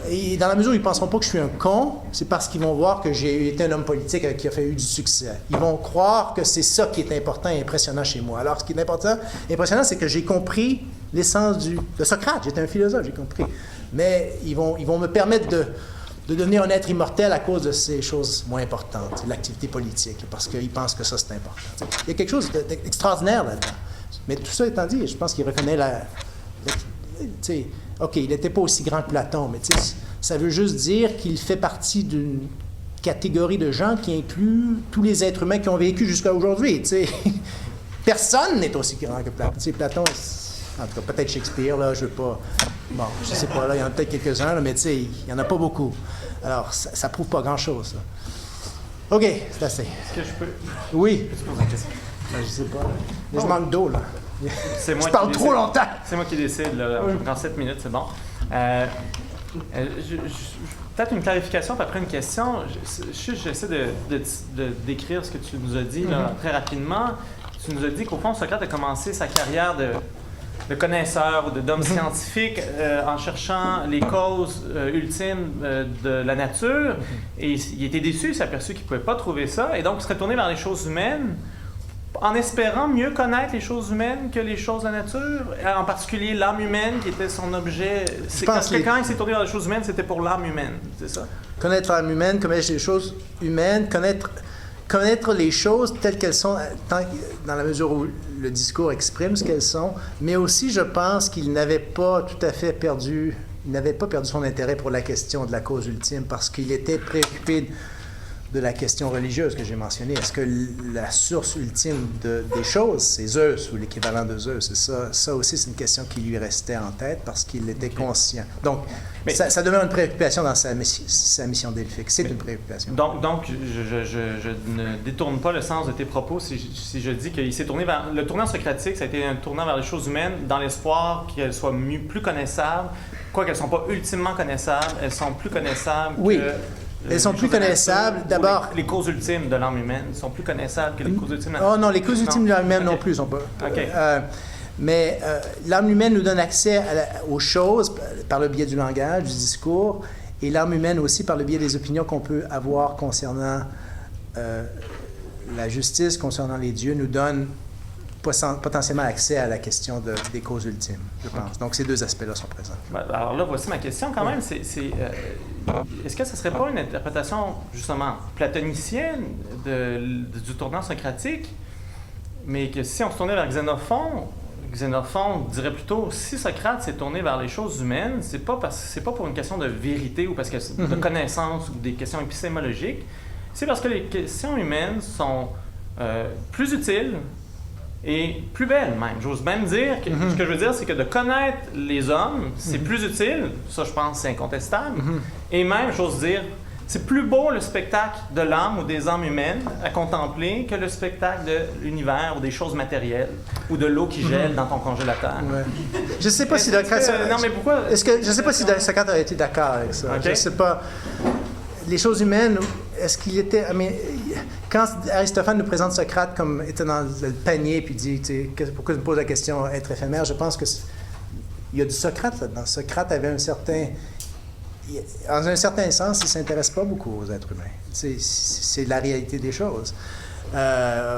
S1: Et dans la mesure où ils ne penseront pas que je suis un con, c'est parce qu'ils vont voir que j'ai été un homme politique qui a eu du succès. Ils vont croire que c'est ça qui est important et impressionnant chez moi. Alors, ce qui est important et impressionnant, c'est que j'ai compris l'essence de Socrate. J'étais un philosophe, j'ai compris. Mais ils vont me permettre de devenir un être immortel à cause de ces choses moins importantes, l'activité politique, parce qu'ils pensent que ça, c'est important. Il y a quelque chose d'extraordinaire là-dedans. Mais tout ça étant dit, je pense qu'il reconnaît OK, il n'était pas aussi grand que Platon, mais ça veut juste dire qu'il fait partie d'une catégorie de gens qui inclut tous les êtres humains qui ont vécu jusqu'à aujourd'hui. Personne n'est aussi grand que Platon. Platon, en tout cas, peut-être Shakespeare, là, je veux pas... Bon, je sais pas, là, il y en a peut-être quelques-uns, là, mais il n'y en a pas beaucoup. Alors, ça prouve pas grand-chose, ça. OK, c'est assez.
S2: Est-ce que je peux...
S1: Oui.
S2: Je peux poser une question?
S1: Ben, je sais pas. Mais je manque d'eau, là.
S2: Je
S1: parle trop longtemps.
S2: C'est moi qui décide, là. Je prends 7 minutes, c'est bon. Peut-être une clarification, puis après une question. J'essaie de décrire ce que tu nous as dit là, très rapidement. Tu nous as dit qu'au fond, Socrate a commencé sa carrière de connaisseur ou d'homme scientifique en cherchant les causes ultimes de la nature. Et il était déçu, il s'est aperçu qu'il ne pouvait pas trouver ça. Et donc, il serait tourné vers les choses humaines en espérant mieux connaître les choses humaines que les choses de la nature, en particulier l'âme humaine qui était son objet. Parce que quand il s'est tourné vers les choses humaines, c'était pour l'âme humaine, c'est ça? Connaître
S1: l'âme humaine, connaître les choses humaines, connaître les choses telles qu'elles sont, dans la mesure où le discours exprime ce qu'elles sont, mais aussi, je pense qu'il n'avait pas tout à fait perdu son intérêt pour la question de la cause ultime, parce qu'il était préoccupé de la question religieuse que j'ai mentionnée. Est-ce que la source ultime des choses, c'est Zeus ou l'équivalent de Zeus? Ça aussi, c'est une question qui lui restait en tête parce qu'il était conscient. Donc, ça demeure une préoccupation dans sa mission delphique. C'est une préoccupation.
S2: Donc je ne détourne pas le sens de tes propos si je dis qu'il s'est tourné vers... Le tournant socratique, ça a été un tournant vers les choses humaines dans l'espoir qu'elles soient plus connaissables. Quoiqu'elles ne sont pas ultimement connaissables, elles sont plus connaissables que...
S1: Elles sont plus connaissables, d'abord...
S2: Les causes ultimes de l'âme humaine sont plus connaissables que les causes ultimes de la...
S1: Oh non, les causes ultimes de l'âme humaine non plus sont pas... Mais l'âme humaine nous donne accès aux choses par le biais du langage, du discours, et l'âme humaine aussi par le biais des opinions qu'on peut avoir concernant la justice, concernant les dieux, nous donne potentiellement accès à la question des causes ultimes, je pense. Donc, ces deux aspects-là sont présents.
S2: Alors là, voici ma question quand même. Est-ce que ce ne serait pas une interprétation, justement, platonicienne du tournant socratique, mais que si on se tournait vers Xénophon dirait plutôt, si Socrate s'est tourné vers les choses humaines, c'est pas pour une question de vérité ou parce que de connaissance ou des questions épistémologiques, c'est parce que les questions humaines sont plus utiles et plus belle même. J'ose même dire que ce que je veux dire, c'est que de connaître les hommes, c'est plus utile, ça je pense c'est incontestable, et même, j'ose dire, c'est plus beau le spectacle de l'âme ou des âmes humaines à contempler que le spectacle de l'univers ou des choses matérielles ou de l'eau qui gèle dans ton congélateur.
S1: Ouais. Je ne sais pas si Socrate...
S2: Non, mais pourquoi...
S1: Je ne sais pas si Socrate a été d'accord avec ça. Okay. Je ne sais pas... Les choses humaines, est-ce qu'il était... Quand Aristophane nous présente Socrate comme étant dans le panier, puis dit, pourquoi tu me poses la question être éphémère, je pense que il y a du Socrate là-dedans. Socrate avait dans un certain sens, il ne s'intéresse pas beaucoup aux êtres humains. C'est la réalité des choses.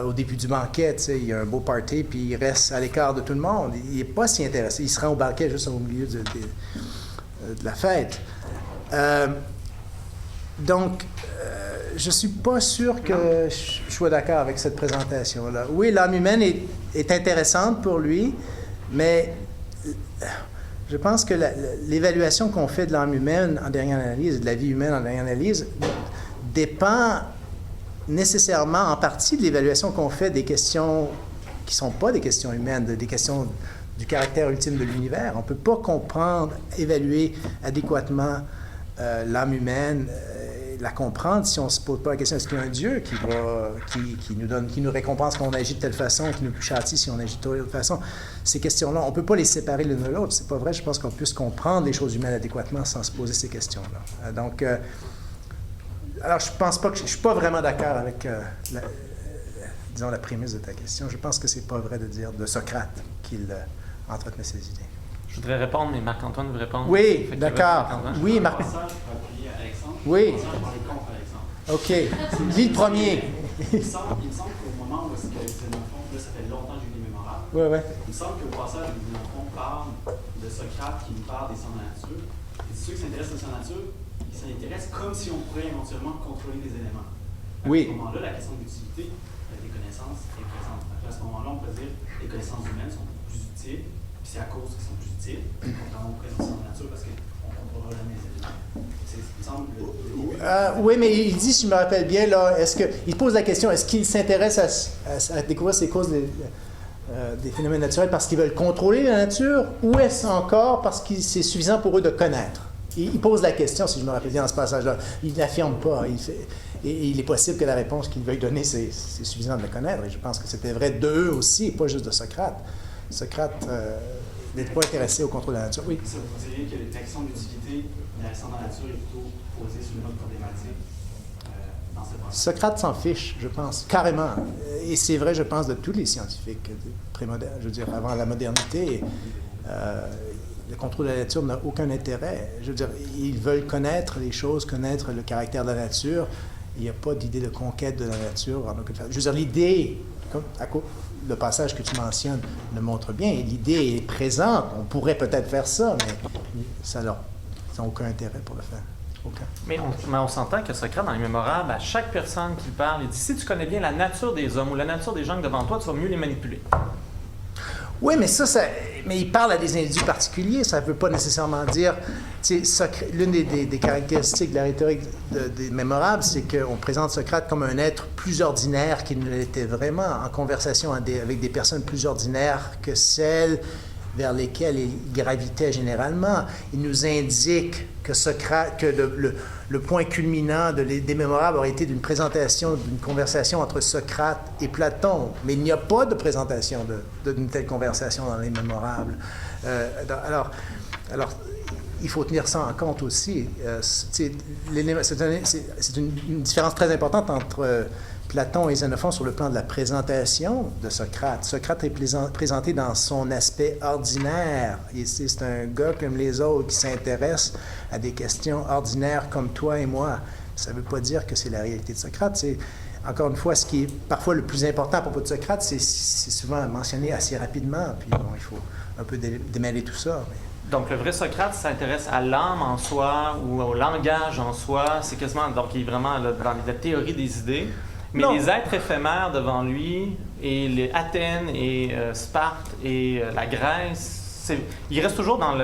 S1: Au début du banquet, il y a un beau party, puis il reste à l'écart de tout le monde. Il n'est pas si intéressé. Il se rend au banquet juste au milieu de la fête. Donc, je ne suis pas sûr que je sois d'accord avec cette présentation-là. Oui, l'âme humaine est intéressante pour lui, mais Je pense que l'évaluation qu'on fait de l'âme humaine en dernière analyse, de la vie humaine en dernière analyse, dépend nécessairement en partie de l'évaluation qu'on fait des questions qui ne sont pas des questions humaines, des questions du caractère ultime de l'univers. On ne peut pas comprendre, évaluer adéquatement l'âme humaine, la comprendre si on ne se pose pas la question est-ce qu'il y a un Dieu qui nous récompense quand on agit de telle façon, qui nous châtie si on agit de telle façon. Ces questions-là, on ne peut pas les séparer l'une de l'autre. C'est pas vrai. Je pense qu'on puisse comprendre les choses humaines adéquatement sans se poser ces questions-là. Donc, alors je pense pas que je suis pas vraiment d'accord avec la prémisse de ta question. Je pense que c'est pas vrai de dire de Socrate qu'il entretenait ses idées.
S2: Je voudrais répondre, mais Marc-Antoine veut répondre.
S1: Oui, d'accord. Oui, Marc. Oui. OK. Lis le premier.
S3: Il me semble qu'au moment où Xénophon, là, ça fait longtemps que j'ai lu Mémorables, il me semble qu'au passage où Xénophon parle de Socrate qui nous parle des sciences de la nature, et ceux qui s'intéressent aux sciences de la nature, ils s'intéressent comme si on pourrait éventuellement contrôler des éléments.
S1: Oui.
S3: À ce moment-là, la question de l'utilité des connaissances est présente. À ce moment-là, on peut dire que les connaissances humaines sont plus utiles, puis c'est à cause qu'elles sont plus utiles, contrairement aux connaissances de la nature, parce qu'on ne contrôlera jamais les éléments.
S1: Oui, mais il dit, si je me rappelle bien, là, il pose la question, est-ce qu'il s'intéresse à découvrir ces causes des phénomènes naturels parce qu'ils veulent contrôler la nature, ou est-ce encore parce que c'est suffisant pour eux de connaître? Il pose la question, si je me rappelle bien, dans ce passage-là. Il n'affirme pas. Et il est possible que la réponse qu'il veuille donner, c'est suffisant de le connaître. Et je pense que c'était vrai d'eux aussi, et pas juste de Socrate. Socrate n'était pas intéressé au contrôle de la nature. Oui.
S3: Ça vous dirait que la question d'utilité de la science de la nature est plutôt posée sur une autre problématique dans ce processus.
S1: Socrate s'en fiche, je pense, carrément. Et c'est vrai, je pense, de tous les scientifiques prémodernes. Je veux dire, avant la modernité, le contrôle de la nature n'a aucun intérêt. Je veux dire, ils veulent connaître les choses, connaître le caractère de la nature. Il n'y a pas d'idée de conquête de la nature en aucune façon. Je veux dire, l'idée, le passage que tu mentionnes le montre bien, l'idée est présente. On pourrait peut-être faire ça, mais ça n'a aucun intérêt pour le faire. Aucun.
S2: Mais on s'entend que Socrate, dans les Mémorables, à chaque personne qui parle, il dit si tu connais bien la nature des hommes ou la nature des gens devant toi, tu vas mieux les manipuler.
S1: Oui, mais mais il parle à des individus particuliers. Ça ne veut pas nécessairement dire... L'une des caractéristiques de la rhétorique des Mémorables, c'est qu'on présente Socrate comme un être plus ordinaire qu'il ne l'était vraiment, en conversation avec des personnes plus ordinaires que celles vers lesquelles il gravitait généralement. Il nous indique que le point culminant des Mémorables aurait été d'une conversation entre Socrate et Platon. Mais il n'y a pas de présentation d'une telle conversation dans les Mémorables. Alors, il faut tenir ça en compte aussi. C'est une différence très importante entre Platon et Xénophon sur le plan de la présentation de Socrate. Socrate est présenté dans son aspect ordinaire. C'est un gars comme les autres qui s'intéresse à des questions ordinaires comme toi et moi. Ça ne veut pas dire que c'est la réalité de Socrate. Encore une fois, ce qui est parfois le plus important à propos de Socrate, c'est souvent mentionné assez rapidement. Puis bon, il faut un peu démêler tout ça.
S2: Donc, le vrai Socrate s'intéresse à l'âme en soi ou au langage en soi. C'est quasiment, donc, il est vraiment dans la théorie des idées. Mais les êtres éphémères devant lui, et les Athènes et Sparte et la Grèce, il reste toujours dans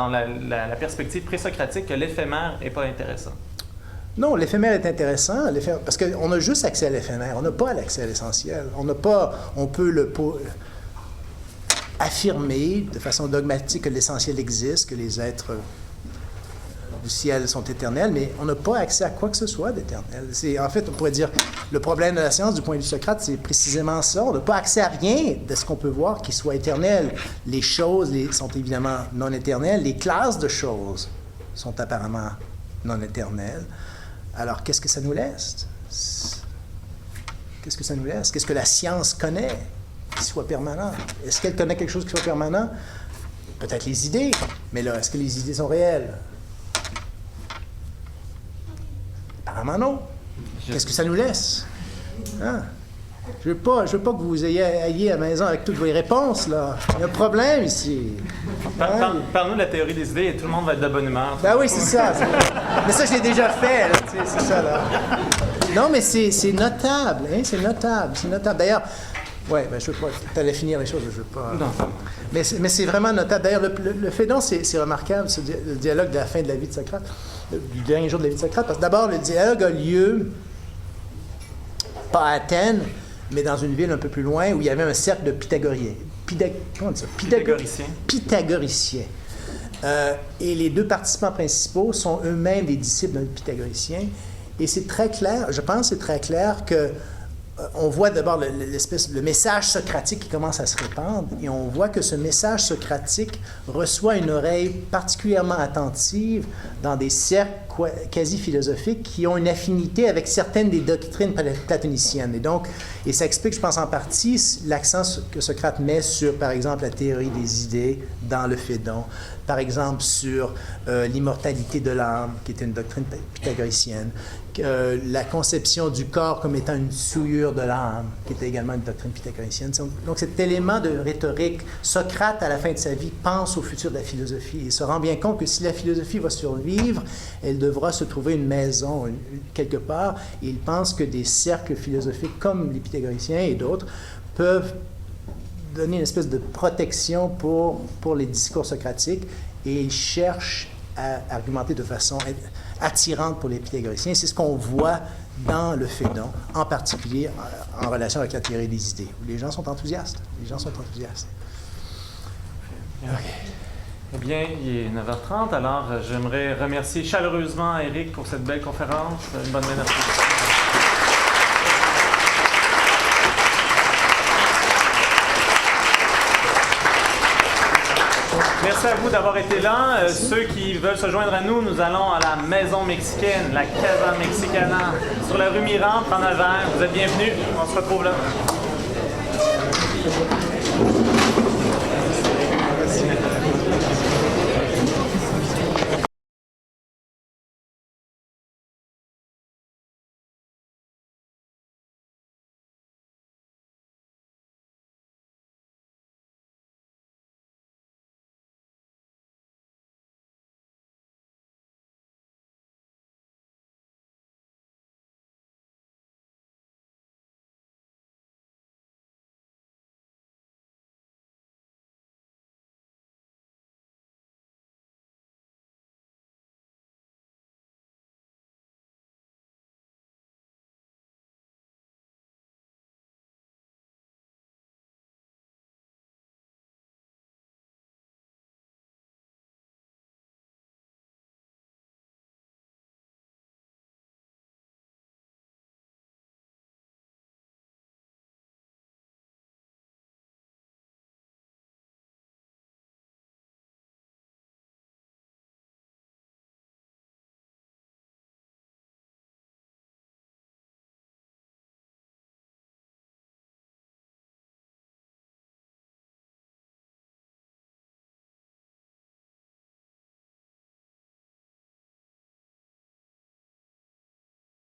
S2: la perspective présocratique que l'éphémère n'est pas intéressant.
S1: Non, l'éphémère est intéressant, parce qu'on a juste accès à l'éphémère, on n'a pas l'accès à l'essentiel. On peut affirmer de façon dogmatique que l'essentiel existe, que les êtres du ciel sont éternels, mais on n'a pas accès à quoi que ce soit d'éternel. En fait, on pourrait dire, le problème de la science, du point de vue de Socrate, c'est précisément ça. On n'a pas accès à rien de ce qu'on peut voir qui soit éternel. Les choses sont évidemment non éternelles. Les classes de choses sont apparemment non éternelles. Alors, qu'est-ce que ça nous laisse? Qu'est-ce que ça nous laisse? Qu'est-ce que la science connaît qui soit permanent? Est-ce qu'elle connaît quelque chose qui soit permanent? Peut-être les idées, mais là, est-ce que les idées sont réelles? Apparemment non. Qu'est-ce que ça nous laisse? Hein? Je veux pas que vous ayez à la maison avec toutes vos réponses, là. Il y a un problème ici.
S2: Parle-nous de la théorie des idées et tout le monde va être de bonne humeur.
S1: Ben oui, c'est ça. Mais ça, je l'ai déjà fait, là. C'est ça, là. Non, mais c'est notable, hein? C'est notable. D'ailleurs, ouais, ben je veux pas... Tu allais finir les choses, je veux pas...
S2: Non.
S1: Mais c'est vraiment notable. D'ailleurs, le Phédon, c'est remarquable, le dialogue de la fin de la vie de Socrate, du dernier jour de la vie de Socrate, parce que d'abord, le dialogue a lieu, pas à Athènes, mais dans une ville un peu plus loin, où il y avait un cercle de pythagoriens. Comment on dit ça? Pythagoriciens. Et les deux participants principaux sont eux-mêmes des disciples d'un pythagoricien. Et c'est très clair, je pense que c'est très clair que on voit d'abord le message socratique qui commence à se répandre, et on voit que ce message socratique reçoit une oreille particulièrement attentive dans des cercles quasi philosophiques qui ont une affinité avec certaines des doctrines platoniciennes. Et ça explique, je pense en partie, l'accent que Socrate met sur, par exemple, la théorie des idées dans le Phédon, par exemple sur l'immortalité de l'âme, qui était une doctrine pythagoricienne, la conception du corps comme étant une souillure de l'âme, qui était également une doctrine pythagoricienne. Donc cet élément de rhétorique, Socrate, à la fin de sa vie, pense au futur de la philosophie et se rend bien compte que si la philosophie va survivre, elle devra se trouver une maison quelque part, et il pense que des cercles philosophiques comme les pythagoriciens et d'autres peuvent donner une espèce de protection pour les discours socratiques, et il cherche à argumenter de façon attirante pour les pythagoriciens. C'est ce qu'on voit dans le Phédon, en particulier en relation avec la théorie des idées, où les gens sont enthousiastes.
S2: Okay. Eh bien, il est 9h30, alors j'aimerais remercier chaleureusement Éric pour cette belle conférence. Une bonne main d'applaudissements. Merci à vous d'avoir été là. Ceux qui veulent se joindre à nous, nous allons à la maison mexicaine, la Casa Mexicana, sur la rue Mirande, prendre un verre. Vous êtes bienvenus. On se retrouve là.